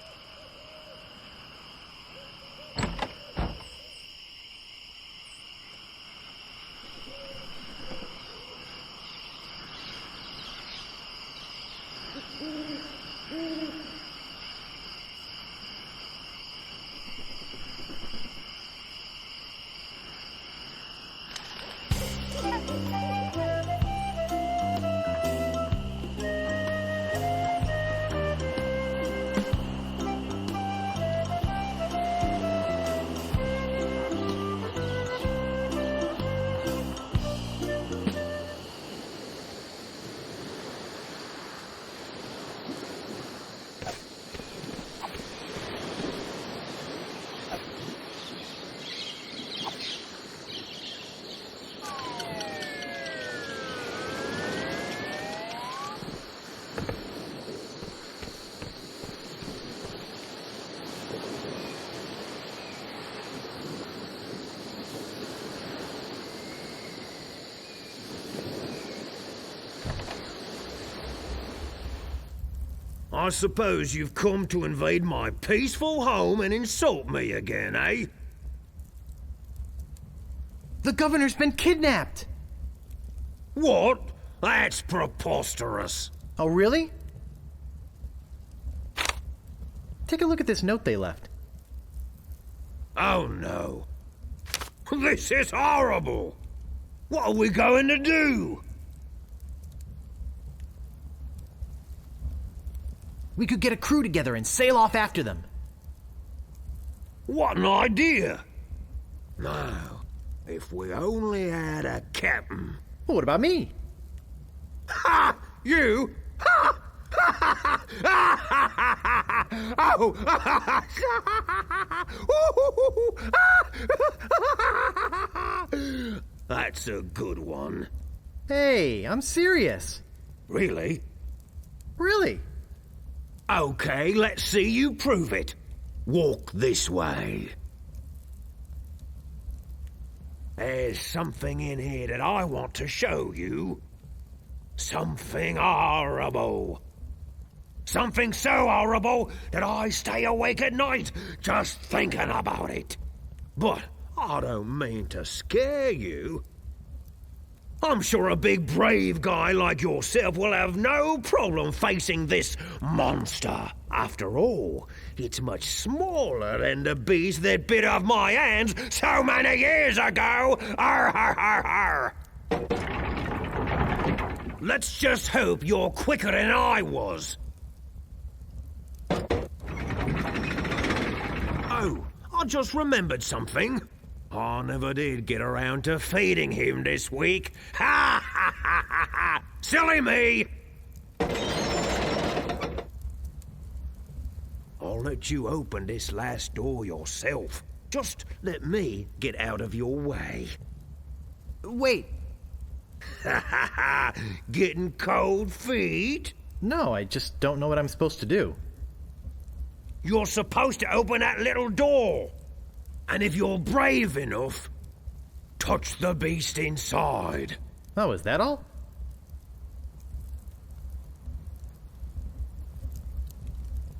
I suppose you've come to invade my peaceful home and insult me again, eh? The governor's been kidnapped! What? That's preposterous. Oh, really? Take a look at this note they left. Oh, no. This is horrible! What are we going to do? We could get a crew together and sail off after them. What an idea! Now, if we only had a captain. Well, what about me? Ha! You? Ha! Oh! That's a good one. Hey, I'm serious. Really? Really? Okay, let's see you prove it. Walk this way. There's something in here that I want to show you. Something horrible. Something so horrible that I stay awake at night just thinking about it. But I don't mean to scare you. I'm sure a big brave guy like yourself will have no problem facing this monster. After all, it's much smaller than the beast that bit off my hands so many years ago. Arr, arr, arr, arr. Let's just hope you're quicker than I was. Oh, I just remembered something. I never did get around to feeding him this week. Ha ha ha ha ha! Silly me! I'll let you open this last door yourself. Just let me get out of your way. Wait. Ha ha ha! Getting cold feet? No, I just don't know what I'm supposed to do. You're supposed to open that little door. And if you're brave enough, touch the beast inside. Oh, is that all?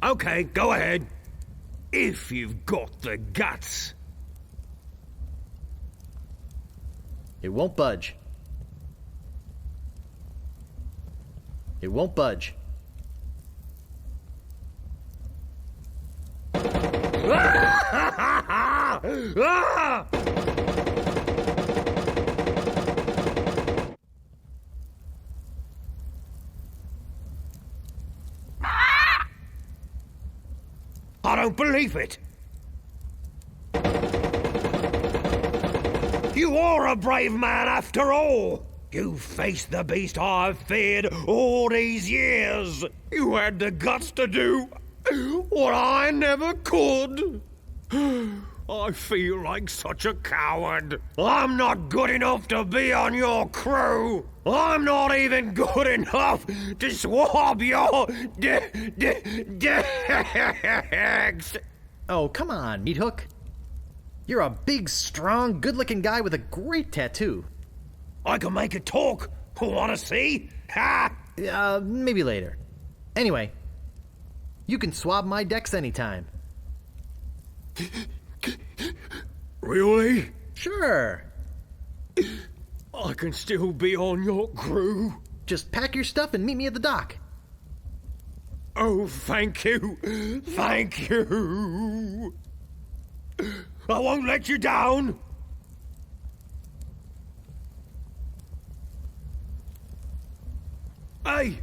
Okay, go ahead. If you've got the guts. It won't budge. It won't budge. I don't believe it. You are a brave man after all. You faced the beast I've feared all these years. You had the guts to do what I never could. I feel like such a coward. I'm not good enough to be on your crew. I'm not even good enough to swab your decks. Oh, come on, Meathook. You're a big, strong, good-looking guy with a great tattoo. I can make it talk. Want to see? Ha! Maybe later. Anyway, you can swab my decks anytime. Really? Sure. I can still be on your crew. Just pack your stuff and meet me at the dock. Oh, thank you. Thank you. I won't let you down. Hey,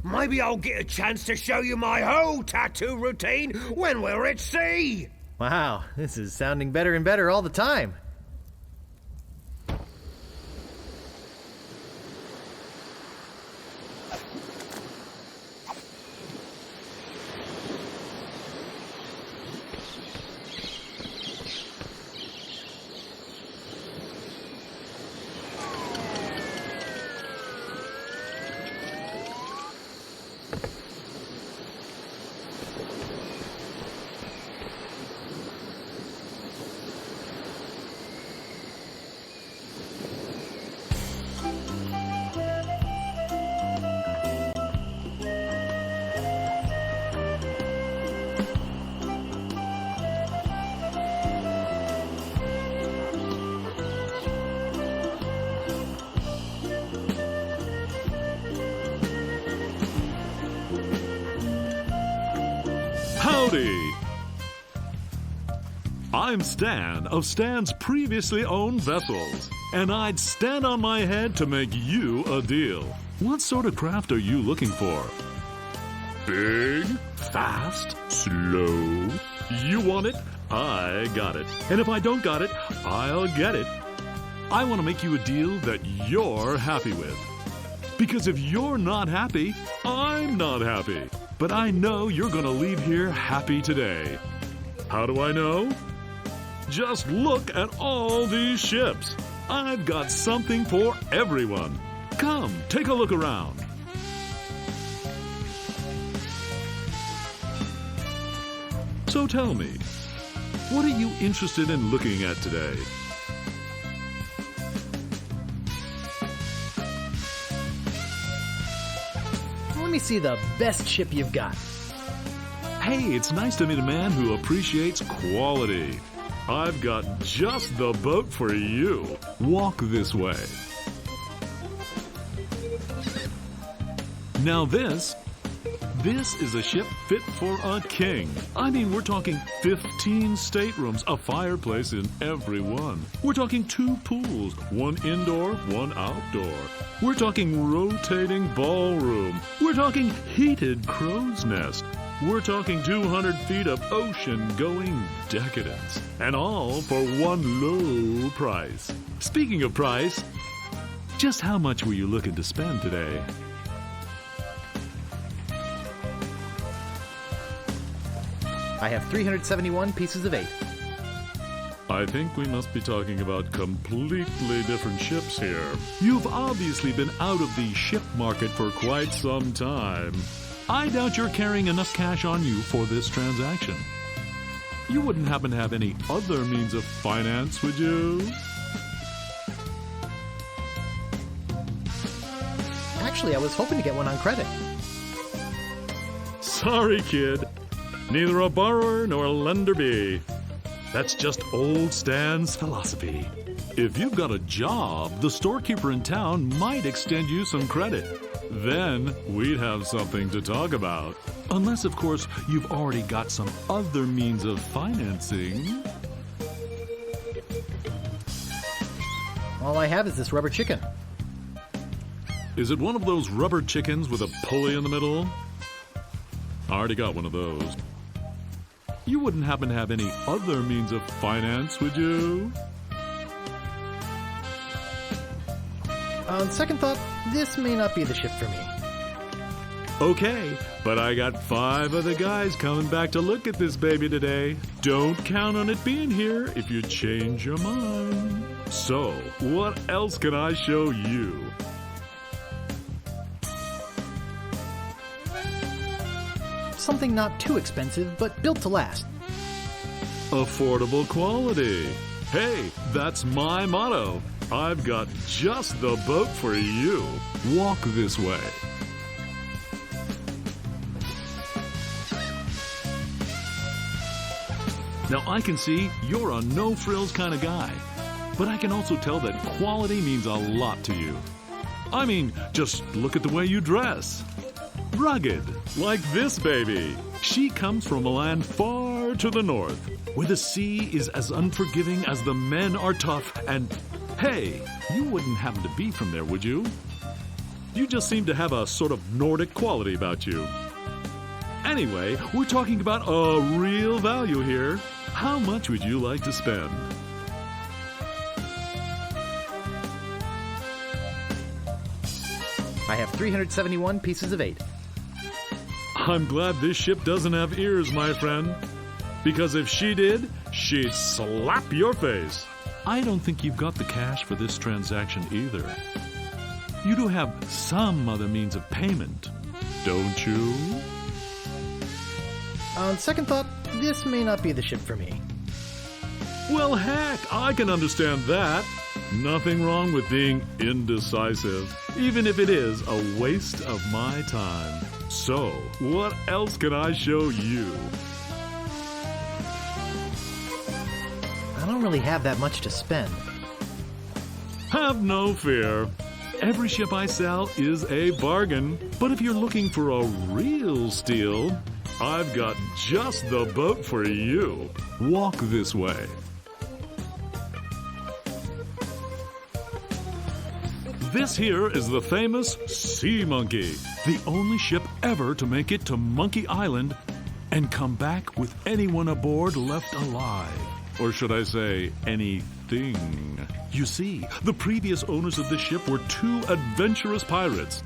maybe I'll get a chance to show you my whole tattoo routine when we're at sea. Wow, this is sounding better and better all the time. Howdy! I'm Stan of Stan's previously owned vessels, and I'd stand on my head to make you a deal. What sort of craft are you looking for? Big, fast, slow. You want it? I got it. And if I don't got it, I'll get it. I want to make you a deal that you're happy with. Because if you're not happy, I'm not happy. But I know you're going to leave here happy today. How do I know? Just look at all these ships. I've got something for everyone. Come, take a look around. So tell me, what are you interested in looking at today? Let me see the best ship you've got. Hey, it's nice to meet a man who appreciates quality. I've got just the boat for you. Walk this way. Now this is a ship fit for a king. I mean, we're talking 15 staterooms, a fireplace in every one. We're talking 2 pools, one indoor, one outdoor. We're talking rotating ballroom. We're talking heated crow's nest. We're talking 200 feet of ocean-going decadence. And all for one low price. Speaking of price, just how much were you looking to spend today? I have 371 pieces of 8. I think we must be talking about completely different ships here. You've obviously been out of the ship market for quite some time. I doubt you're carrying enough cash on you for this transaction. You wouldn't happen to have any other means of finance, would you? Actually, I was hoping to get one on credit. Sorry, kid. Neither a borrower nor a lender be. That's just old Stan's philosophy. If you've got a job, the storekeeper in town might extend you some credit. Then we'd have something to talk about. Unless, of course, you've already got some other means of financing. All I have is this rubber chicken. Is it one of those rubber chickens with a pulley in the middle? I already got one of those. You wouldn't happen to have any other means of finance, would you? On second thought, this may not be the ship for me. Okay, but I got 5 of the guys coming back to look at this baby today. Don't count on it being here if you change your mind. So, what else can I show you? Something not too expensive, but built to last. Affordable quality. Hey, that's my motto. I've got just the boat for you. Walk this way. Now, I can see you're a no-frills kind of guy, but I can also tell that quality means a lot to you. I mean, just look at the way you dress. Rugged, like this baby. She comes from a land far to the north, where the sea is as unforgiving as the men are tough, and hey, you wouldn't happen to be from there, would you? You just seem to have a sort of Nordic quality about you. Anyway, we're talking about a real value here. How much would you like to spend? I have 371 pieces of 8. I'm glad this ship doesn't have ears, my friend. Because if she did, she'd slap your face. I don't think you've got the cash for this transaction either. You do have some other means of payment, don't you? On second thought, this may not be the ship for me. Well, heck, I can understand that. Nothing wrong with being indecisive, even if it is a waste of my time. So, what else can I show you? I don't really have that much to spend. Have no fear. Every ship I sell is a bargain. But if you're looking for a real steal, I've got just the boat for you. Walk this way. This here is the famous Sea Monkey, the only ship ever to make it to Monkey Island and come back with anyone aboard left alive. Or should I say, anything. You see, the previous owners of this ship were 2 adventurous pirates.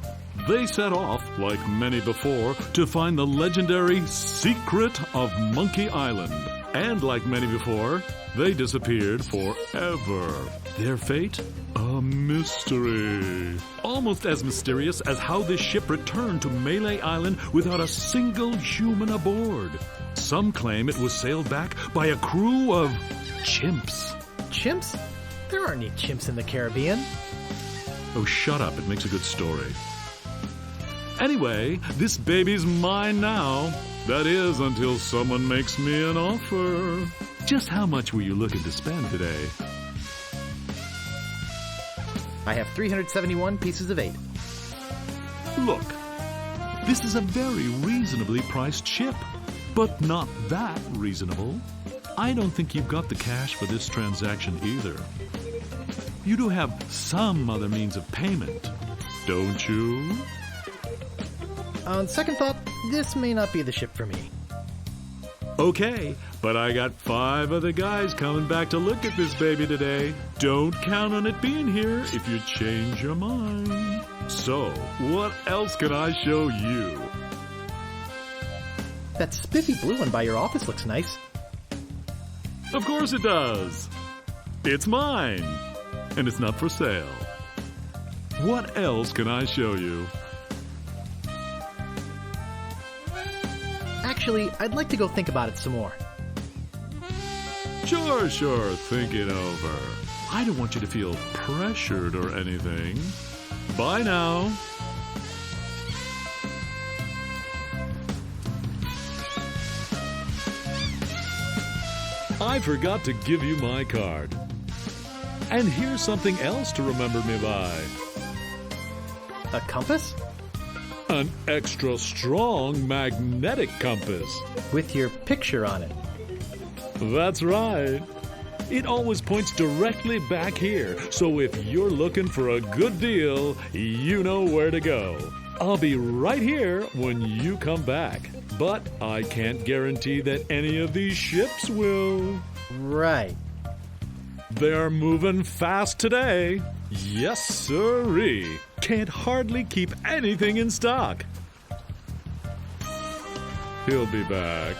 They set off, like many before, to find the legendary secret of Monkey Island. And like many before, they disappeared forever. Their fate? A mystery. Almost as mysterious as how this ship returned to Mêlée Island without a single human aboard. Some claim it was sailed back by a crew of chimps. Chimps? There aren't any chimps in the Caribbean. Oh, shut up. It makes a good story. Anyway, this baby's mine now. That is, until someone makes me an offer. Just how much were you looking to spend today? I have 371 pieces of 8. Look, this is a very reasonably priced ship, but not that reasonable. I don't think you've got the cash for this transaction either. You do have some other means of payment, don't you? On second thought, this may not be the ship for me. Okay, but I got 5 of the guys coming back to look at this baby today. Don't count on it being here if you change your mind. So, what else can I show you? That spiffy blue one by your office looks nice. Of course it does. It's mine, and it's not for sale. What else can I show you? Actually, I'd like to go think about it some more. Sure, think it over. I don't want you to feel pressured or anything. Bye now. I forgot to give you my card. And here's something else to remember me by. A compass? An extra strong magnetic compass. With your picture on it. That's right. It always points directly back here, so if you're looking for a good deal, you know where to go. I'll be right here when you come back, but I can't guarantee that any of these ships will. Right. They're moving fast today. Yes, sirree. Can't hardly keep anything in stock. He'll be back.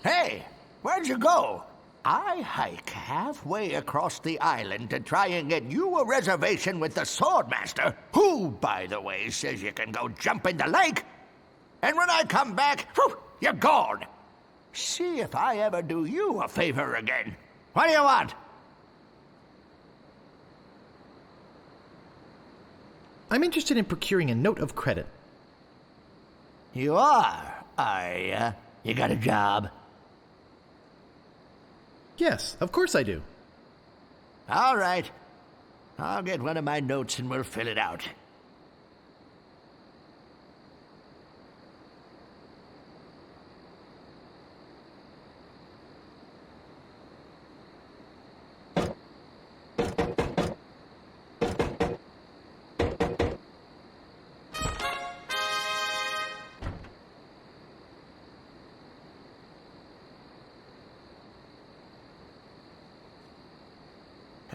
Hey, where'd you go? I hike halfway across the island to try and get you a reservation with the Sword Master, who, by the way, says you can go jump in the lake. And when I come back, whew, you're gone. See if I ever do you a favor again. What do you want? I'm interested in procuring a note of credit. You are you? You got a job? Yes, of course I do. All right. I'll get one of my notes and we'll fill it out.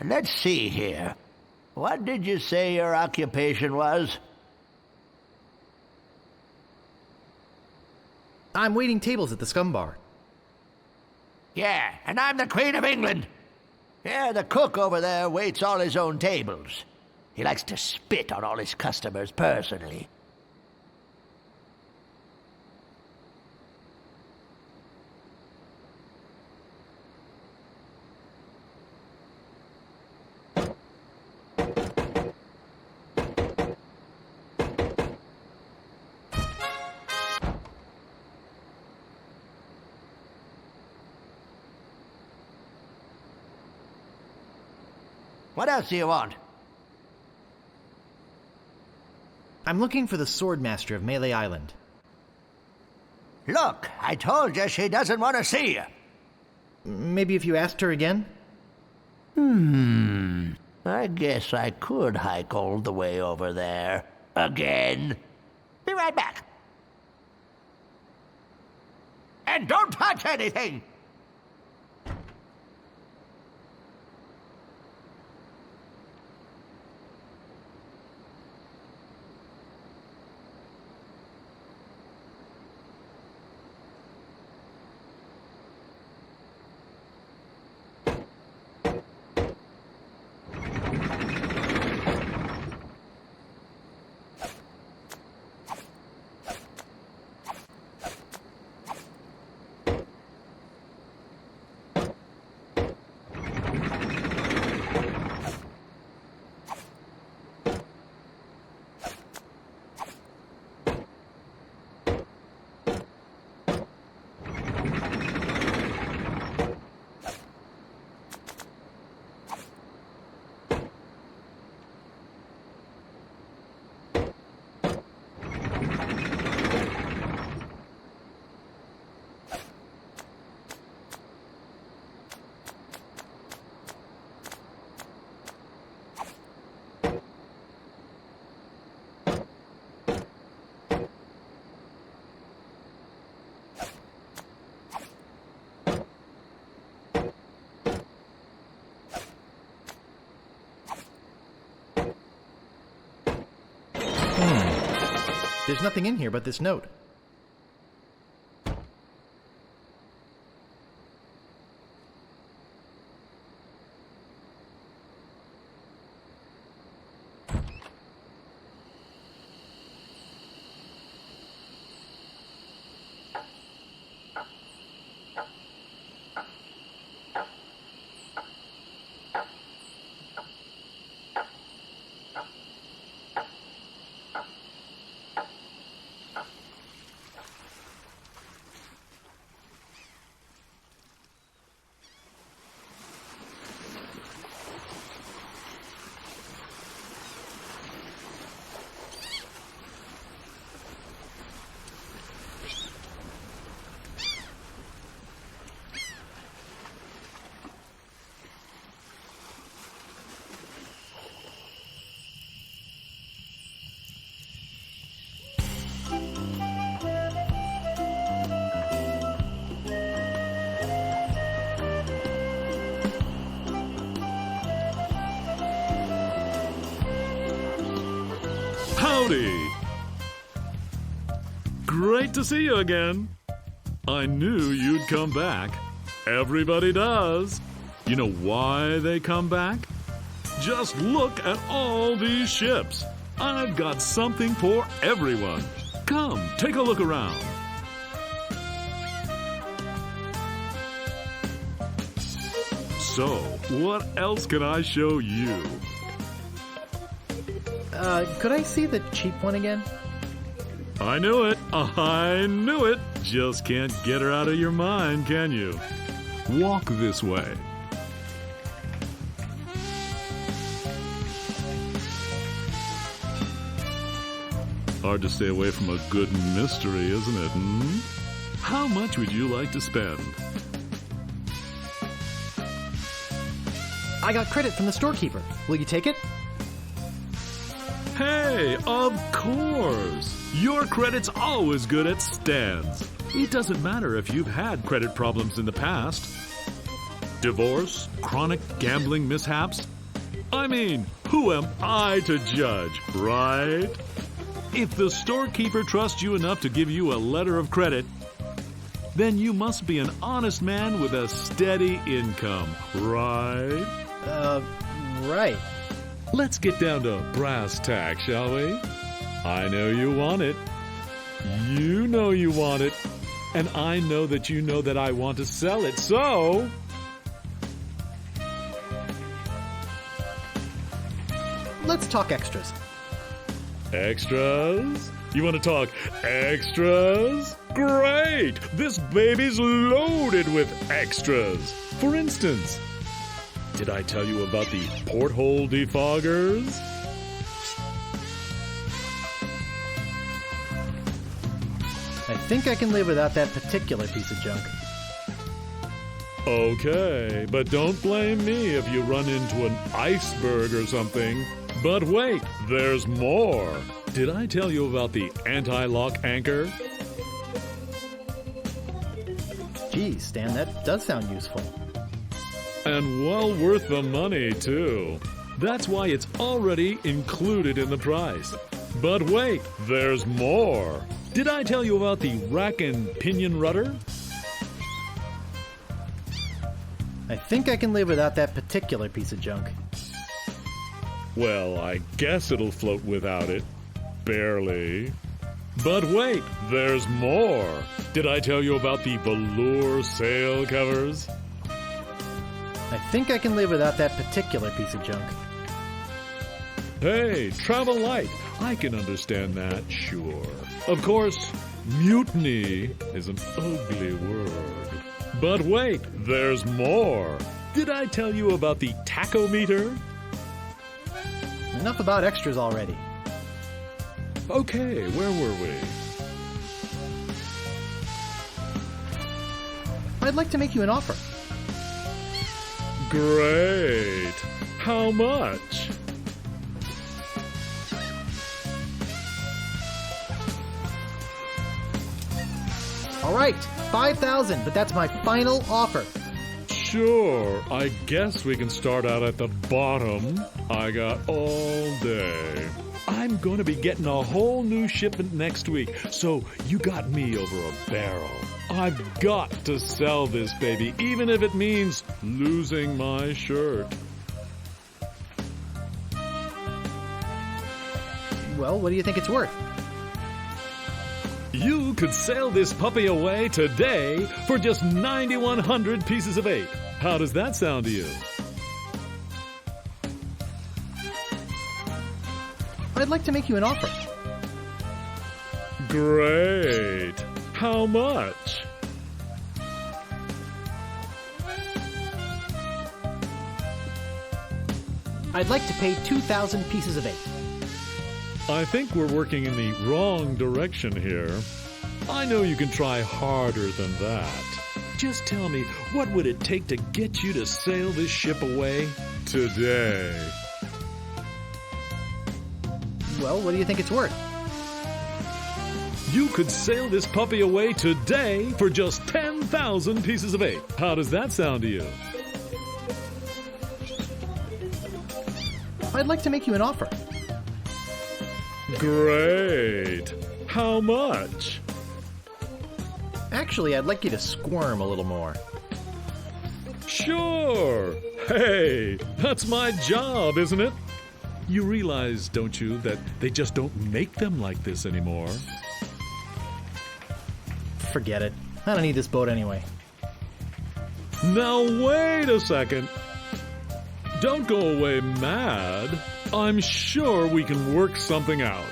Let's see here. What did you say your occupation was? I'm waiting tables at the Scum Bar. Yeah, and I'm the Queen of England. Yeah, the cook over there waits all his own tables. He likes to spit on all his customers personally. What else do you want? I'm looking for the Sword Master of Mêlée Island. Look, I told you she doesn't want to see you. Maybe if you asked her again? I guess I could hike all the way over there. Again. Be right back. And don't touch anything! there's nothing in here but this note. Howdy! Great to see you again. I knew you'd come back. Everybody does. You know why they come back? Just look at all these ships. I've got something for everyone. Come, take a look around. So, what else can I show you? Could I see the cheap one again? I knew it. I knew it. Just can't get her out of your mind, can you? Walk this way. Hard to stay away from a good mystery, isn't it? How much would you like to spend? I got credit from the storekeeper. Will you take it? Hey, of course! Your credit's always good at stands. It doesn't matter if you've had credit problems in the past. Divorce, chronic gambling mishaps. I mean, who am I to judge, right? If the storekeeper trusts you enough to give you a letter of credit, then you must be an honest man with a steady income, right? Right. Let's get down to brass tacks, shall we? I know you want it. You know you want it. And I know that you know that I want to sell it, so... Let's talk extras. Extras? You want to talk extras? Great! This baby's loaded with extras. For instance, did I tell you about the porthole defoggers? I think I can live without that particular piece of junk. Okay, but don't blame me if you run into an iceberg or something. But wait, there's more. Did I tell you about the anti-lock anchor? Geez, Stan, that does sound useful. And well worth the money, too. That's why it's already included in the price. But wait, there's more. Did I tell you about the rack and pinion rudder? I think I can live without that particular piece of junk. Well, I guess it'll float without it. Barely. But wait, there's more. Did I tell you about the velour sail covers? I think I can live without that particular piece of junk. Hey, travel light. I can understand that, sure. Of course, mutiny is an ugly word. But wait, there's more. Did I tell you about the tachometer? Enough about extras already. Okay, where were we? I'd like to make you an offer. Great. How much? All right, 5,000, but that's my final offer. Sure, I guess we can start out at the bottom. I got all day. I'm going to be getting a whole new shipment next week, so you got me over a barrel. I've got to sell this baby, even if it means losing my shirt. Well, what do you think it's worth? You could sail this puppy away today for just 9,100 pieces of 8. How does that sound to you? I'd like to make you an offer. Great. How much? I'd like to pay 2,000 pieces of 8. I think we're working in the wrong direction here. I know you can try harder than that. Just tell me, what would it take to get you to sail this ship away today? Well, what do you think it's worth? You could sail this puppy away today for just 10,000 pieces of 8. How does that sound to you? I'd like to make you an offer. Great. How much? Actually, I'd like you to squirm a little more. Sure. Hey, that's my job, isn't it? You realize, don't you, that they just don't make them like this anymore? Forget it. I don't need this boat anyway. Now wait a second. Don't go away mad. I'm sure we can work something out.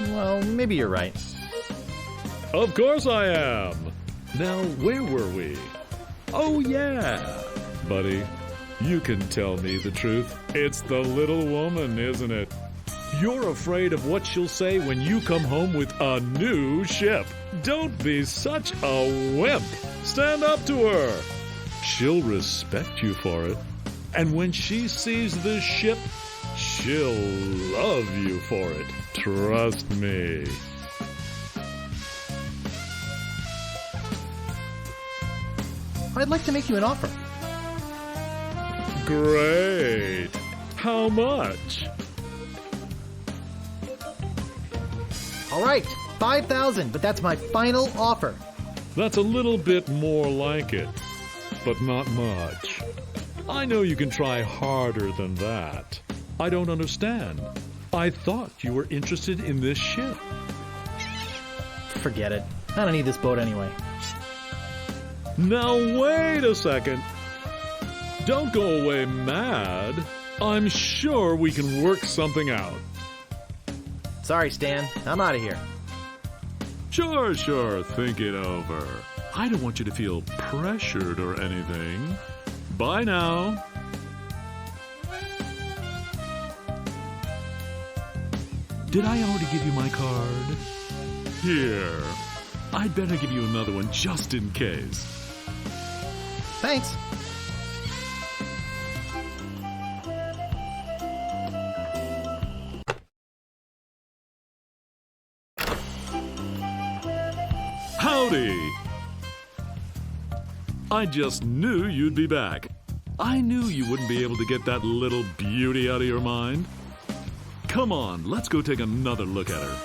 Well, maybe you're right. Of course I am. Now, where were we? Oh, yeah. Buddy, you can tell me the truth. It's the little woman, isn't it? You're afraid of what she'll say when you come home with a new ship. Don't be such a wimp. Stand up to her. She'll respect you for it. And when she sees this ship, she'll love you for it. Trust me. I'd like to make you an offer. Great. How much? All right, 5,000, but that's my final offer. That's a little bit more like it, but not much. I know you can try harder than that. I don't understand. I thought you were interested in this ship. Forget it. I don't need this boat anyway. Now wait a second. Don't go away mad. I'm sure we can work something out. Sorry, Stan. I'm out of here. Sure. Think it over. I don't want you to feel pressured or anything. Bye now. Did I already give you my card? Here. I'd better give you another one just in case. Thanks. Howdy! I just knew you'd be back. I knew you wouldn't be able to get that little beauty out of your mind. Come on, let's go take another look at her.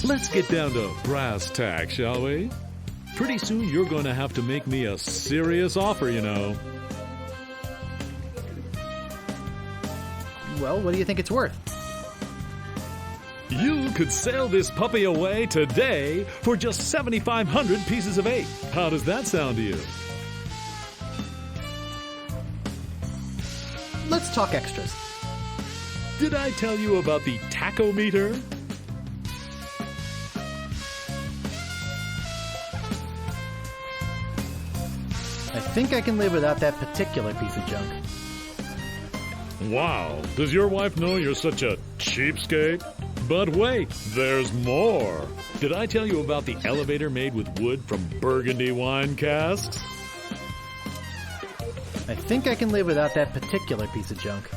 Let's get down to brass tacks, shall we? Pretty soon you're going to have to make me a serious offer, you know. Well, what do you think it's worth? You could sail this puppy away today for just 7,500 pieces of 8. How does that sound to you? Let's talk extras. Did I tell you about the tachometer? I think I can live without that particular piece of junk. Wow, does your wife know you're such a cheapskate? But wait, there's more. Did I tell you about the elevator made with wood from Burgundy wine casks? I think I can live without that particular piece of junk.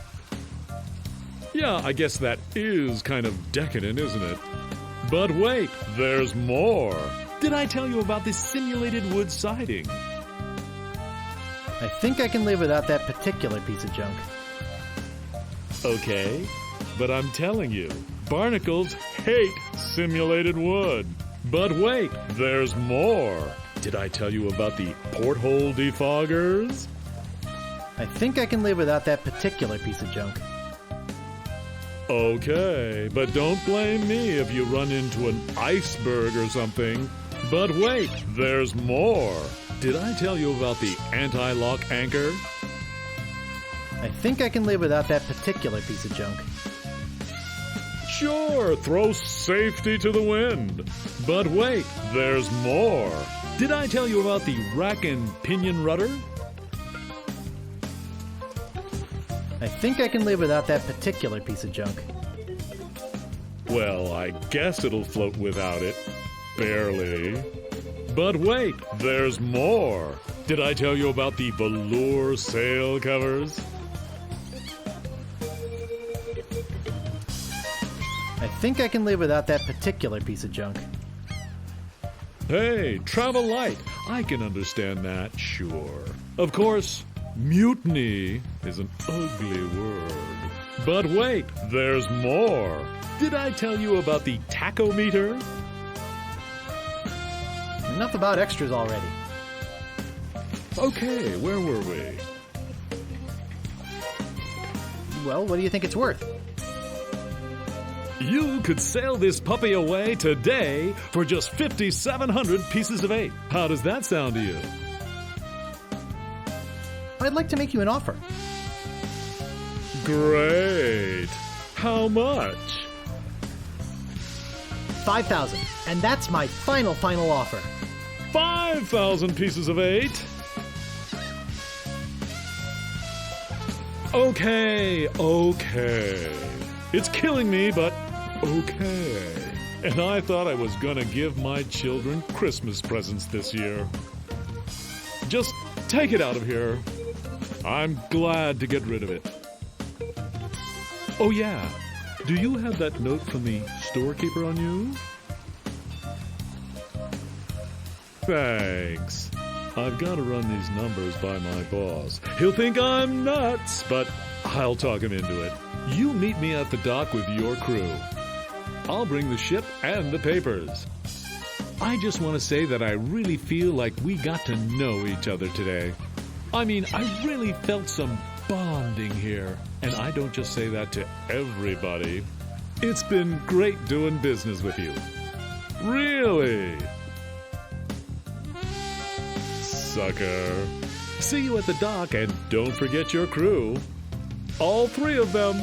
Yeah, I guess that is kind of decadent, isn't it? But wait, there's more. Did I tell you about this simulated wood siding? I think I can live without that particular piece of junk. Okay, but I'm telling you, barnacles hate simulated wood. But wait, there's more. Did I tell you about the porthole defoggers? I think I can live without that particular piece of junk. Okay, but don't blame me if you run into an iceberg or something. But wait, there's more. Did I tell you about the anti-lock anchor? I think I can live without that particular piece of junk. Sure, throw safety to the wind. But wait, there's more. Did I tell you about the rack and pinion rudder? I think I can live without that particular piece of junk. Well, I guess it'll float without it. Barely. But wait, there's more. Did I tell you about the velour sail covers? I think I can live without that particular piece of junk. Hey, travel light. I can understand that, sure. Of course, mutiny is an ugly word. But wait, there's more. Did I tell you about the tachometer? Enough about extras already. Okay, where were we? Well, what do you think it's worth? You could sail this puppy away today for just 5,700 pieces of 8. How does that sound to you? I'd like to make you an offer. Great. How much? 5,000. And that's my final offer. 5,000 pieces of 8? Okay. It's killing me, but okay. And I thought I was gonna give my children Christmas presents this year. Just take it out of here. I'm glad to get rid of it. Oh yeah, do you have that note from the storekeeper on you? Thanks. I've got to run these numbers by my boss. He'll think I'm nuts, but I'll talk him into it. You meet me at the dock with your crew. I'll bring the ship and the papers. I just want to say that I really feel like we got to know each other today. I mean, I really felt some bonding here. And I don't just say that to everybody. It's been great doing business with you. Really. Sucker. See you at the dock, and don't forget your crew. All 3 of them.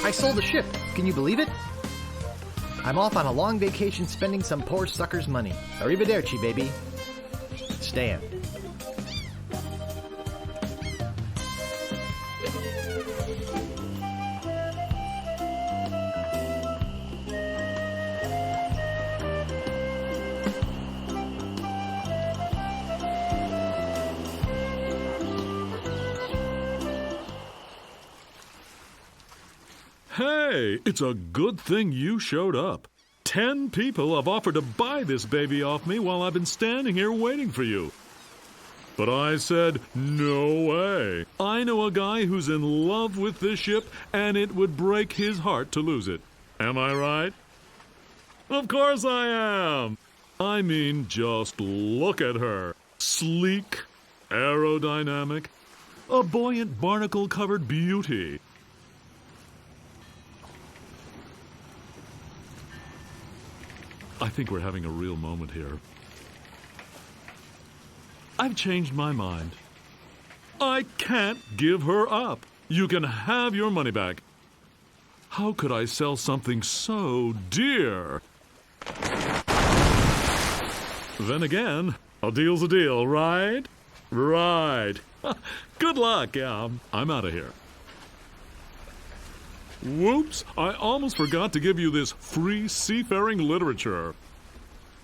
I sold a ship. Can you believe it? I'm off on a long vacation spending some poor sucker's money. Arrivederci, baby. Stan. Hey, it's a good thing you showed up. 10 people have offered to buy this baby off me while I've been standing here waiting for you. But I said, no way. I know a guy who's in love with this ship, and it would break his heart to lose it. Am I right? Of course I am. I mean, just look at her. Sleek, aerodynamic, a buoyant barnacle-covered beauty. I think we're having a real moment here. I've changed my mind. I can't give her up. You can have your money back. How could I sell something so dear? Then again, a deal's a deal, right? Right. Good luck. Yeah, I'm out of here. Whoops, I almost forgot to give you this free seafaring literature.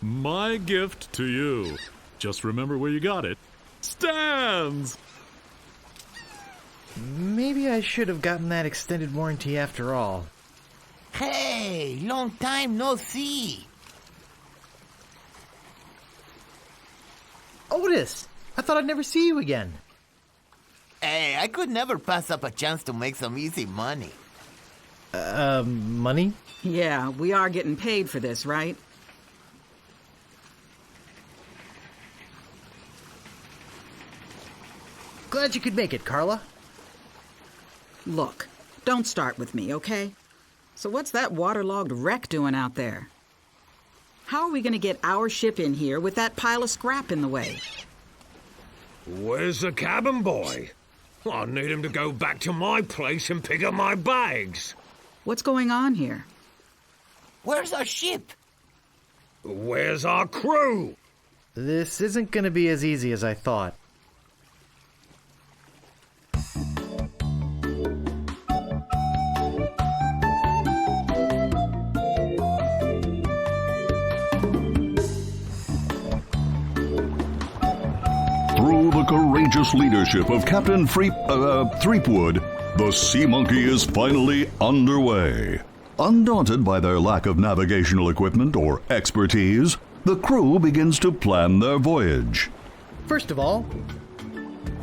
My gift to you. Just remember where you got it. Stands! Maybe I should have gotten that extended warranty after all. Hey, long time no see. Otis! I thought I'd never see you again. Hey, I could never pass up a chance to make some easy money. Money? Yeah, we are getting paid for this, right? Glad you could make it, Carla. Look, don't start with me, okay? So what's that waterlogged wreck doing out there? How are we going to get our ship in here with that pile of scrap in the way? Where's the cabin boy? I need him to go back to my place and pick up my bags. What's going on here? Where's our ship? Where's our crew? This isn't going to be as easy as I thought. Through the courageous leadership of Captain Threepwood, the Sea Monkey is finally underway. Undaunted by their lack of navigational equipment or expertise, the crew begins to plan their voyage. First of all,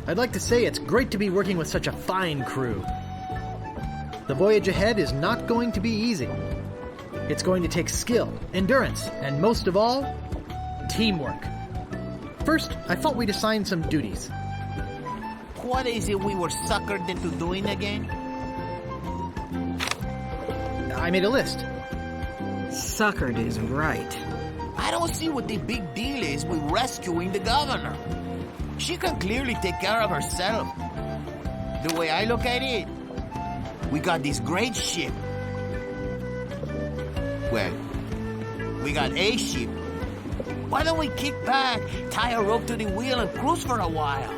I'd like to say it's great to be working with such a fine crew. The voyage ahead is not going to be easy. It's going to take skill, endurance, and most of all, teamwork. First, I thought we'd assign some duties. What is it we were suckered into doing again? I made a list. Suckered is right. I don't see what the big deal is with rescuing the governor. She can clearly take care of herself. The way I look at it, we got this great ship. Well, we got a ship. Why don't we kick back, tie a rope to the wheel, and cruise for a while?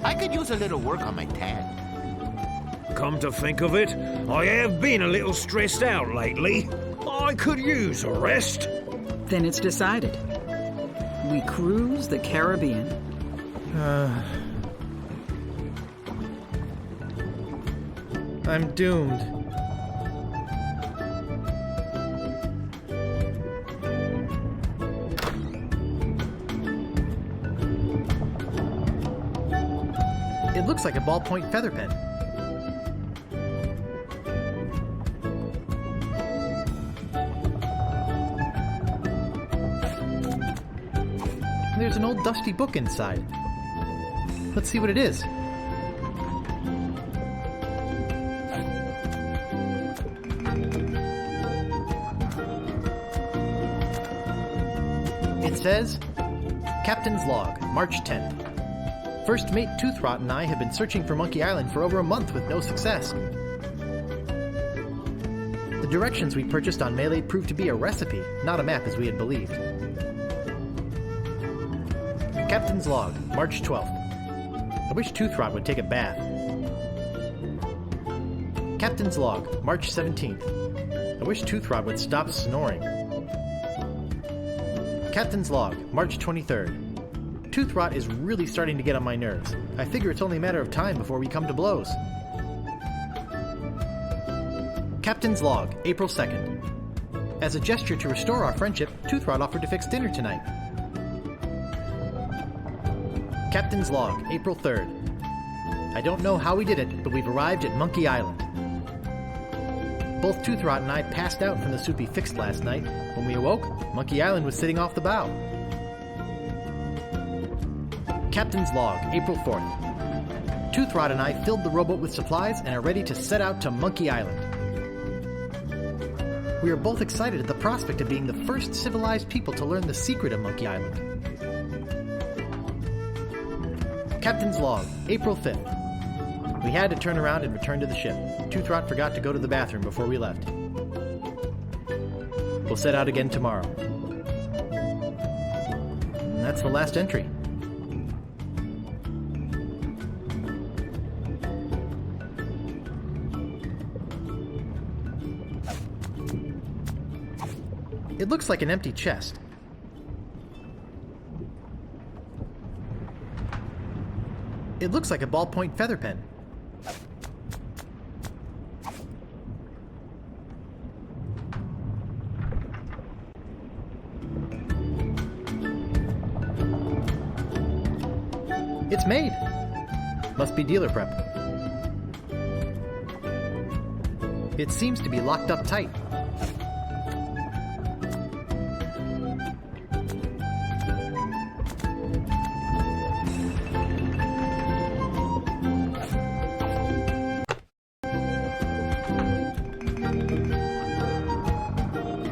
I could use a little work on my tan. Come to think of it, I have been a little stressed out lately. I could use a rest. Then it's decided. We cruise the Caribbean. I'm doomed. It looks like a ballpoint feather pen. There's an old dusty book inside. Let's see what it is. It says, Captain's Log, March 10th. First Mate Toothrot and I have been searching for Monkey Island for over a month with no success. The directions we purchased on Mêlée proved to be a recipe, not a map as we had believed. Captain's Log, March 12th. I wish Toothrot would take a bath. Captain's Log, March 17th. I wish Toothrot would stop snoring. Captain's Log, March 23rd. Toothrot is really starting to get on my nerves. I figure it's only a matter of time before we come to blows. Captain's Log, April 2nd. As a gesture to restore our friendship, Toothrot offered to fix dinner tonight. Captain's Log, April 3rd. I don't know how we did it, but we've arrived at Monkey Island. Both Toothrot and I passed out from the soup he fixed last night. When we awoke, Monkey Island was sitting off the bow. Captain's Log, April 4th. Toothrot and I filled the rowboat with supplies and are ready to set out to Monkey Island. We are both excited at the prospect of being the first civilized people to learn the secret of Monkey Island. Captain's Log, April 5th. We had to turn around and return to the ship. Toothrot forgot to go to the bathroom before we left. We'll set out again tomorrow. And that's the last entry. It looks like an empty chest. It looks like a ballpoint feather pen. It's made. Must be dealer prep. It seems to be locked up tight.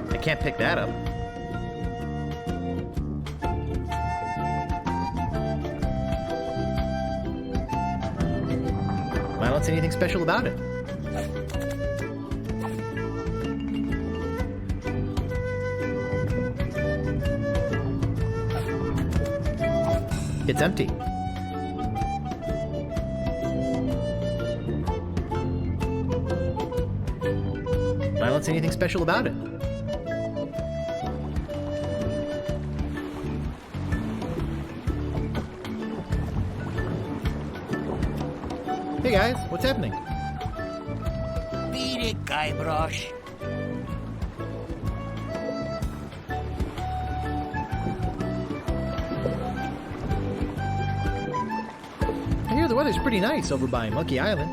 I can't pick that up. I don't see anything special about it. It's empty. I don't see anything special about it. Hey guys, what's happening? Beat it, Guybrush. I hear the weather's pretty nice over by Monkey Island.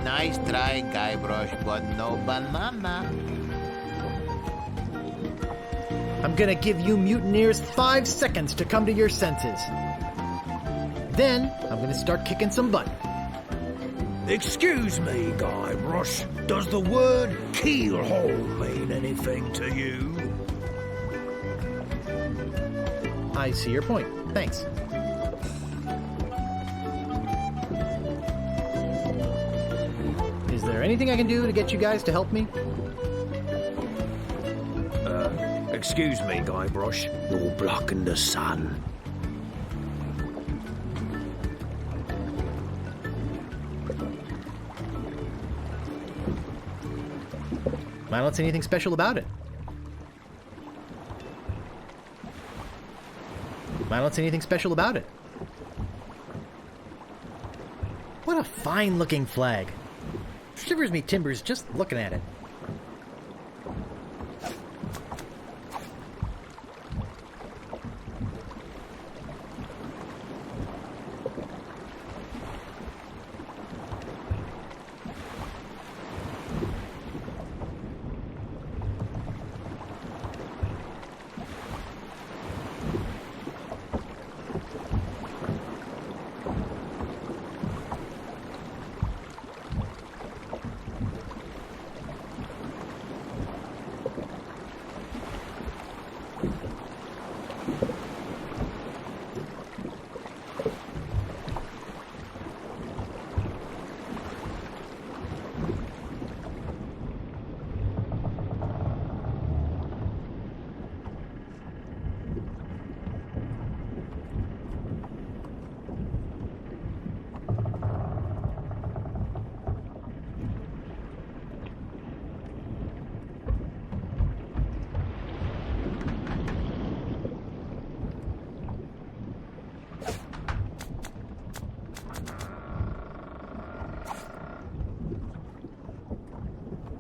Nice try, Guybrush, but no banana. I'm gonna give you mutineers 5 seconds to come to your senses. Then, I'm gonna start kicking some butt. Excuse me, Guybrush. Does the word keelhole mean anything to you? I see your point. Thanks. Is there anything I can do to get you guys to help me? Excuse me, Guybrush. You're blocking the sun. I don't see anything special about it. I don't see anything special about it. What a fine-looking flag. Shivers me timbers just looking at it.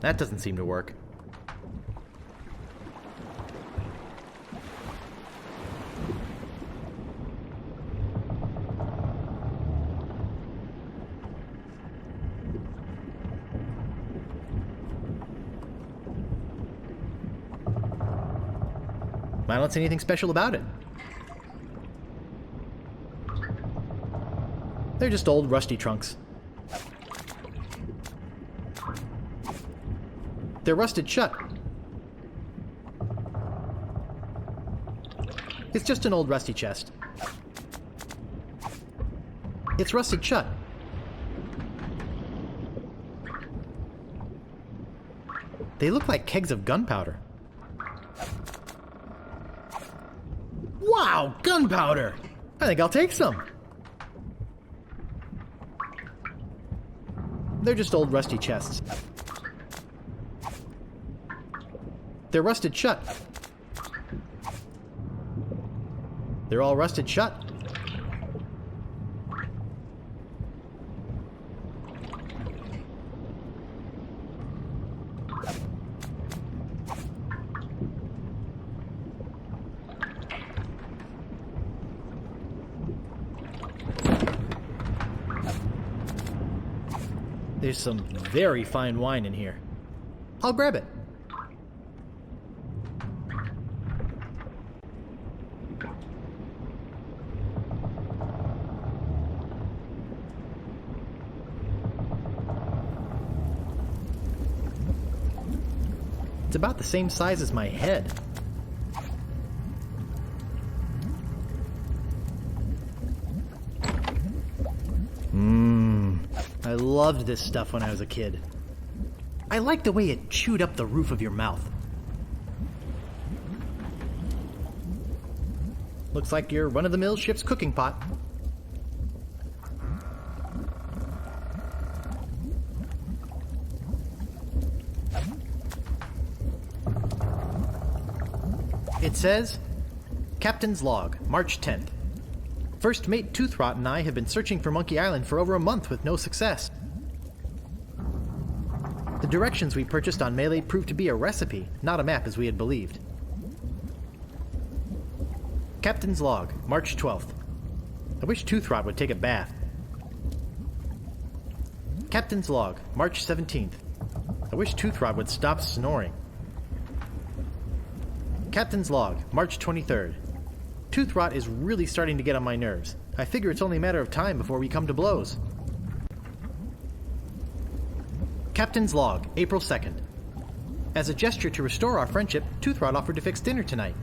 That doesn't seem to work. I don't see anything special about it. They're just old rusty trunks. They're rusted shut. It's just an old rusty chest. It's rusted shut. They look like kegs of gunpowder. Wow, gunpowder! I think I'll take some. They're just old rusty chests. They're rusted shut. They're all rusted shut. There's some very fine wine in here. I'll grab it. It's about the same size as my head. I loved this stuff when I was a kid. I liked the way it chewed up the roof of your mouth. Looks like your run-of-the-mill ship's cooking pot. It says, Captain's Log, March 10th. First Mate Toothrot and I have been searching for Monkey Island for over a month with no success. The directions we purchased on Mêlée proved to be a recipe, not a map as we had believed. Captain's Log, March 12th. I wish Toothrot would take a bath. Captain's Log, March 17th. I wish Toothrot would stop snoring. Captain's Log, March 23rd. Toothrot is really starting to get on my nerves. I figure it's only a matter of time before we come to blows. Captain's Log, April 2nd. As a gesture to restore our friendship, Toothrot offered to fix dinner tonight.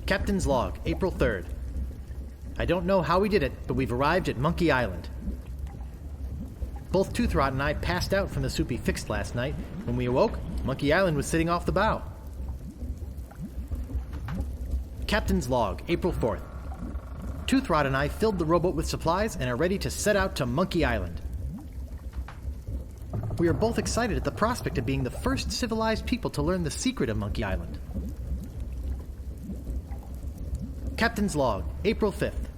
Captain's Log, April 3rd. I don't know how we did it, but we've arrived at Monkey Island. Both Toothrot and I passed out from the soup he fixed last night. When we awoke, Monkey Island was sitting off the bow. Captain's Log, April 4th. Toothrot and I filled the rowboat with supplies and are ready to set out to Monkey Island. We are both excited at the prospect of being the first civilized people to learn the secret of Monkey Island. Captain's Log, April 5th.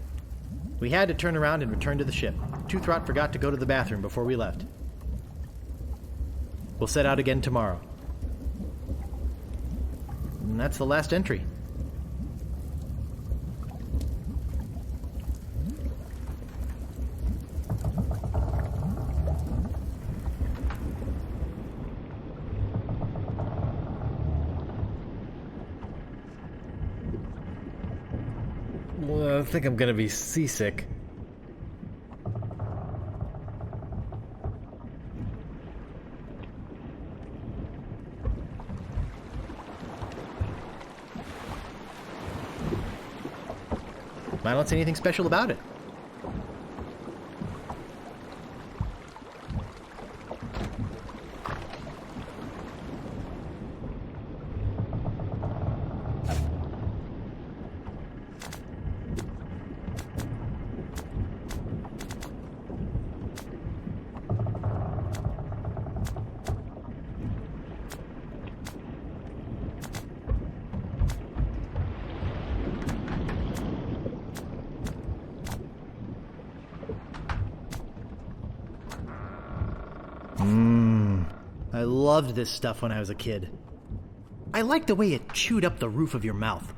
We had to turn around and return to the ship. Toothrot forgot to go to the bathroom before we left. We'll set out again tomorrow. And that's the last entry. Well, I think I'm gonna be seasick. I don't see anything special about it. I loved this stuff when I was a kid. I liked the way it chewed up the roof of your mouth.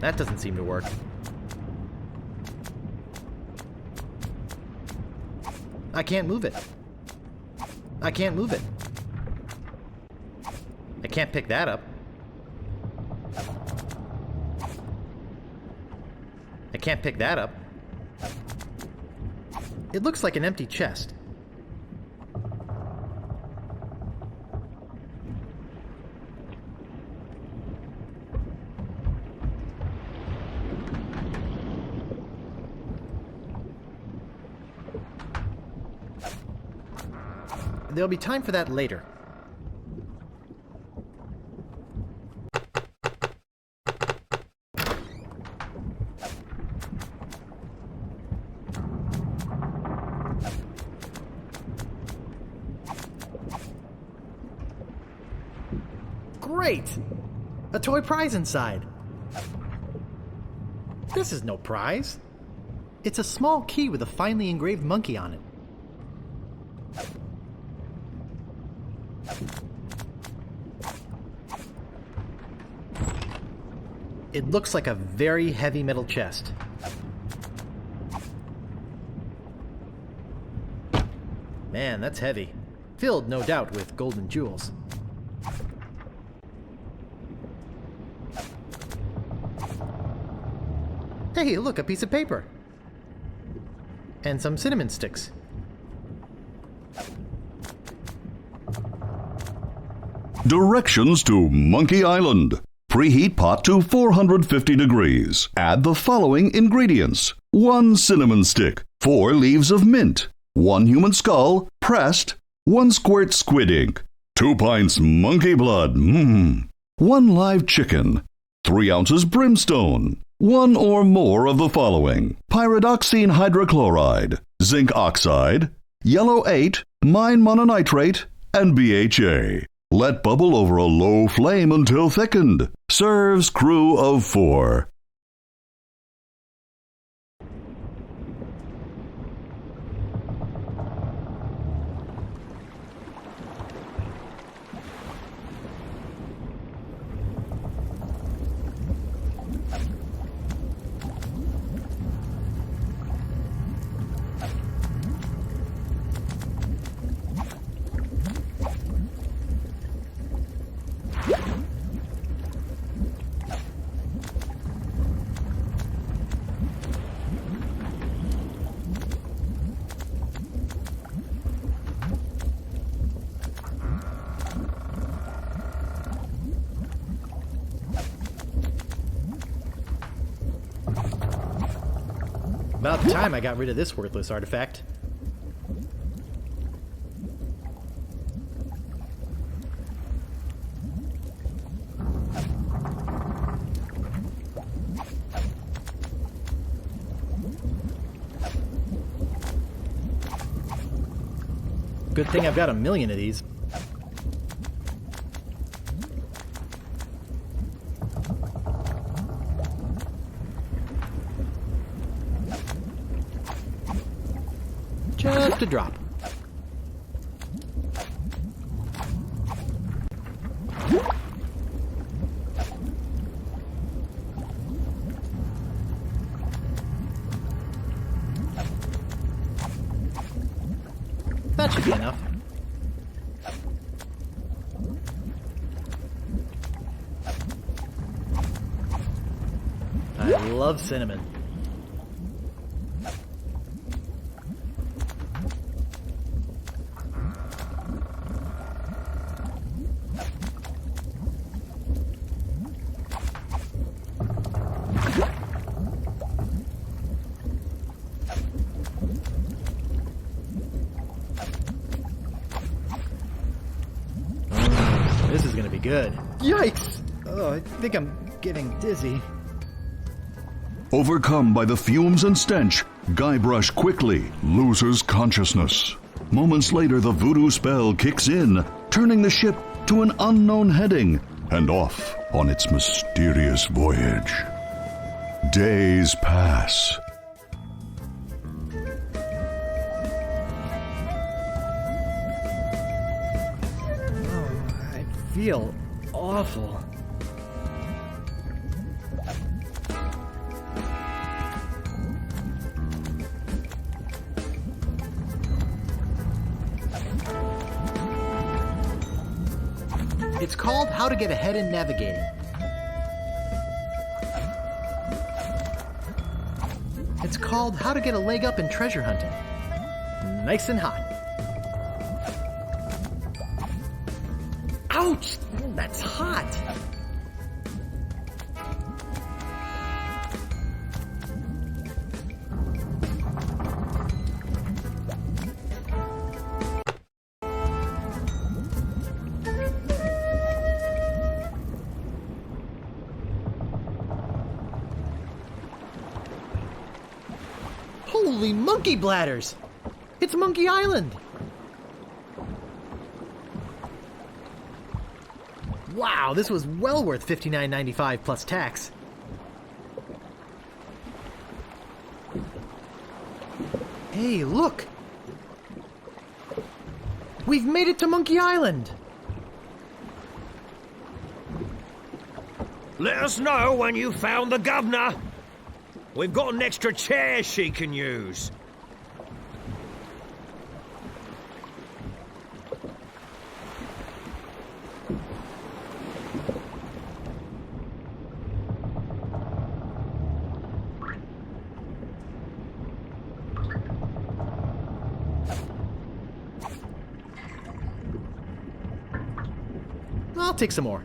That doesn't seem to work. I can't move it. I can't move it. I can't pick that up. I can't pick that up. It looks like an empty chest. There'll be time for that later. great! A toy prize inside. This is no prize. It's a small key with a finely engraved monkey on it. It looks like a very heavy metal chest. Man, that's heavy. Filled, no doubt, with golden jewels. Hey, look, a piece of paper. And some cinnamon sticks. Directions to Monkey Island. Preheat pot to 450 degrees. Add the following ingredients. 1 cinnamon stick, 4 leaves of mint, 1 human skull, pressed, 1 squirt squid ink, 2 pints monkey blood, 1 live chicken, 3 ounces brimstone, 1 or more of the following. Pyridoxine hydrochloride, zinc oxide, yellow 8, mine mononitrate, and BHA. Let bubble over a low flame until thickened. Serves crew of 4. About time I got rid of this worthless artifact. Good thing I've got 1,000,000 of these. Just a drop. That should be enough. I love cinnamon. This is gonna be good. Yikes! Oh, I think I'm getting dizzy. Overcome by the fumes and stench, Guybrush quickly loses consciousness. Moments later, the voodoo spell kicks in, turning the ship to an unknown heading and off on its mysterious voyage. Days pass. I feel awful. It's called How to Get Ahead in Navigating. It's called How to Get a Leg Up in Treasure Hunting. Nice and hot. Ouch! That's hot! Holy monkey bladders! It's Monkey Island! Wow, this was well worth $59.95 plus tax. Hey, look! We've made it to Monkey Island! Let us know when you found the governor. We've got an extra chair she can use. I'll take some more.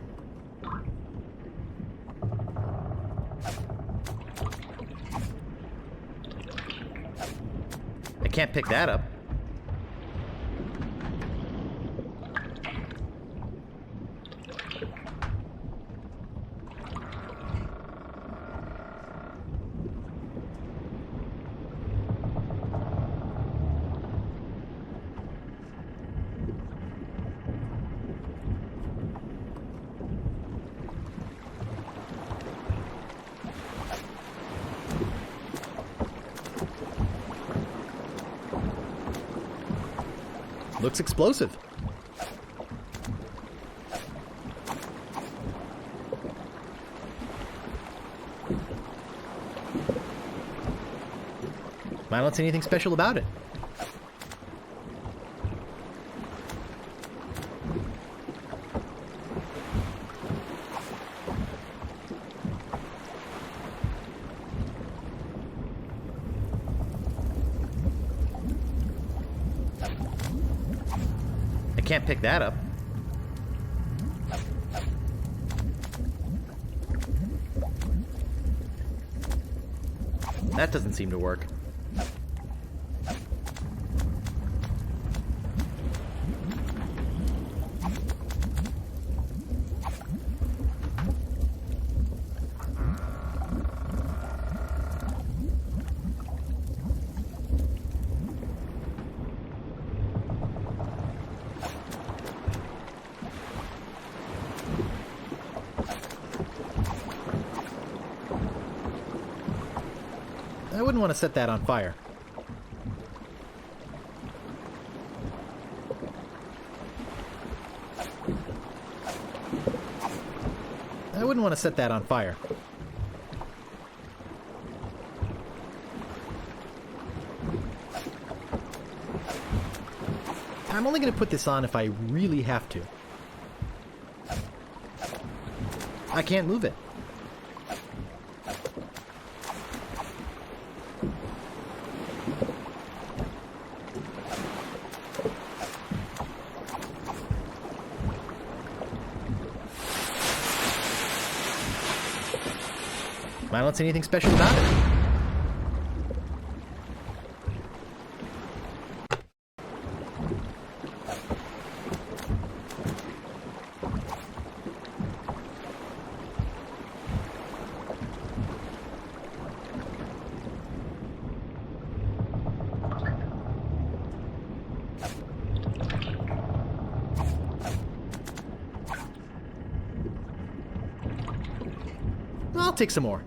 I can't pick that up. Looks explosive. I don't see anything special about it. Can't pick that up. That doesn't seem to work. I wouldn't want to set that on fire. I wouldn't want to set that on fire. I'm only going to put this on if I really have to. I can't move it. I don't see anything special about it. I'll take some more.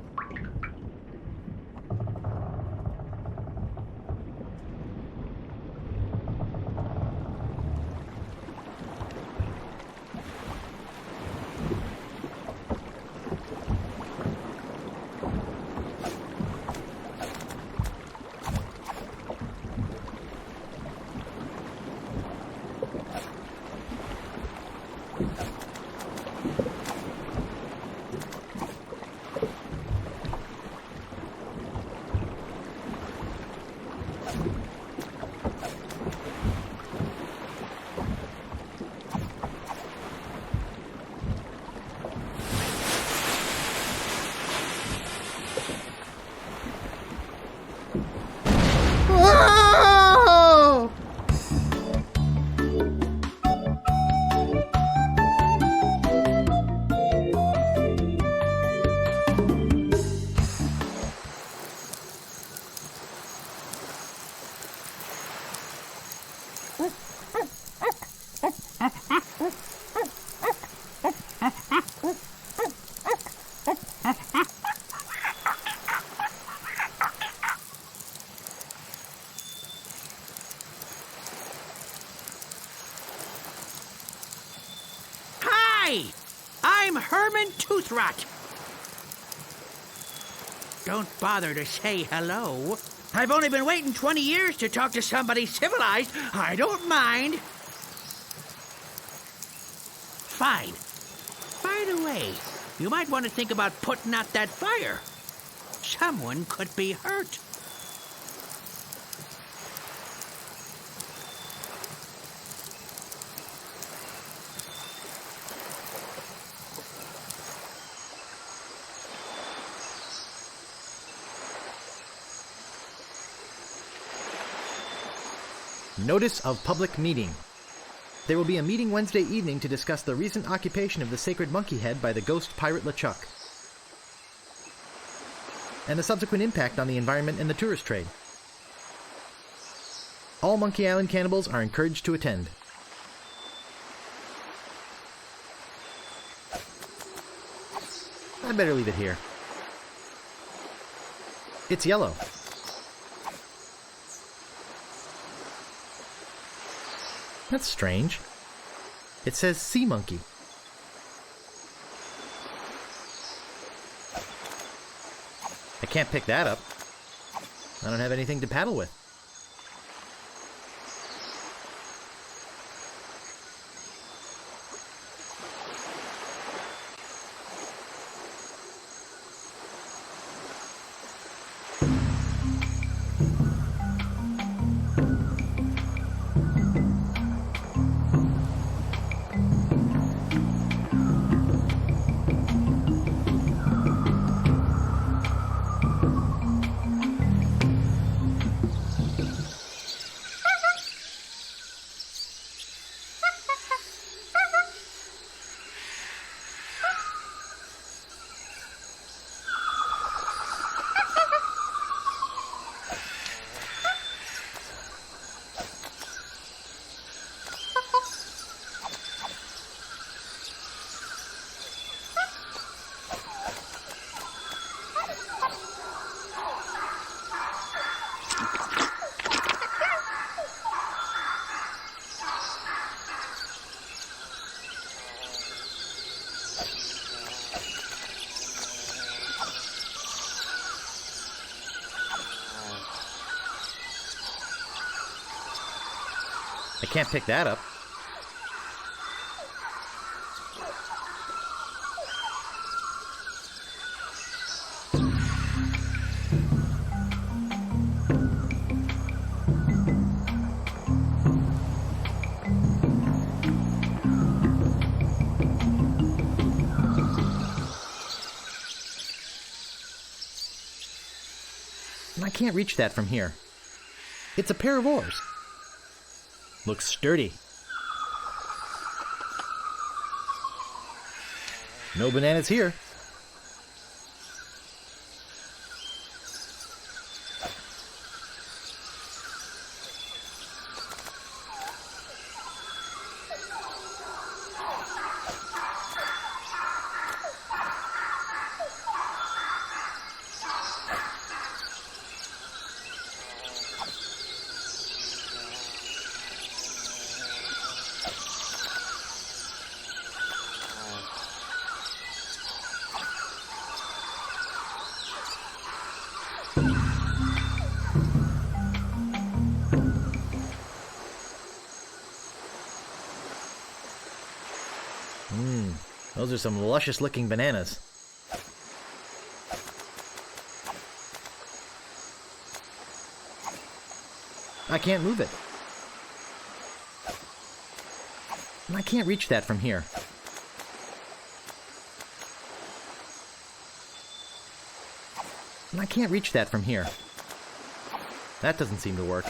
Hi! I'm Herman Toothrot. Don't bother to say hello. I've only been waiting 20 years to talk to somebody civilized. I don't mind. Fine. By the way, you might want to think about putting out that fire. Someone could be hurt. Notice of public meeting. There will be a meeting Wednesday evening to discuss the recent occupation of the sacred monkey head by the ghost pirate LeChuck, and the subsequent impact on the environment and the tourist trade. All Monkey Island cannibals are encouraged to attend. I'd better leave it here. It's yellow. That's strange. It says sea monkey. I can't pick that up. I don't have anything to paddle with. I can't pick that up. I can't reach that from here. It's a pair of oars. Looks sturdy. No bananas here. Those are some luscious-looking bananas. I can't move it. I can't reach that from here. I can't reach that from here. That doesn't seem to work.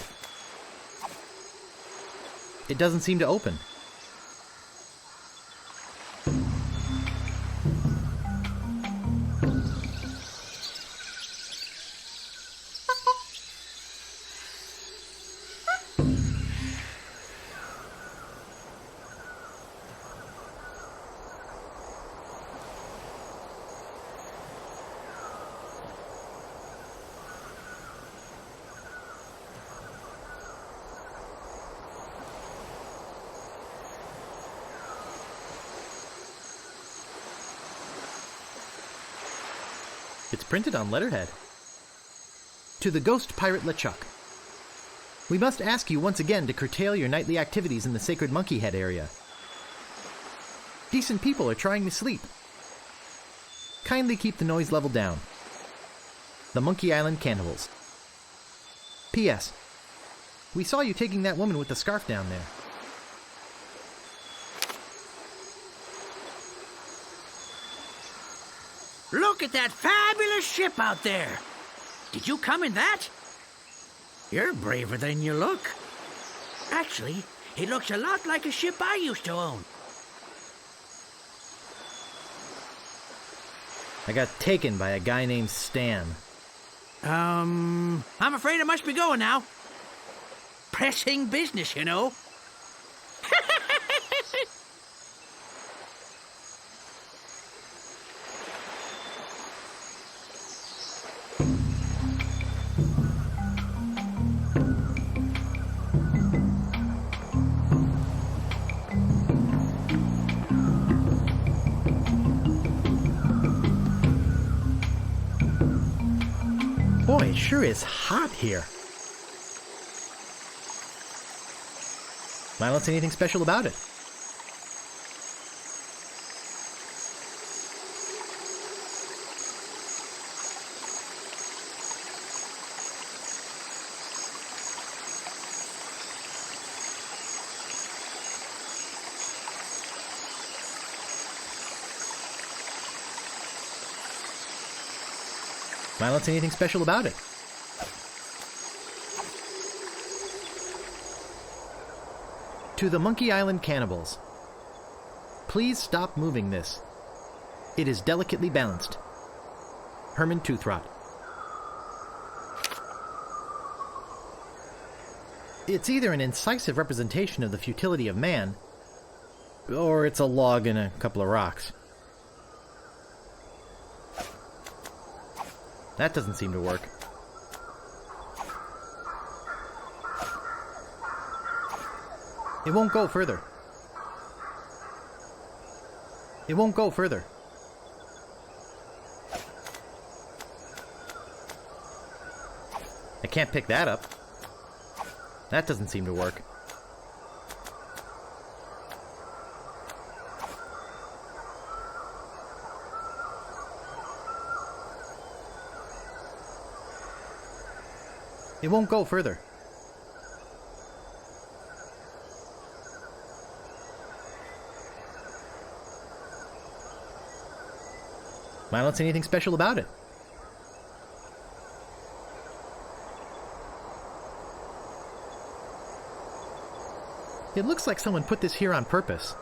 It doesn't seem to open. It's printed on letterhead. To the ghost pirate LeChuck. We must ask you once again to curtail your nightly activities in the sacred monkey head area. Decent people are trying to sleep. Kindly keep the noise level down. The Monkey Island Cannibals. P.S. We saw you taking that woman with the scarf down there. Look at that fabulous ship out there. Did you come in that? You're braver than you look. Actually, it looks a lot like a ship I used to own. I got taken by a guy named Stan. I'm afraid I must be going now. Pressing business, you know. Boy, it sure is hot here. I don't see anything special about it. I don't see anything special about it. To the Monkey Island Cannibals. Please stop moving this. It is delicately balanced. Herman Toothrot. It's either an incisive representation of the futility of man, or it's a log and a couple of rocks. That doesn't seem to work. It won't go further. It won't go further. I can't pick that up. That doesn't seem to work. It won't go further. I don't see anything special about it. It looks like someone put this here on purpose.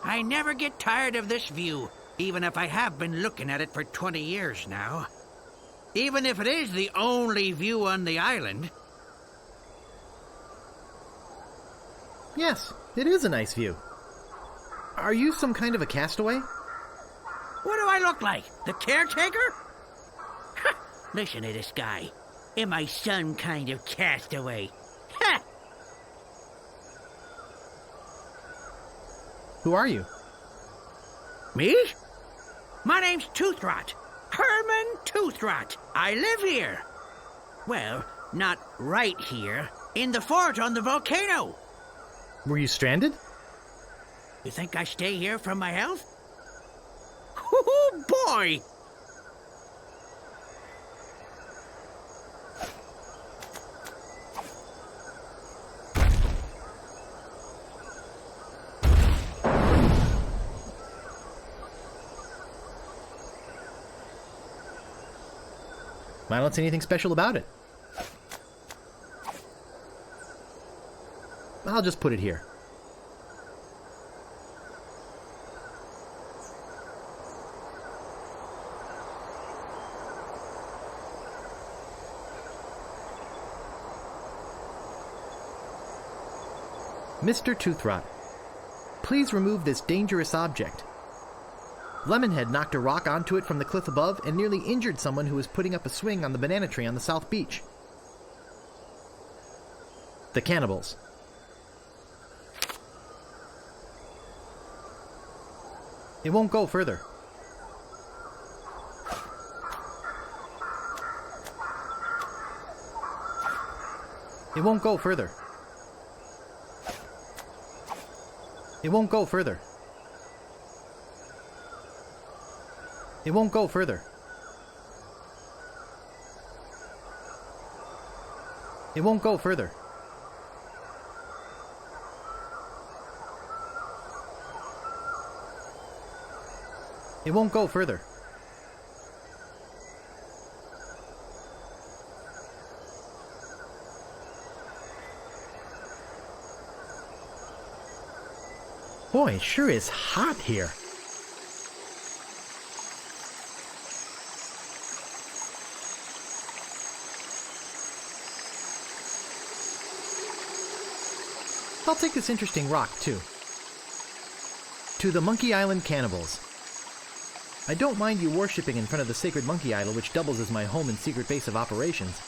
I never get tired of this view, even if I have been looking at it for 20 years now. Even if it is the only view on the island. Yes, it is a nice view. Are you some kind of a castaway? What do I look like? The caretaker? Listen to this guy. Am I some kind of castaway? Ha! Who are you? Me? My name's Toothrot. Herman Toothrot. I live here. Well, not right here. In the fort on the volcano. Were you stranded? You think I stay here for my health? Oh, boy! I don't see anything special about it. I'll just put it here. Mr. Toothrot, please remove this dangerous object. Lemonhead knocked a rock onto it from the cliff above and nearly injured someone who was putting up a swing on the banana tree on the South Beach. The Cannibals. It won't go further. It won't go further. It won't go further. It won't go further. It won't go further. It won't go further. Boy, it sure is hot here. I'll take this interesting rock, too. To the Monkey Island Cannibals. I don't mind you worshipping in front of the sacred monkey idol, which doubles as my home and secret base of operations.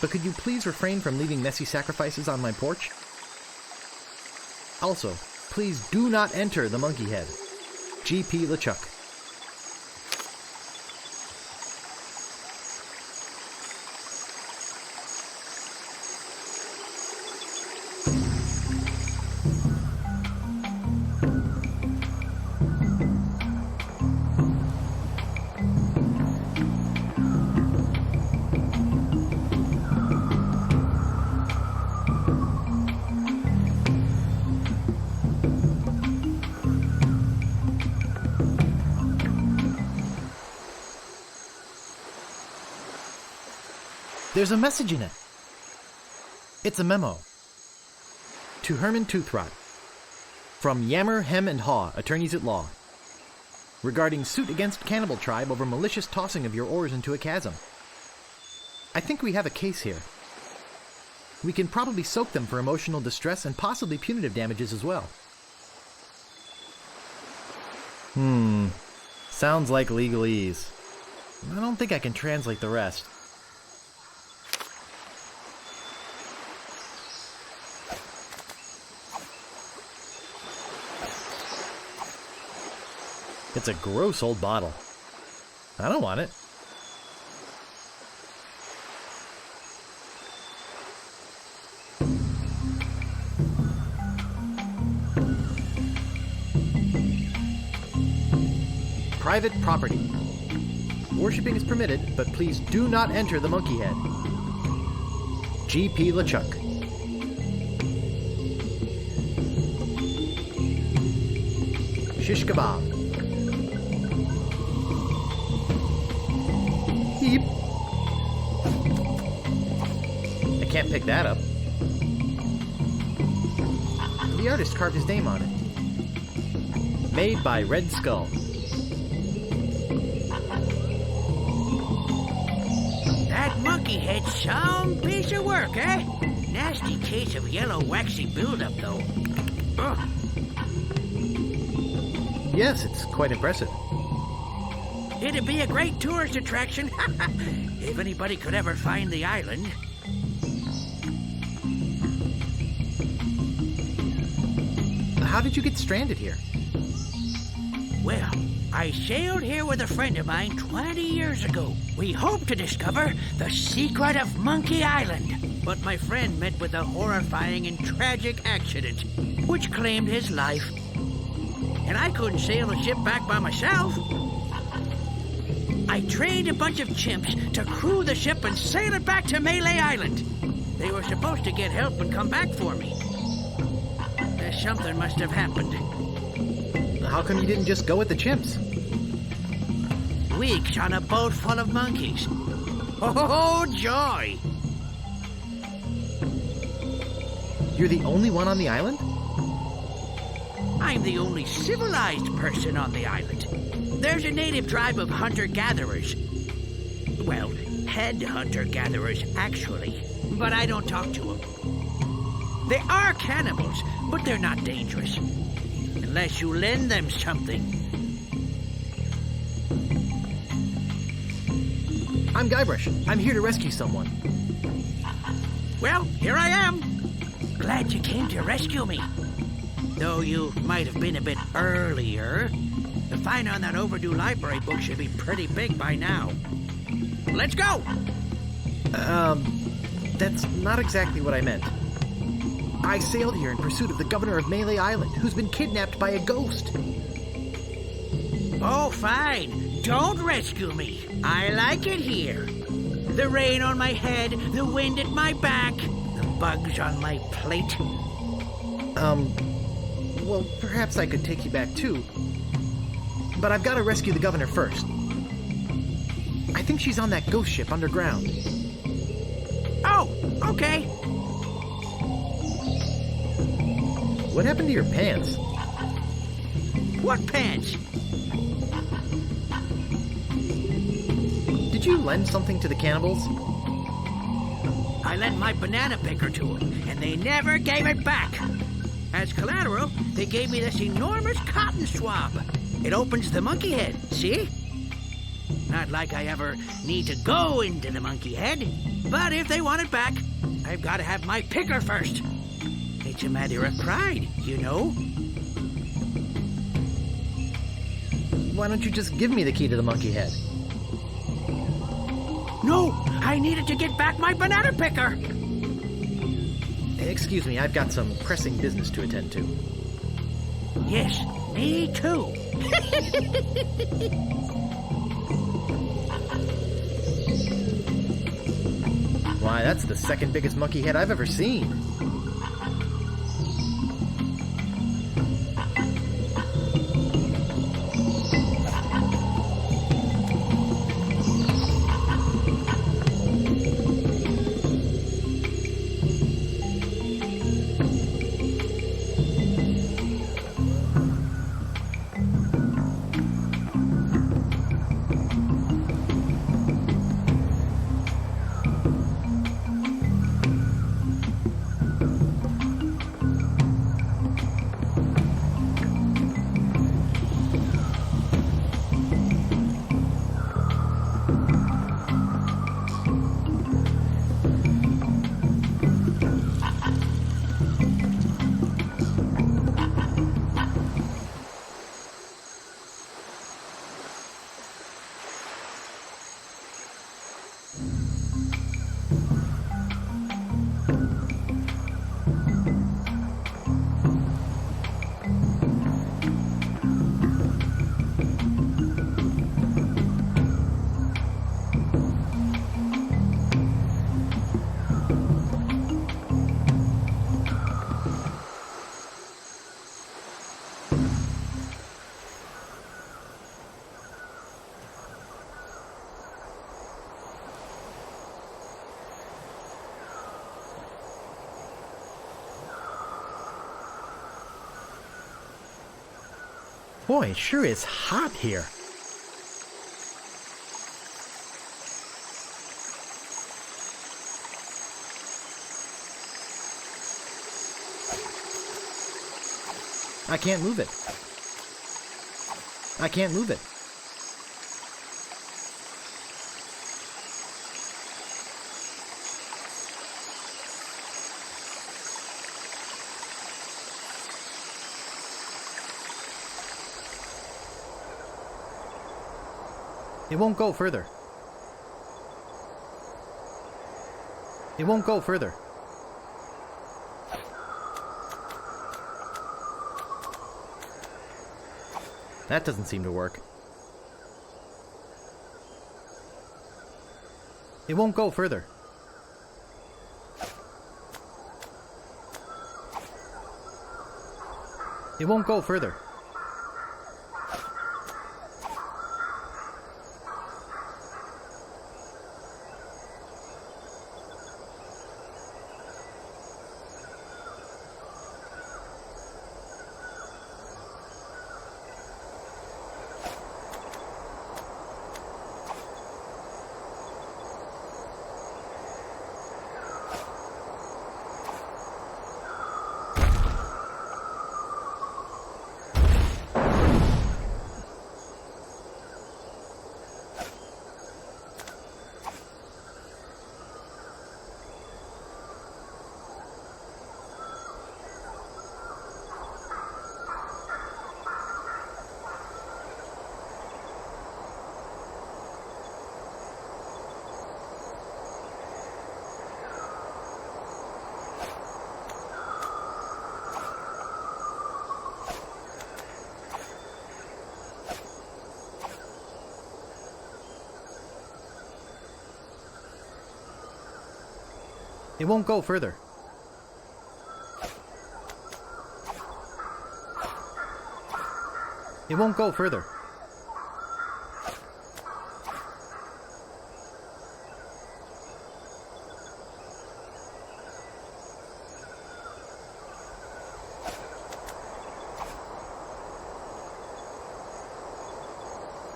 But could you please refrain from leaving messy sacrifices on my porch? Also, please do not enter the monkey head. G.P. LeChuck. There's a message in it. It's a memo. To Herman Toothrot. From Yammer, Hem, and Haw, attorneys at law. Regarding suit against Cannibal Tribe over malicious tossing of your oars into a chasm. I think we have a case here. We can probably soak them for emotional distress and possibly punitive damages as well. Sounds like legalese. I don't think I can translate the rest. It's a gross old bottle. I don't want it. Private property. Worshipping is permitted, but please do not enter the monkey head. G.P. LeChuck. Shish kebab. Heap. I can't pick that up. The artist carved his name on it. Made by Red Skull. That monkey head some piece of work, eh? Nasty case of yellow waxy buildup, though. Ugh. Yes, it's quite impressive. It'd be a great tourist attraction if anybody could ever find the island. How did you get stranded here? Well, I sailed here with a friend of mine 20 years ago. We hoped to discover the secret of Monkey Island. But my friend met with a horrifying and tragic accident, which claimed his life. And I couldn't sail the ship back by myself. I trained a bunch of chimps to crew the ship and sail it back to Mêlée Island. They were supposed to get help and come back for me. Something must have happened. How come you didn't just go with the chimps? Weeks on a boat full of monkeys. Oh, joy! You're the only one on the island? I'm the only civilized person on the island. There's a native tribe of hunter-gatherers. Well, head hunter-gatherers, actually. But I don't talk to them. They are cannibals, but they're not dangerous. Unless you lend them something. I'm Guybrush. I'm here to rescue someone. Well, here I am. Glad you came to rescue me. Though you might have been a bit earlier. The fine on that overdue library book should be pretty big by now. Let's go! That's not exactly what I meant. I sailed here in pursuit of the governor of Mêlée Island, who's been kidnapped by a ghost. Oh, fine. Don't rescue me. I like it here. The rain on my head, the wind at my back, the bugs on my plate. Well, perhaps I could take you back too. But I've got to rescue the governor first. I think she's on that ghost ship underground. Oh, okay. What happened to your pants? What pants? Did you lend something to the cannibals? I lent my banana picker to them, and they never gave it back. As collateral, they gave me this enormous cotton swab. It opens the monkey head, see? Not like I ever need to go into the monkey head, but if they want it back, I've got to have my picker first. It's a matter of pride, you know? Why don't you just give me the key to the monkey head? No, I needed to get back my banana picker. Excuse me, I've got some pressing business to attend to. Yes, me too. Why, that's the second biggest monkey head I've ever seen. Boy, it sure is hot here. I can't move it. I can't move it. It won't go further. It won't go further. That doesn't seem to work. It won't go further. It won't go further. It won't go further. It won't go further.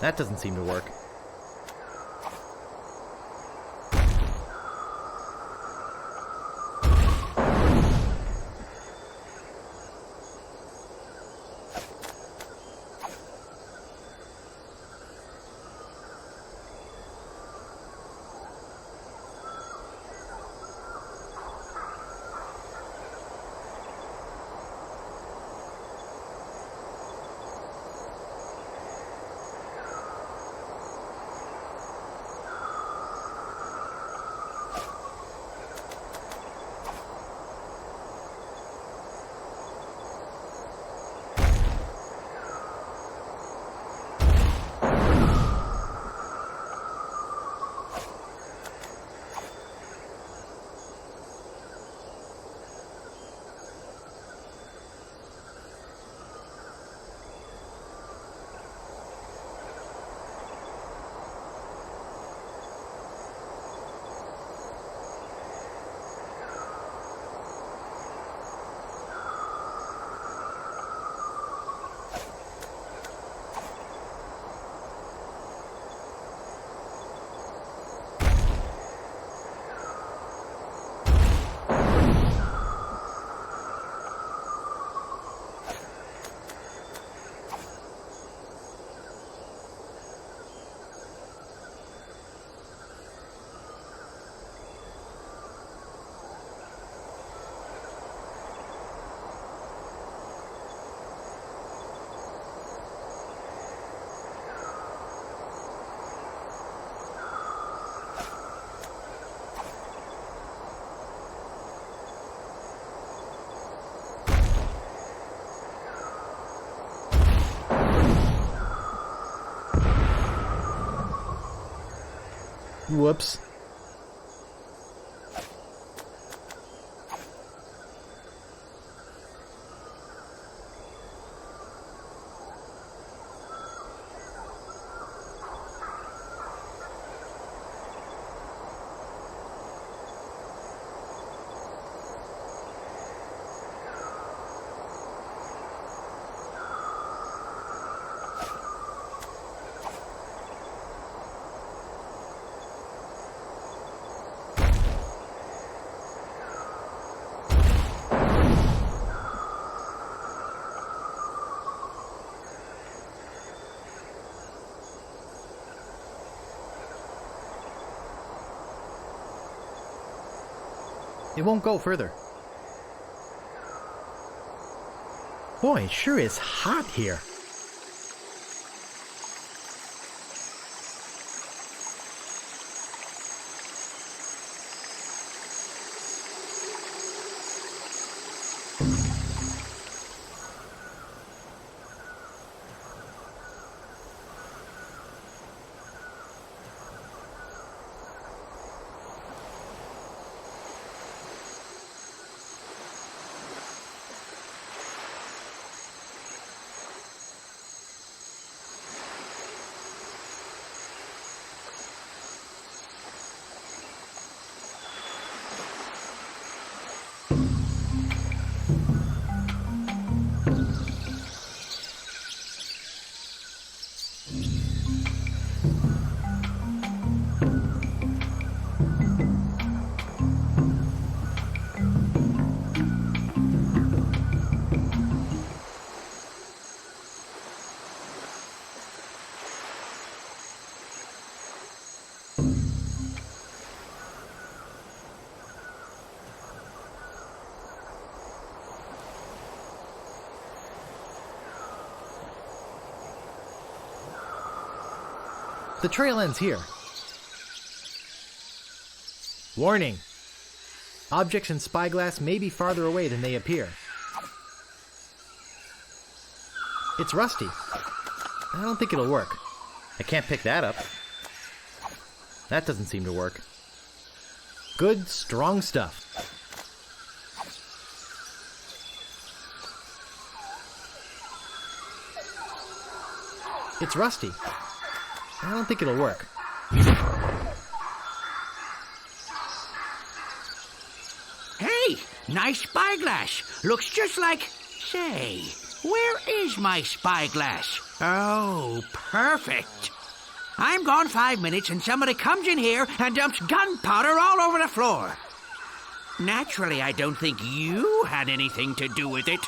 That doesn't seem to work. Whoops. It won't go further. Boy, it sure is hot here. The trail ends here. Warning! Objects in spyglass may be farther away than they appear. It's rusty. I don't think it'll work. I can't pick that up. That doesn't seem to work. Good, strong stuff. It's rusty. I don't think it'll work. Hey, nice spyglass. Looks just like... Say, where is my spyglass? Oh, perfect. I'm gone 5 minutes and somebody comes in here and dumps gunpowder all over the floor. Naturally, I don't think you had anything to do with it.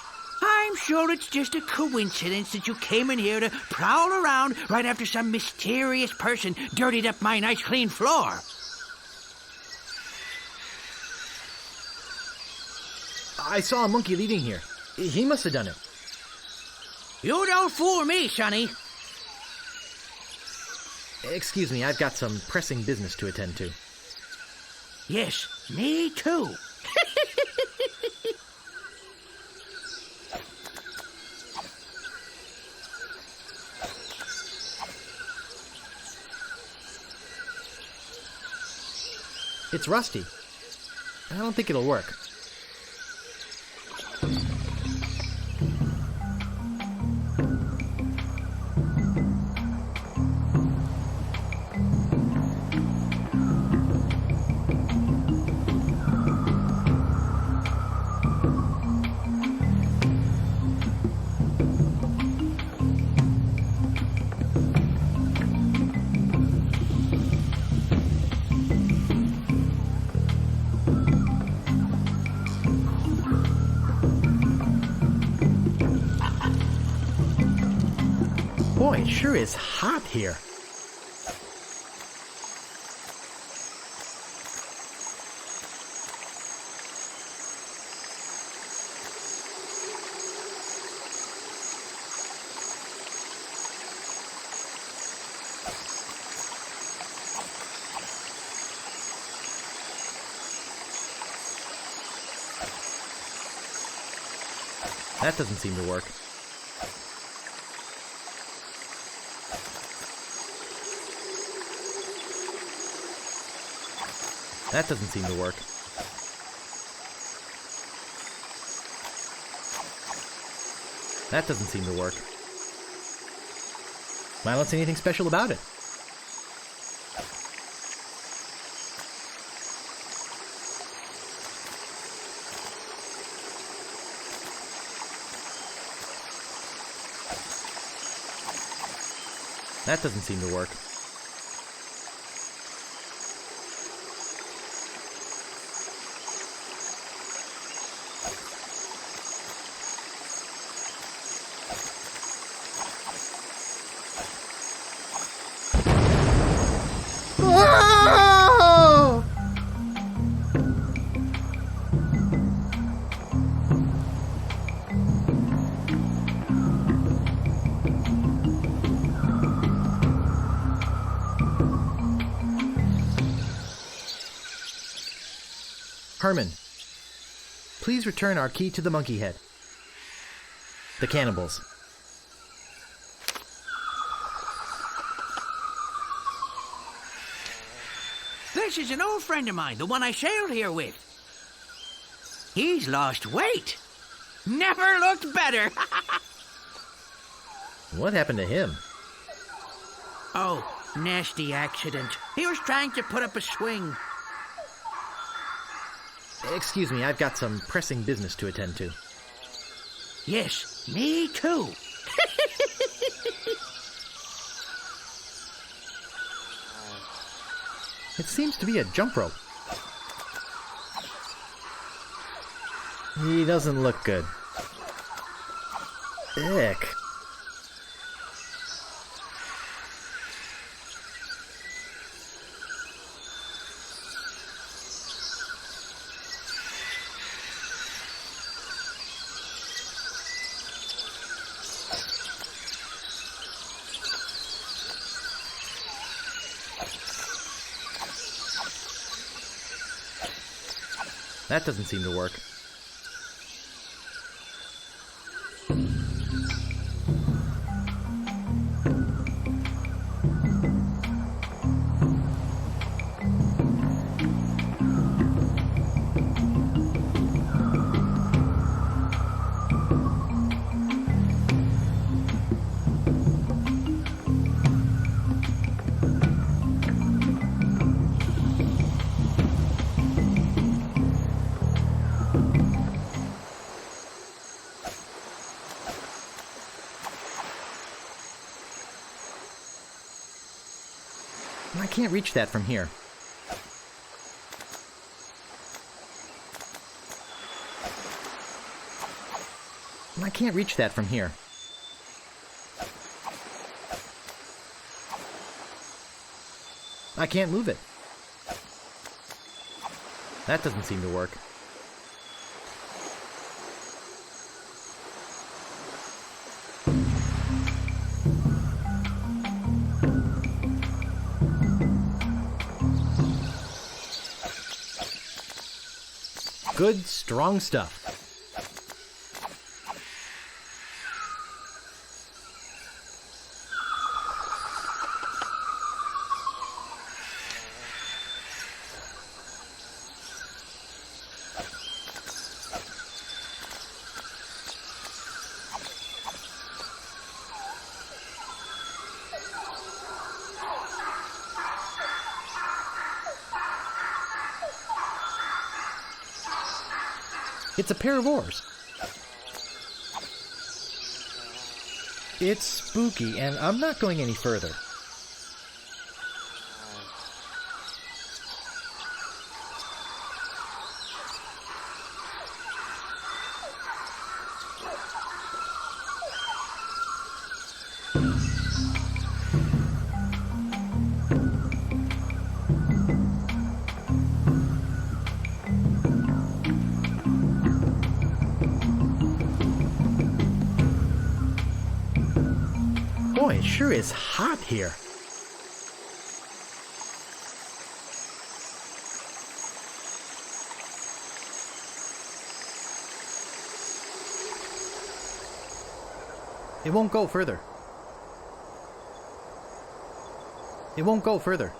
I'm sure it's just a coincidence that you came in here to prowl around right after some mysterious person dirtied up my nice clean floor. I saw a monkey leaving here. He must have done it. You don't fool me, Sonny. Excuse me, I've got some pressing business to attend to. Yes, me too. It's rusty. I don't think it'll work. Boy, it sure is hot here. That doesn't seem to work. That doesn't seem to work. That doesn't seem to work. I don't see anything special about it. That doesn't seem to work. Herman, please return our key to the monkey head. The cannibals. This is an old friend of mine, the one I sailed here with. He's lost weight. Never looked better. What happened to him? Oh, nasty accident. He was trying to put up a swing. Excuse me, I've got some pressing business to attend to. Yes, me too. It seems to be a jump rope. He doesn't look good. Ick. That doesn't seem to work. can't reach that from here. I can't reach that from here. I can't move it. That doesn't seem to work. Good, strong stuff. It's a pair of oars. It's spooky, and I'm not going any further. Boy, it sure is hot here. It won't go further. It won't go further.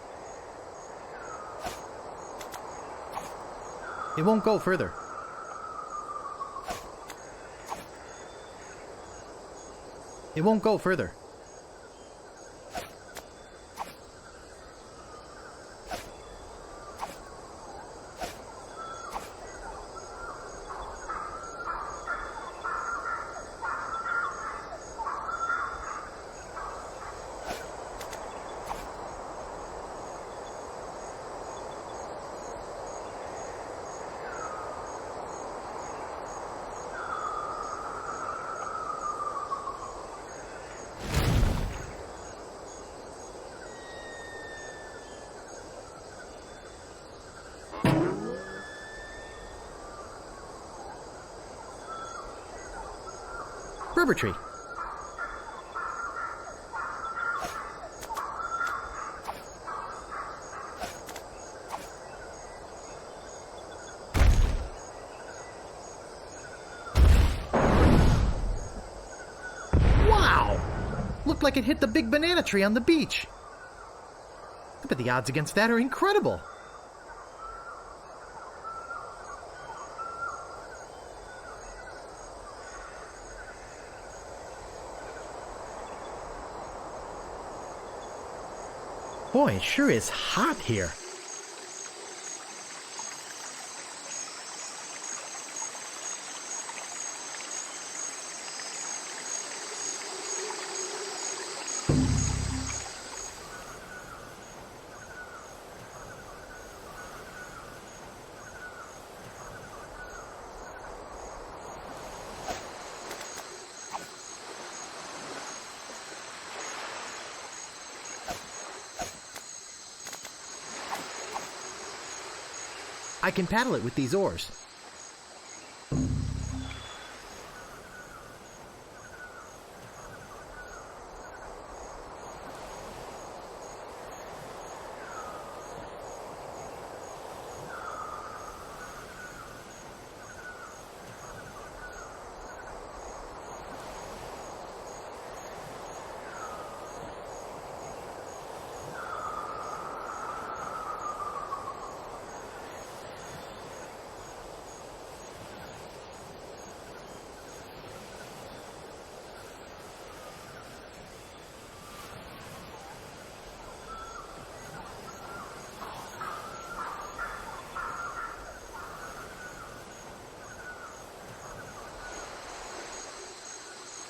It won't go further. It won't go further. Rubber tree. Wow! Looked like it hit the big banana tree on the beach. I bet the odds against that are incredible. Boy, it sure is hot here. I can paddle it with these oars.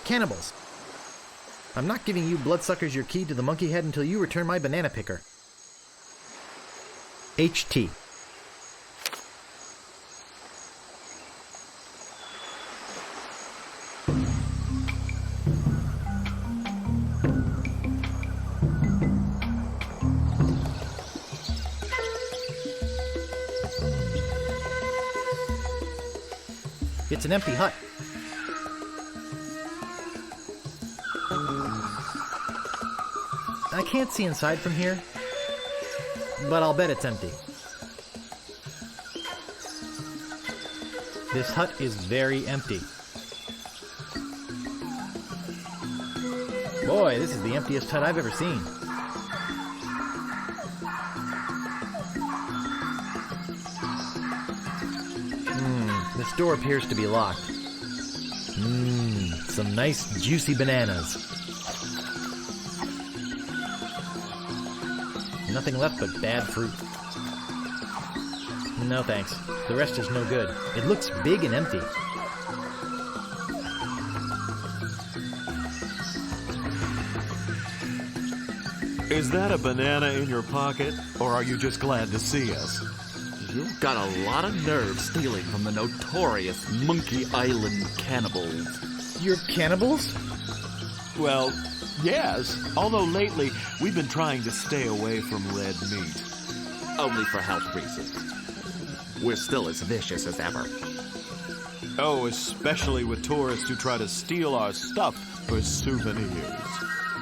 Cannibals. I'm not giving you bloodsuckers your key to the monkey head until you return my banana picker. HT. It's an empty hut. I can't see inside from here, but I'll bet it's empty. This hut is very empty. Boy, this is the emptiest hut I've ever seen. This door appears to be locked. Some nice juicy bananas. Nothing left but bad fruit. No thanks. The rest is no good. It looks big and empty. Is that a banana in your pocket, or are you just glad to see us? You've got a lot of nerve stealing from the notorious Monkey Island cannibals. You're cannibals? Well, yes. Although lately, we've been trying to stay away from red meat. Only for health reasons. We're still as vicious as ever. Oh, especially with tourists who try to steal our stuff for souvenirs.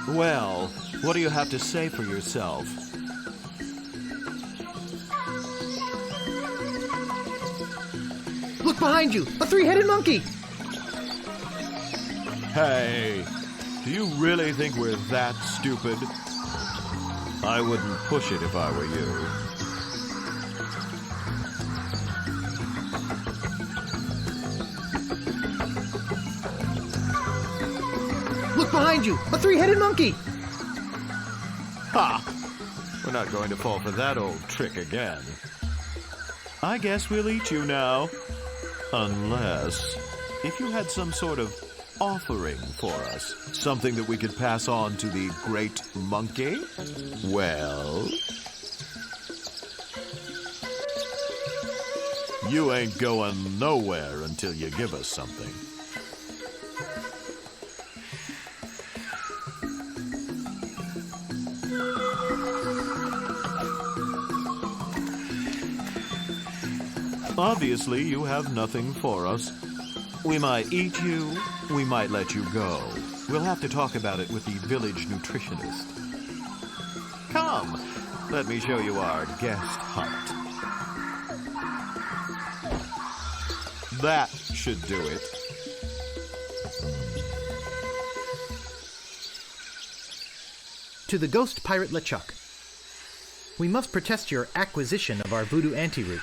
Well, what do you have to say for yourself? Look behind you! A three-headed monkey! Hey, do you really think we're that stupid? I wouldn't push it if I were you. Look behind you! A three-headed monkey! Ha! We're not going to fall for that old trick again. I guess we'll eat you now. Unless, if you had some sort of offering for us, something that we could pass on to the great monkey, well, you ain't going nowhere until you give us something. Obviously, you have nothing for us. We might eat you, we might let you go. We'll have to talk about it with the village nutritionist. Come, let me show you our guest hut. That should do it. To the ghost pirate LeChuck. We must protest your acquisition of our voodoo antiroot.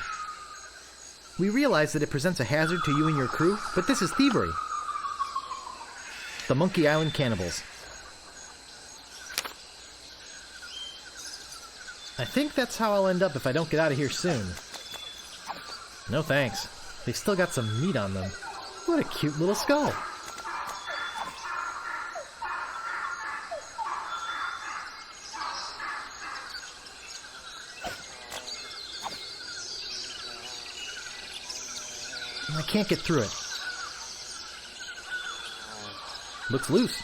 We realize that it presents a hazard to you and your crew, but this is thievery. The Monkey Island Cannibals. I think that's how I'll end up if I don't get out of here soon. No thanks. They've still got some meat on them. What a cute little skull. I can't get through it. Looks loose.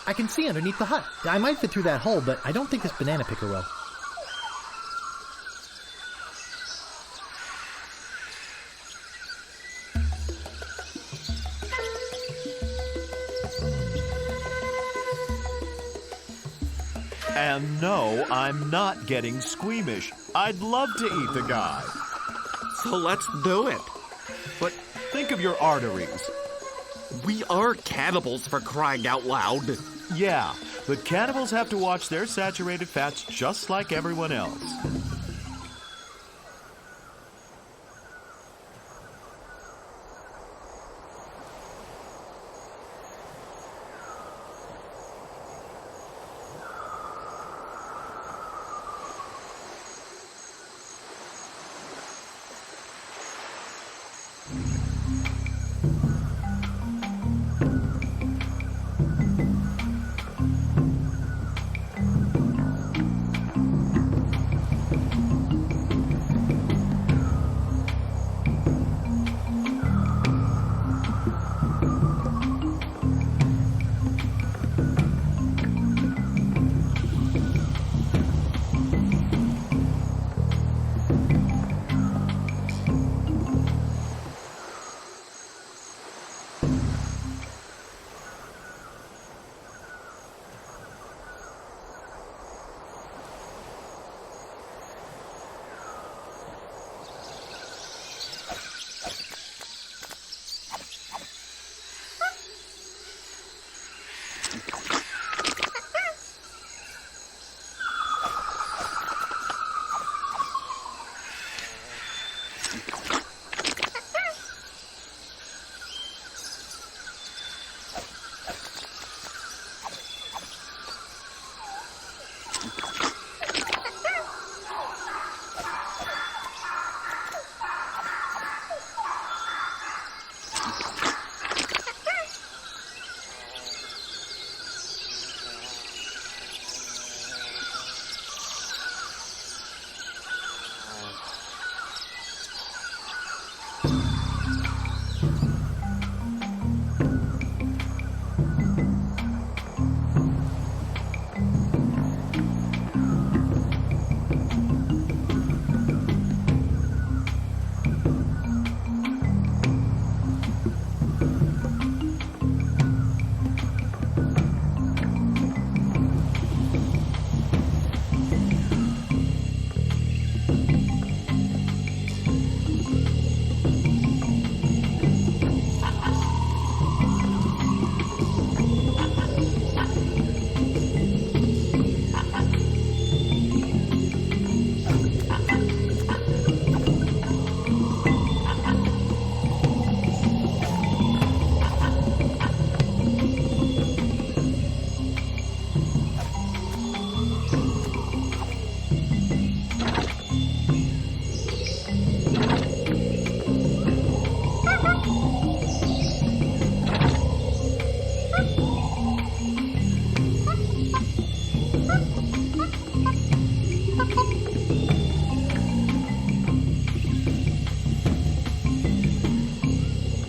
I can see underneath the hut. I might fit through that hole, but I don't think this banana picker will. And no, I'm not getting squeamish. I'd love to eat the guy. So let's do it. But think of your arteries. We are cannibals, for crying out loud. Yeah, but cannibals have to watch their saturated fats just like everyone else.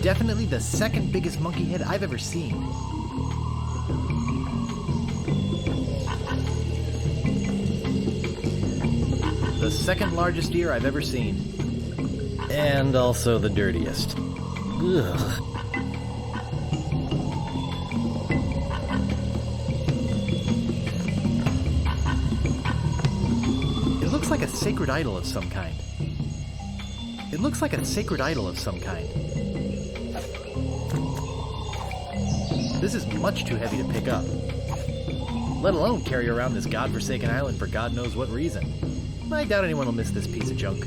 definitely the second biggest monkey head I've ever seen. The second largest ear I've ever seen. And also the dirtiest. Ugh. It looks like a sacred idol of some kind. It looks like a sacred idol of some kind. This is much too heavy to pick up. Let alone carry around this godforsaken island for God knows what reason. I doubt anyone will miss this piece of junk.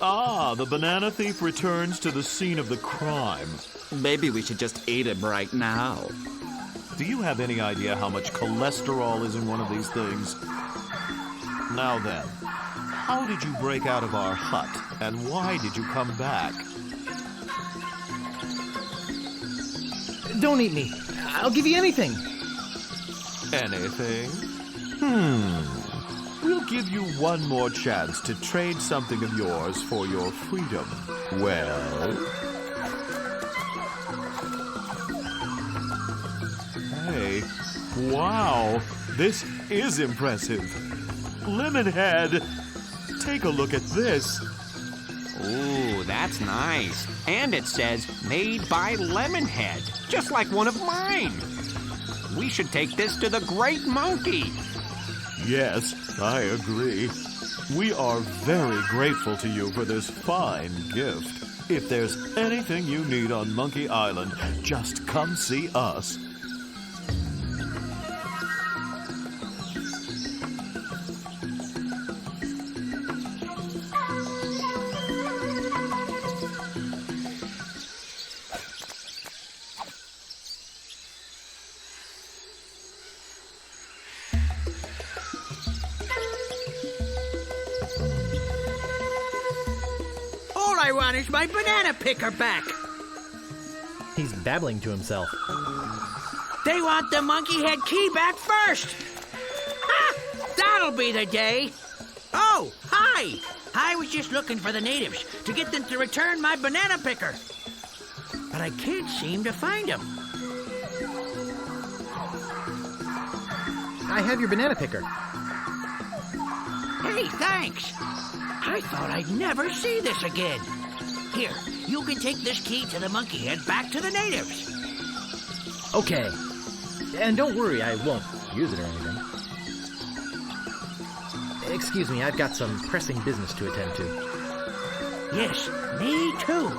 Ah, the banana thief returns to the scene of the crime. Maybe we should just eat him right now. Do you have any idea how much cholesterol is in one of these things? Now then, how did you break out of our hut, and why did you come back? Don't eat me. I'll give you anything. Anything? We'll give you one more chance to trade something of yours for your freedom. Well? Hey, wow, this is impressive. Lemonhead, take a look at this. Ooh, that's nice. And it says, made by Lemonhead, just like one of mine. We should take this to the Great Monkey. Yes, I agree. We are very grateful to you for this fine gift. If there's anything you need on Monkey Island, just come see us. I want is my banana picker back. He's babbling to himself. They want the monkey head key back first. Ha! That'll be the day. Oh, hi. I was just looking for the natives to get them to return my banana picker. But I can't seem to find them. I have your banana picker. Hey, thanks. I thought I'd never see this again. Here, you can take this key to the monkey head back to the natives. Okay. And don't worry, I won't use it or anything. Excuse me, I've got some pressing business to attend to. Yes, me too.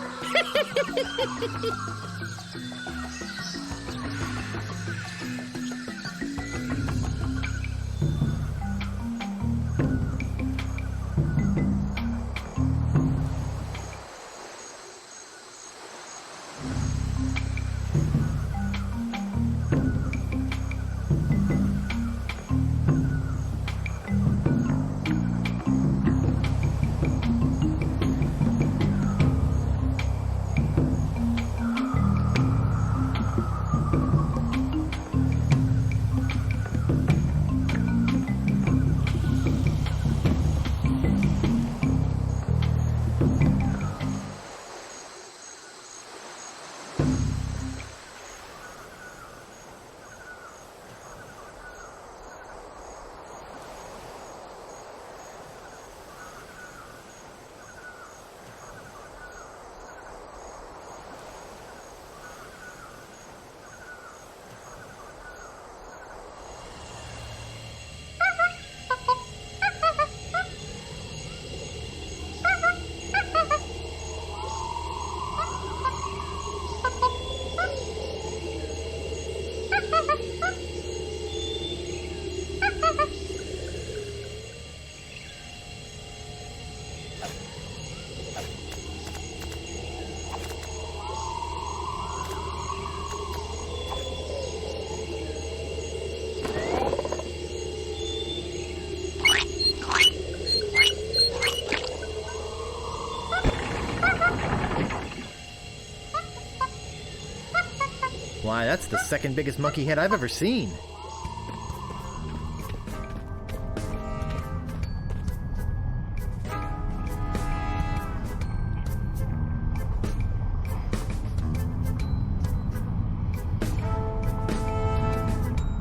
Why, that's the second biggest monkey head I've ever seen.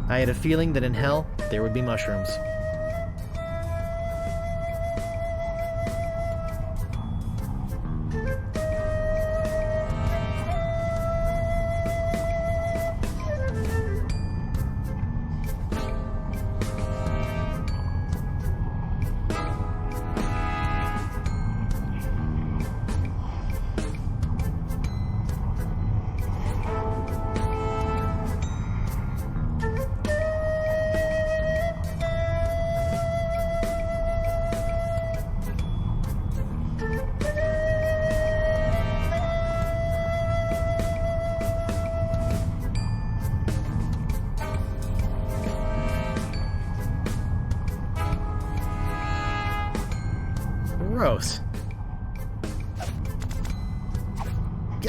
I had a feeling that in hell, there would be mushrooms. Gross.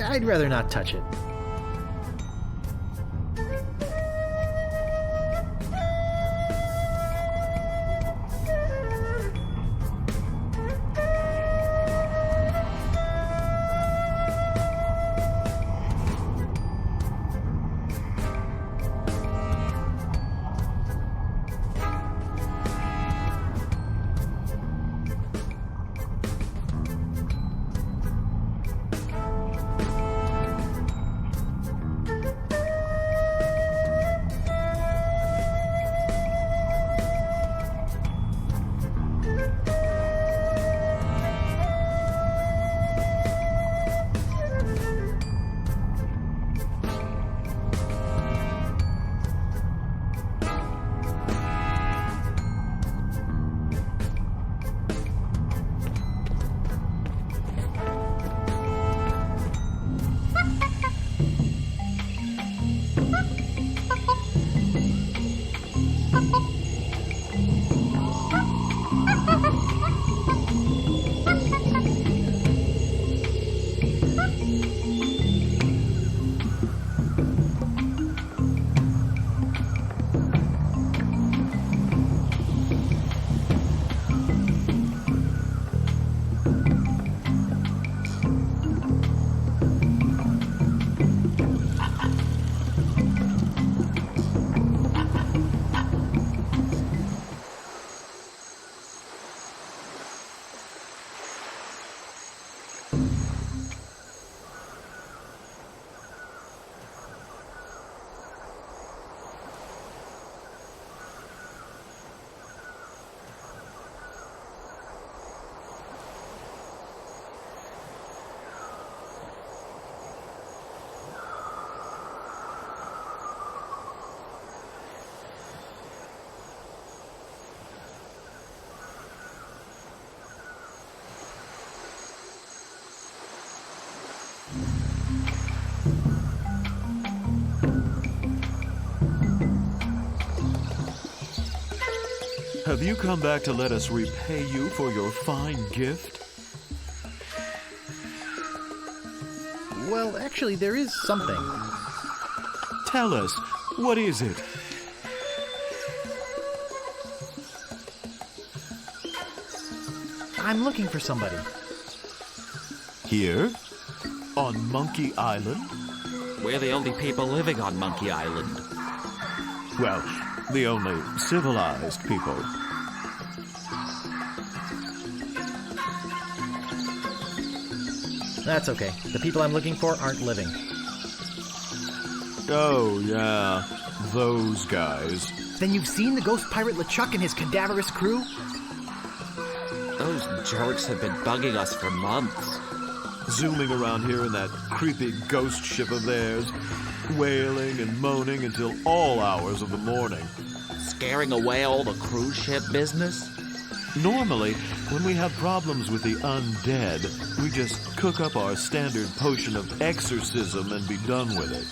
I'd rather not touch it. Have you come back to let us repay you for your fine gift? Well, actually, there is something. Tell us, what is it? I'm looking for somebody. Here? On Monkey Island? We're the only people living on Monkey Island. Well, the only civilized people. That's okay. The people I'm looking for aren't living. Oh, yeah. Those guys. Then you've seen the ghost pirate LeChuck and his cadaverous crew? Those jerks have been bugging us for months. Zooming around here in that creepy ghost ship of theirs, wailing and moaning until all hours of the morning. Scaring away all the cruise ship business? Normally, When we have problems with the undead, we just cook up our standard potion of exorcism and be done with it.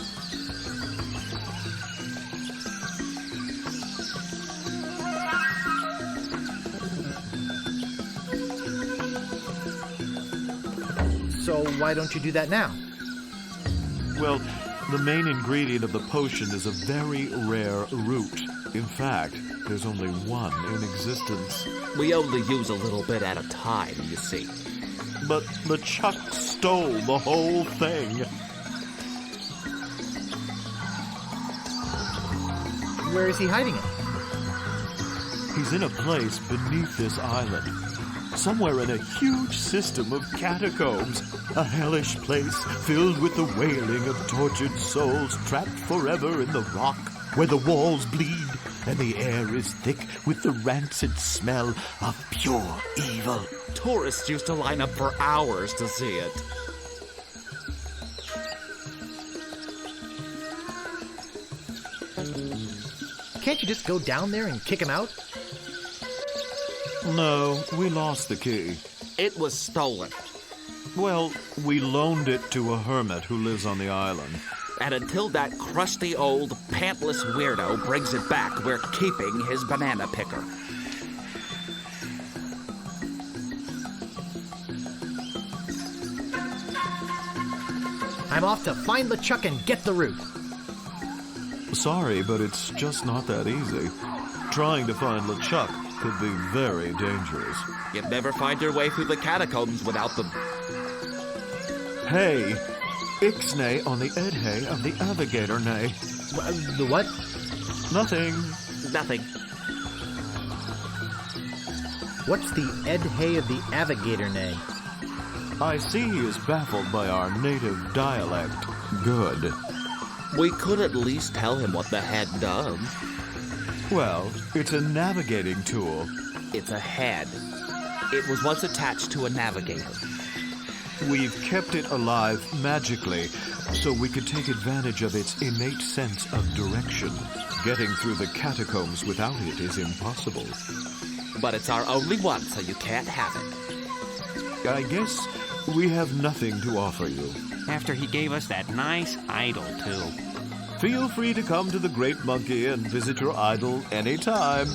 So why don't you do that now? Well, the main ingredient of the potion is a very rare root. In fact, there's only one in existence. We only use a little bit at a time, you see. But LeChuck stole the whole thing. Where is he hiding it? He's in a place beneath this island. Somewhere in a huge system of catacombs. A hellish place filled with the wailing of tortured souls trapped forever in the rock, where the walls bleed and the air is thick with the rancid smell of pure evil. Tourists used to line up for hours to see it. Can't you just go down there and kick him out? No, we lost the key. It was stolen. Well, we loaned it to a hermit who lives on the island. And until that crusty old pantless weirdo brings it back, we're keeping his banana picker. I'm off to find LeChuck and get the root. Sorry, but it's just not that easy. Trying to find LeChuck could be very dangerous. You'd never find your way through the catacombs without them. Hey, Ixnay on the Edhay of the Navigator Nay. The what? Nothing. Nothing. What's the Edhay of the Navigator Nay? I see he is baffled by our native dialect. Good. We could at least tell him what the head does. Well, it's a navigating tool. It's a head. It was once attached to a navigator. We've kept it alive magically, so we could take advantage of its innate sense of direction. Getting through the catacombs without it is impossible. But it's our only one, so you can't have it. I guess we have nothing to offer you. After he gave us that nice idol, too. Feel free to come to the Great Monkey and visit your idol anytime.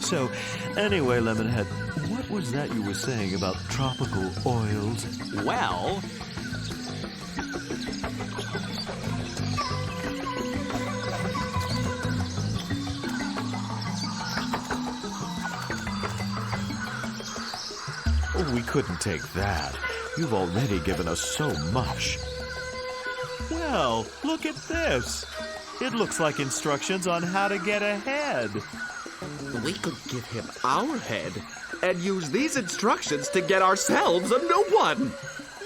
So, anyway, Lemonhead, what was that you were saying about tropical oils? Well... Oh, we couldn't take that. You've already given us so much. Well, look at this. It looks like instructions on how to get ahead. We could give him our head and use these instructions to get ourselves a new one.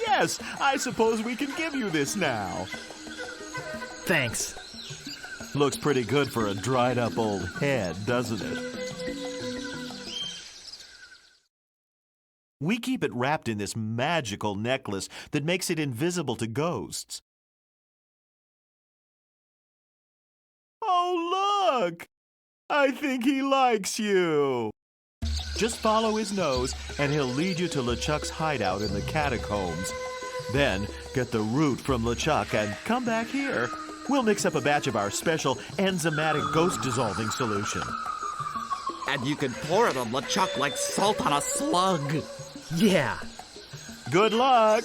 Yes, I suppose we can give you this now. Thanks. Looks pretty good for a dried-up old head, doesn't it? We keep it wrapped in this magical necklace that makes it invisible to ghosts. Oh, look! I think he likes you. Just follow his nose, and he'll lead you to LeChuck's hideout in the catacombs. Then, get the root from LeChuck and come back here. We'll mix up a batch of our special enzymatic ghost-dissolving solution. And you can pour it on LeChuck like salt on a slug. Yeah. Good luck.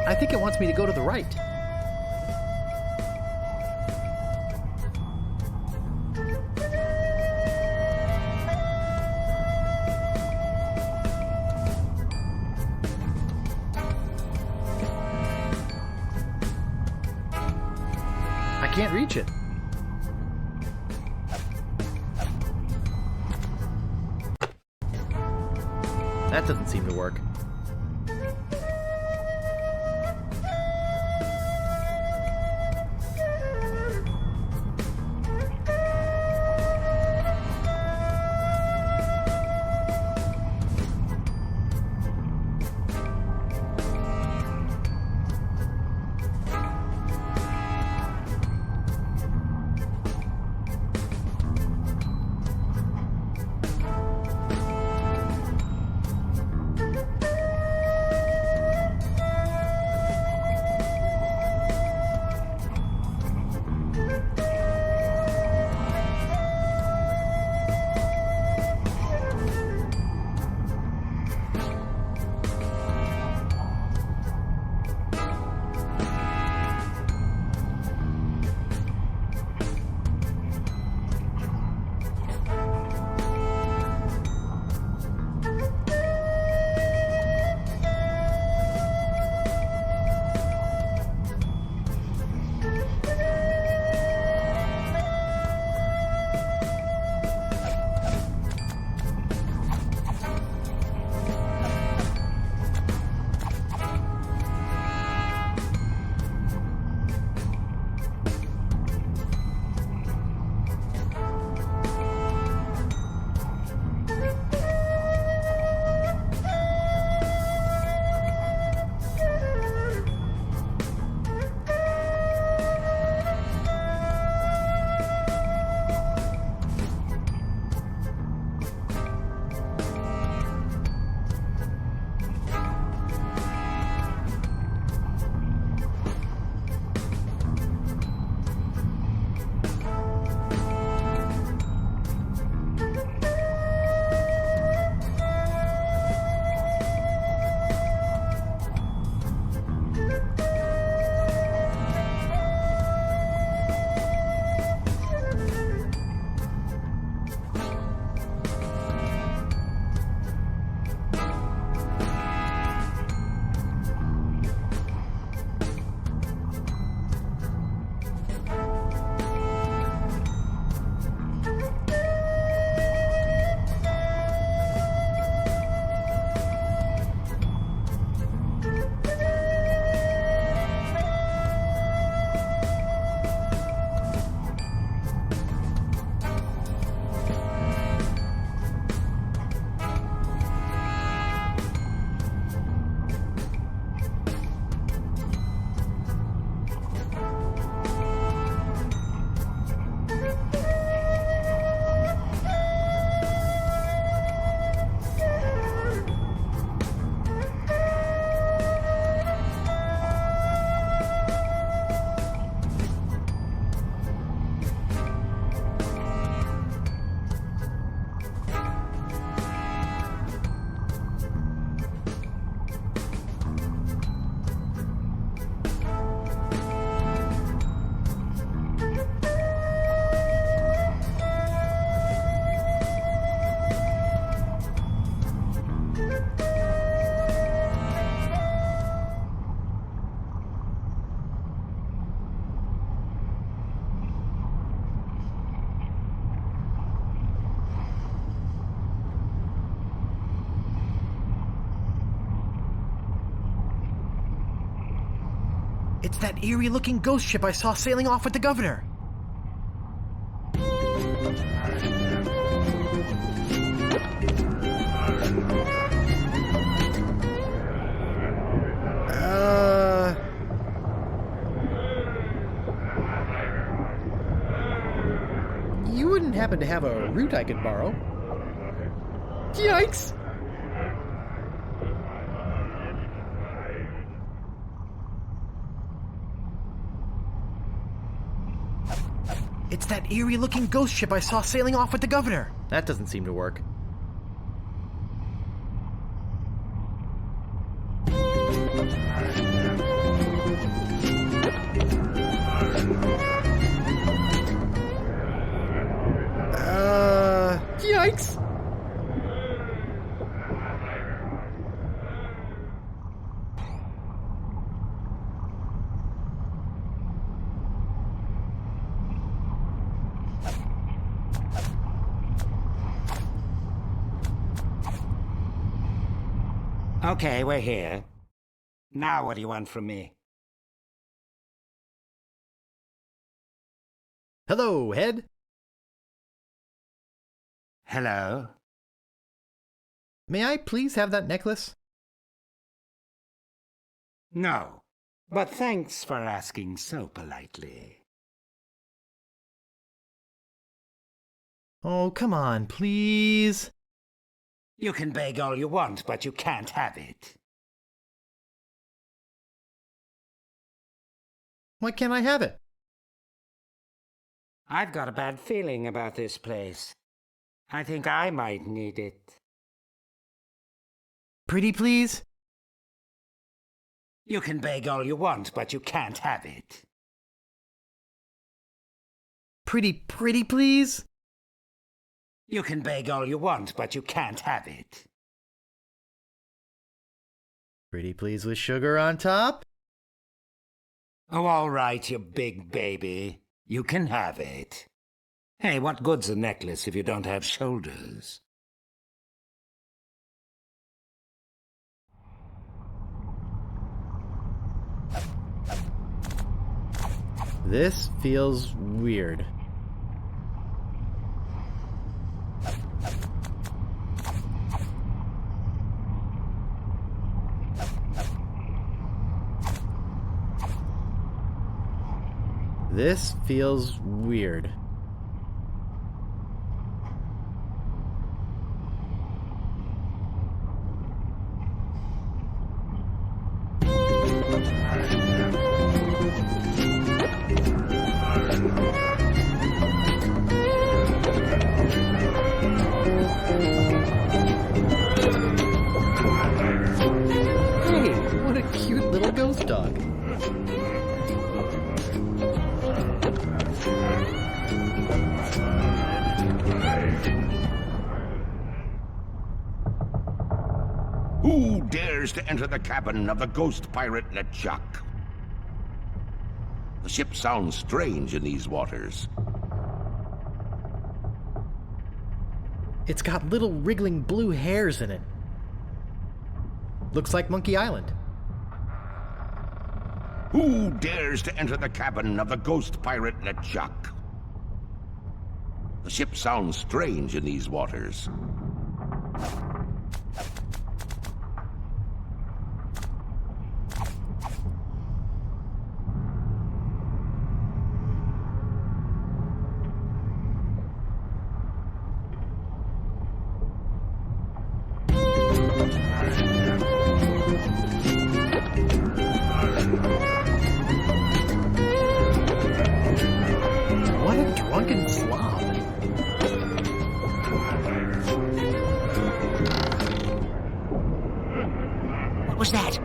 I think it wants me to go to the right. I can't reach it. That doesn't seem to work. It's that eerie-looking ghost ship I saw sailing off with the governor. You wouldn't happen to have a route I could borrow? Yikes! It's that eerie-looking ghost ship I saw sailing off with the governor. That doesn't seem to work. Yikes! Okay, we're here. Now what do you want from me? Hello, Head. Hello? May I please have that necklace? No, but thanks for asking so politely. Oh, come on, please. You can beg all you want, but you can't have it. Why can't I have it? I've got a bad feeling about this place. I think I might need it. Pretty please? You can beg all you want, but you can't have it. Pretty please? You can beg all you want, but you can't have it. Pretty please with sugar on top? Oh, all right, you big baby. You can have it. Hey, what good's a necklace if you don't have shoulders? This feels weird. This feels weird. Hey, what a cute little ghost dog. Who dares to enter the cabin of the ghost pirate LeChuck? The ship sounds strange in these waters. It's got little wriggling blue hairs in it. Looks like Monkey Island. Who dares to enter the cabin of the ghost pirate LeChuck? The ship sounds strange in these waters. What a drunken slob. What was that?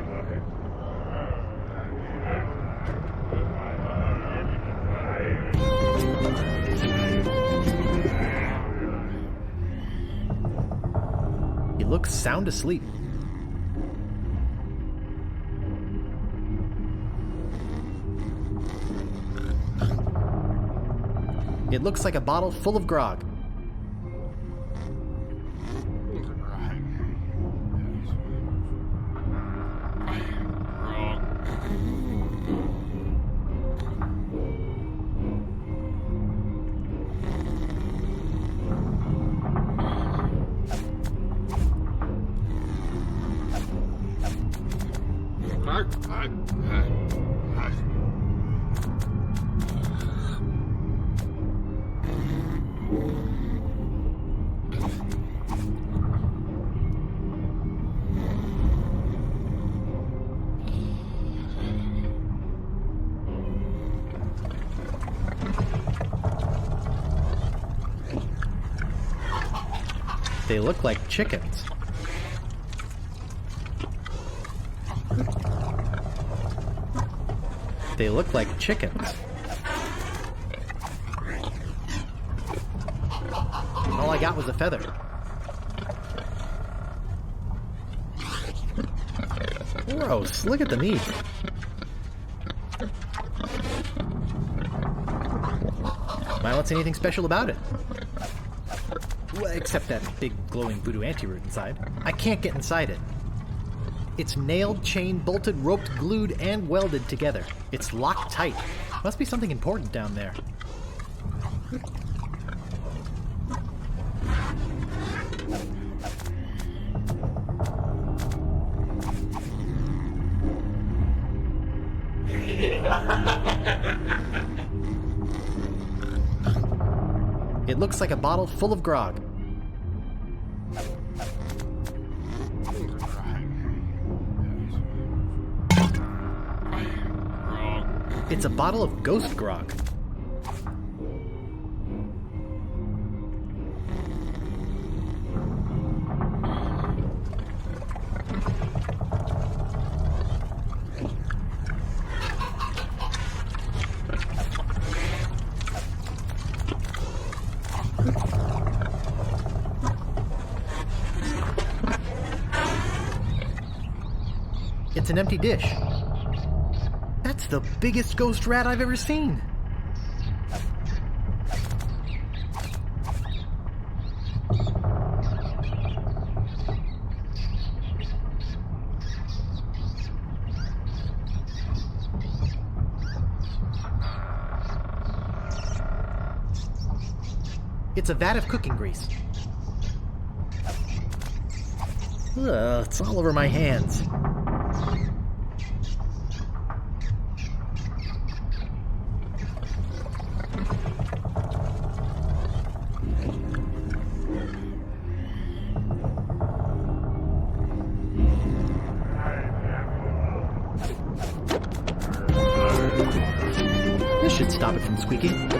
He looks sound asleep. It looks like a bottle full of grog. They look like chickens. They look like chickens. All I got was a feather. Gross, look at the meat. I don't see anything special about it. Well, except that big glowing voodoo anti-root inside. I can't get inside it. It's nailed, chained, bolted, roped, glued, and welded together. It's locked tight. Must be something important down there. It looks like a bottle full of grog. It's a bottle of ghost grog. It's an empty dish. That's the biggest ghost rat I've ever seen. It's a vat of cooking grease. Ugh, it's all over my hands. This should stop it from squeaking.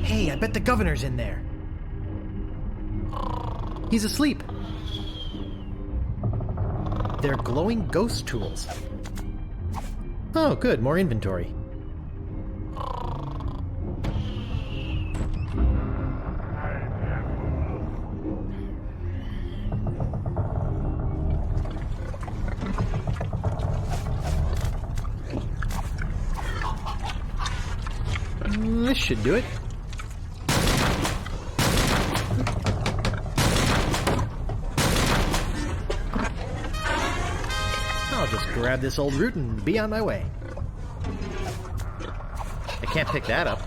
Hey, I bet the governor's in there. He's asleep. They're glowing ghost tools. Oh, good, more inventory. This should do it. I'll just grab this old root and be on my way. I can't pick that up.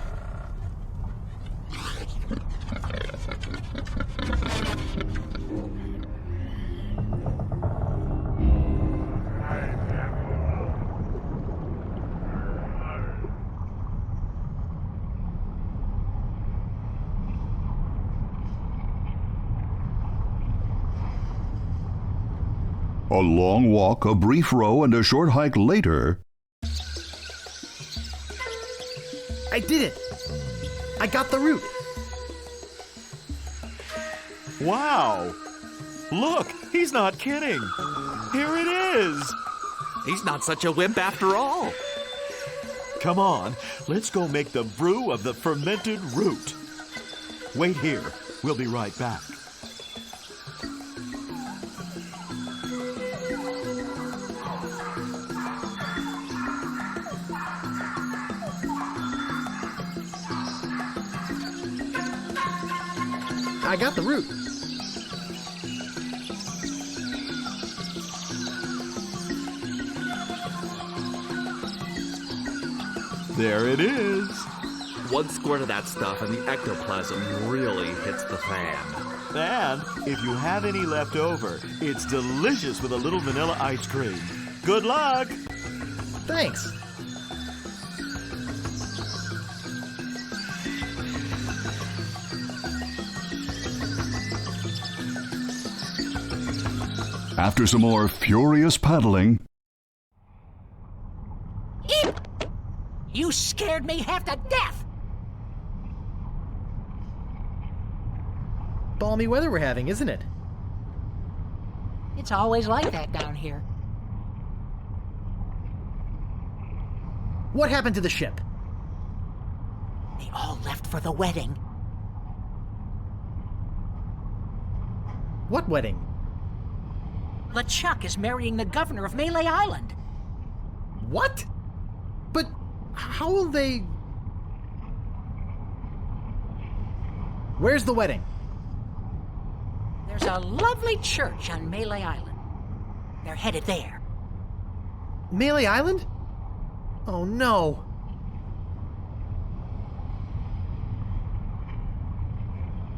A long walk, a brief row, and a short hike later... I did it! I got the root! Wow! Look, he's not kidding! Here it is! He's not such a wimp after all. Come on, let's go make the brew of the fermented root. Wait here. We'll be right back. I got the root. There it is. One squirt of that stuff and the ectoplasm really hits the fan. And if you have any left over, it's delicious with a little vanilla ice cream. Good luck! Thanks. After some more furious paddling... Eep! You scared me half to death! Balmy weather we're having, isn't it? It's always like that down here. What happened to the ship? They all left for the wedding. What wedding? LeChuck is marrying the governor of Mêlée Island. What? But how will they... Where's the wedding? There's a lovely church on Mêlée Island. They're headed there. Mêlée Island? Oh no.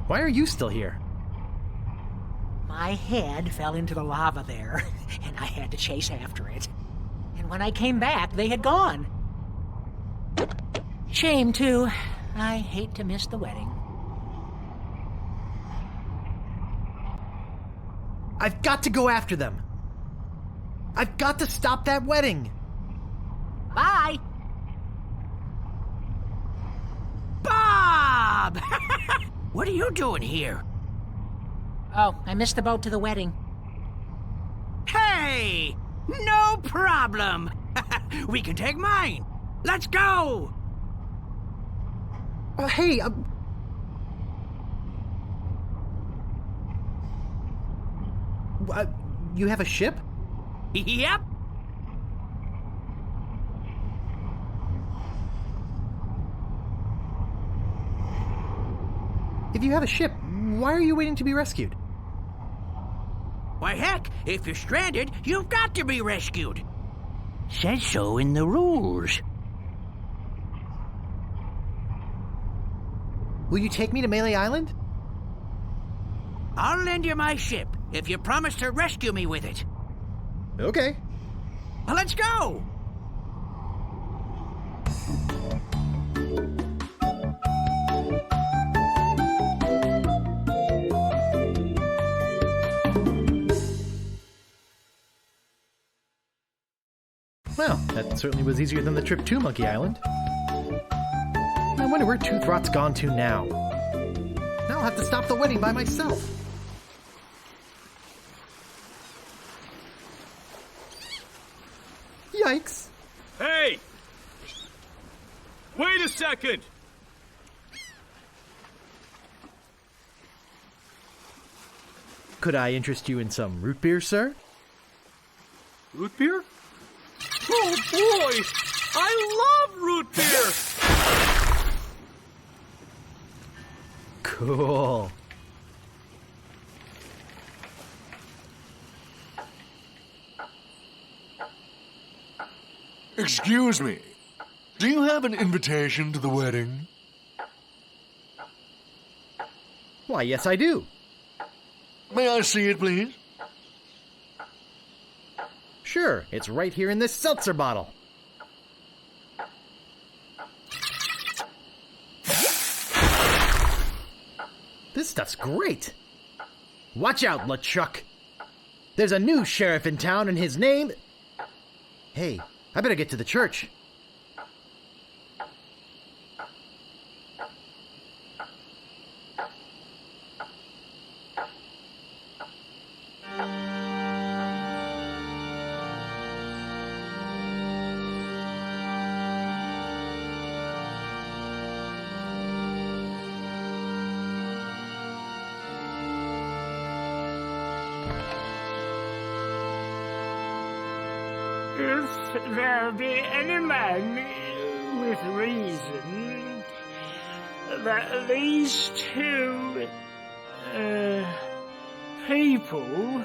Why are you still here? My head fell into the lava there, and I had to chase after it. And when I came back, they had gone. Shame, too. I hate to miss the wedding. I've got to go after them. I've got to stop that wedding. Bye! Bob! What are you doing here? Oh, I missed the boat to the wedding. Hey! No problem! We can take mine! Let's go! Hey, you have a ship? Yep. If you have a ship, why are you waiting to be rescued? Why, heck, if you're stranded, you've got to be rescued. Says so in the rules. Will you take me to Mêlée Island? I'll lend you my ship if you promise to rescue me with it. Okay. Well, let's go! Well, that certainly was easier than the trip to Monkey Island. I wonder where Toothrot's gone to now. Now I'll have to stop the wedding by myself. Yikes. Hey! Wait a second! Could I interest you in some root beer, sir? Root beer? Oh boy! I love root beer! Cool. Excuse me. Do you have an invitation to the wedding? Why, yes, I do. May I see it, please? Sure, it's right here in this seltzer bottle. This stuff's great. Watch out, LeChuck. There's a new sheriff in town and his name... Hey, I better get to the church. If there be any man with reason that these two people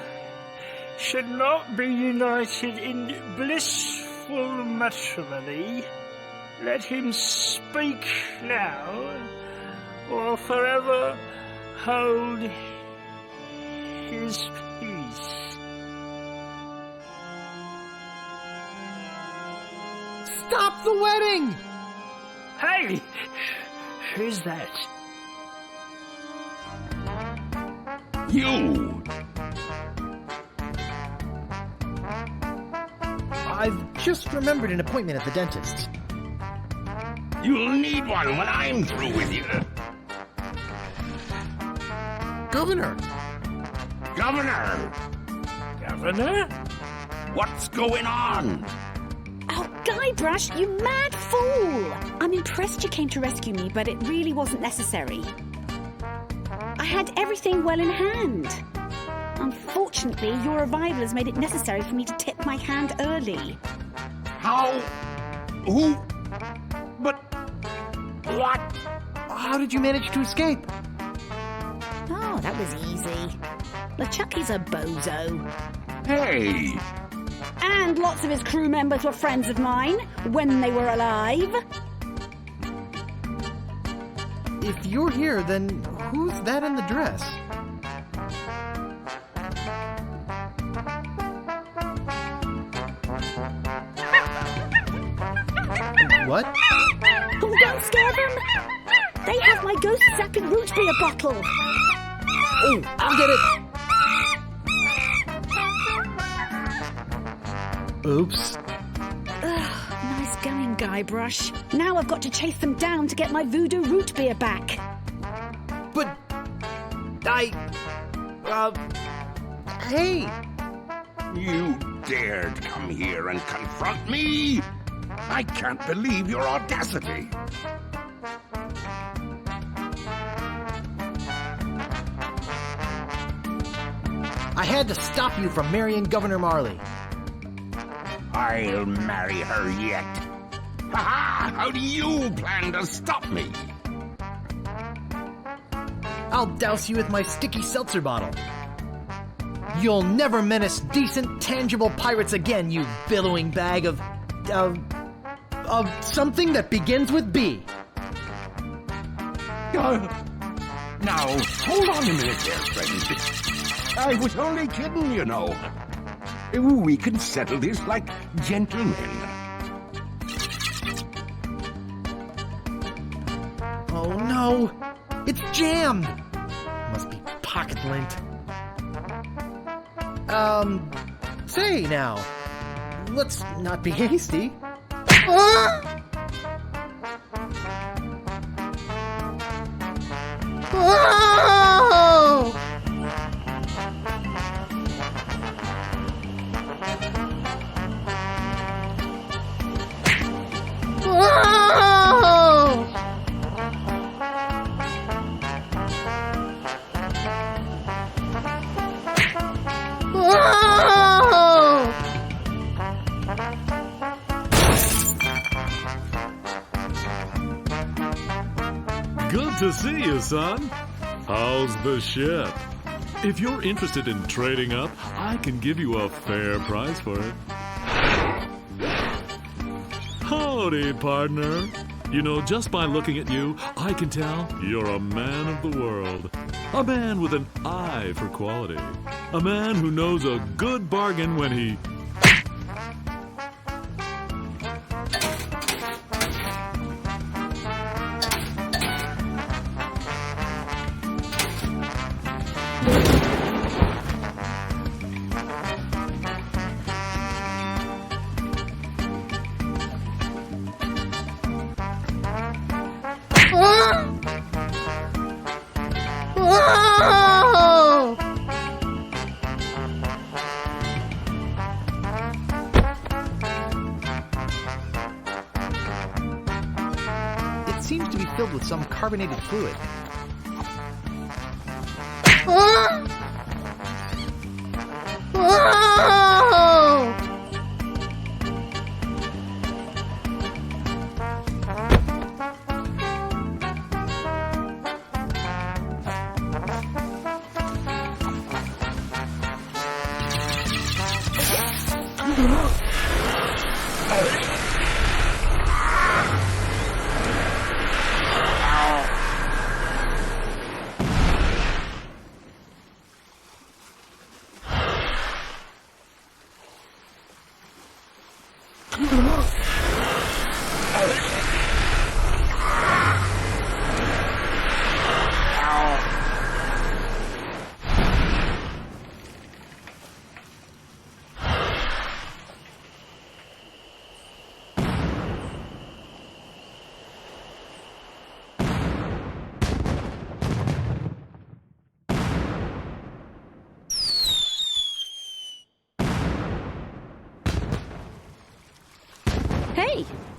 should not be united in blissful matrimony, let him speak now, or forever hold his peace. Stop the wedding! Hey! Who's that? You! I've just remembered an appointment at the dentist's. You'll need one when I'm through with you. Governor! Governor! Governor? What's going on? Oh, Guybrush, you mad fool! I'm impressed you came to rescue me, but it really wasn't necessary. I had everything well in hand. Unfortunately, your arrival has made it necessary for me to tip my hand early. How? Who? But... what? How did you manage to escape? Oh, that was easy. LeChuck is a bozo. Hey! And lots of his crew members were friends of mine when they were alive. If you're here, then who's that in the dress? What? Oh, don't scare them! They have my ghost-zapping root beer bottle! Oh, I'll get it! Oops. Nice going, Guybrush. Now I've got to chase them down to get my voodoo root beer back. But... Hey! You dared come here and confront me? I can't believe your audacity. I had to stop you from marrying Governor Marley. I'll marry her yet. Ha-ha! How do you plan to stop me? I'll douse you with my sticky seltzer bottle. You'll never menace decent, tangible pirates again, you billowing bag of something that begins with B. Now, hold on a minute there, friend. I was only kidding, you know. We can settle this like gentlemen. Oh no! It's jammed! Must be pocket lint. Say now. Let's not be hasty. Ah! Oh! Oh! Oh! Good to see you, son. How's the ship? If you're interested in trading up, I can give you a fair price for it. Howdy, partner. You know, just by looking at you, I can tell you're a man of the world. A man with an eye for quality. A man who knows a good bargain when he... It seems to be filled with some carbonated fluid.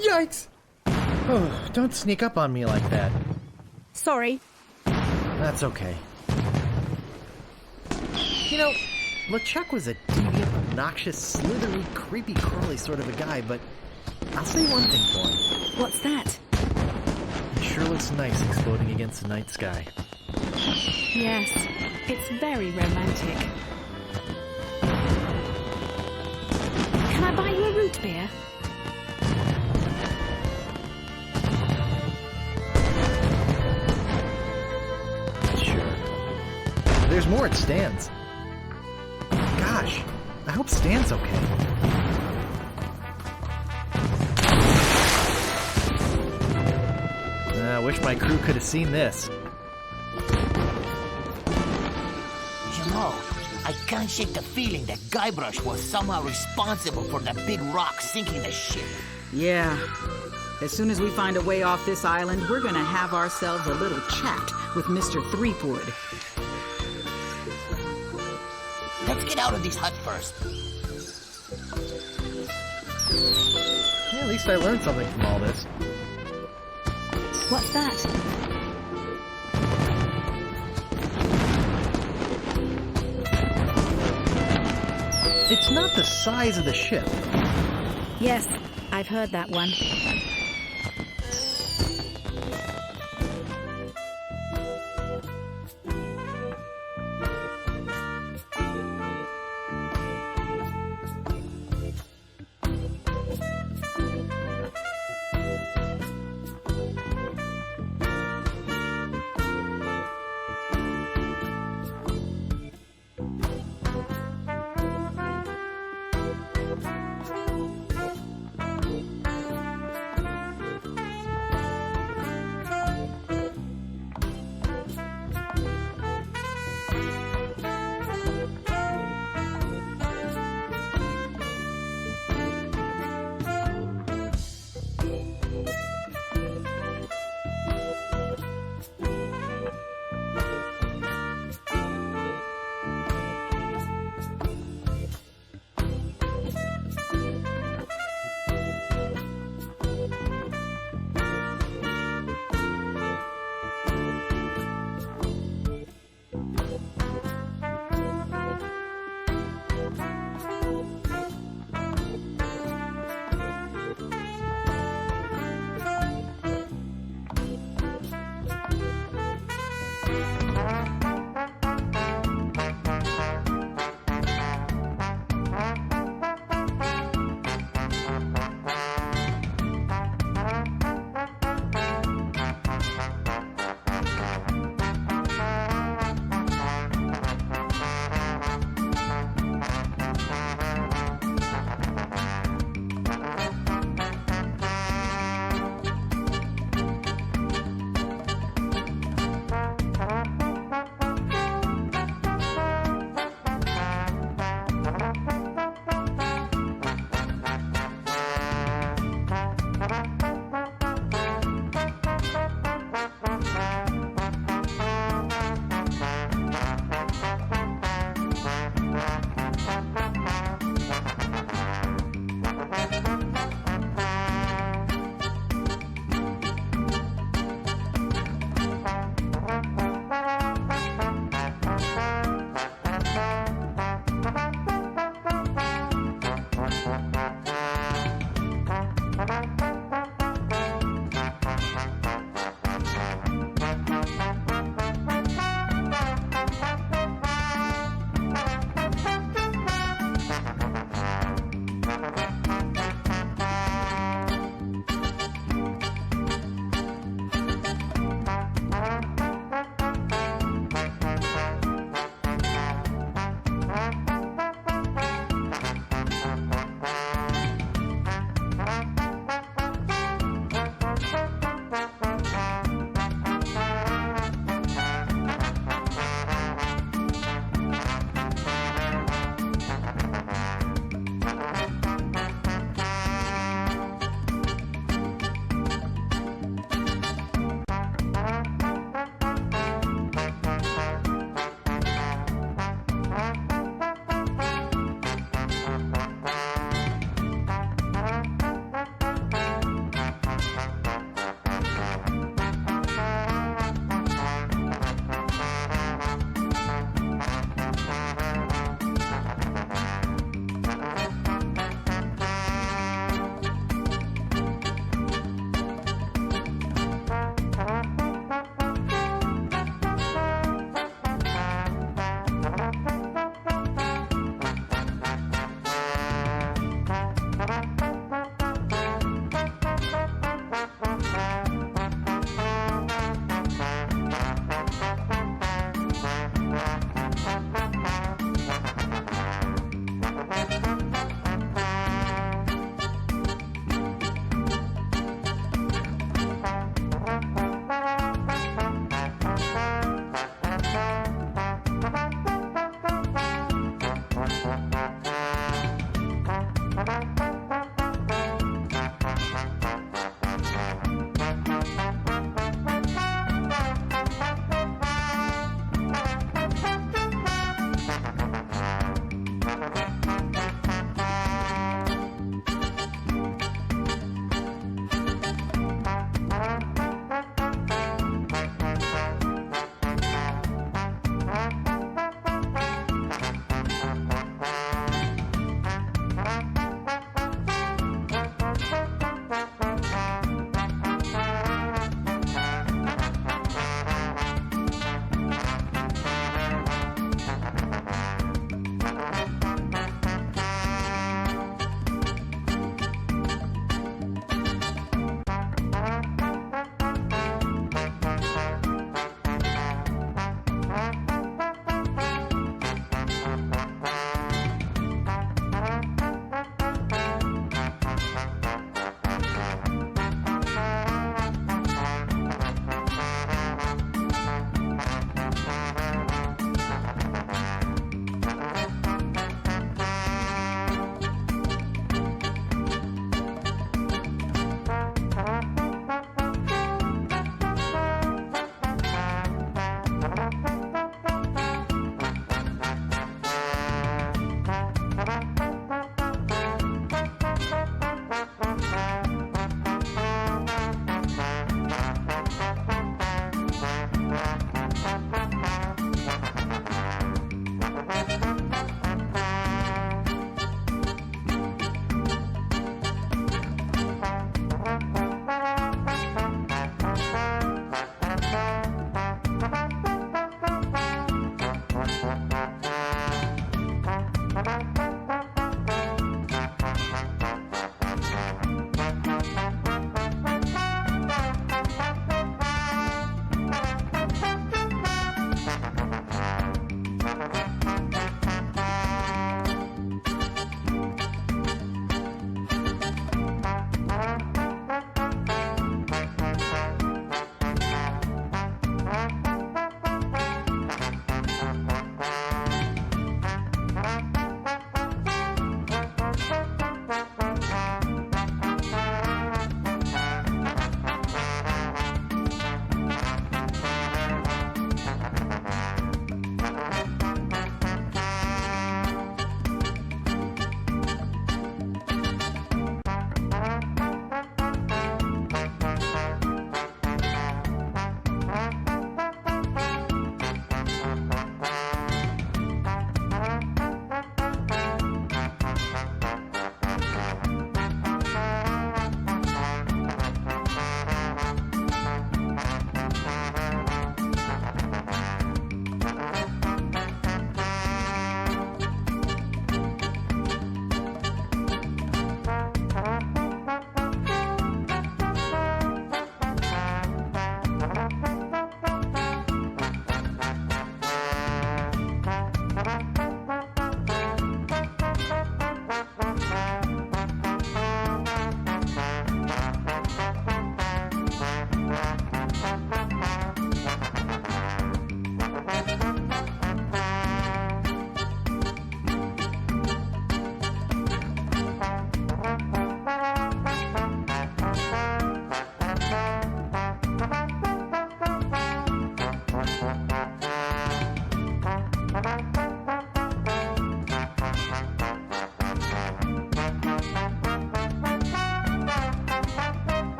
Yikes! Oh, don't sneak up on me like that. Sorry. That's okay. You know, LeChuck was a deviant, obnoxious, slithery, creepy, crawly sort of a guy, but I'll say one thing for him. What's that? It sure looks nice exploding against the night sky. Yes, it's very romantic. Can I buy you a root beer? Sure. There's more at Stan's. Gosh, I hope Stan's okay. I wish my crew could have seen this. You know, I can't shake the feeling that Guybrush was somehow responsible for the big rock sinking the ship. Yeah. As soon as we find a way off this island, we're gonna have ourselves a little chat with Mr. Threepwood. Let's get out of this hut first. Yeah, at least I learned something from all this. What's that? It's not the size of the ship. Yes, I've heard that one.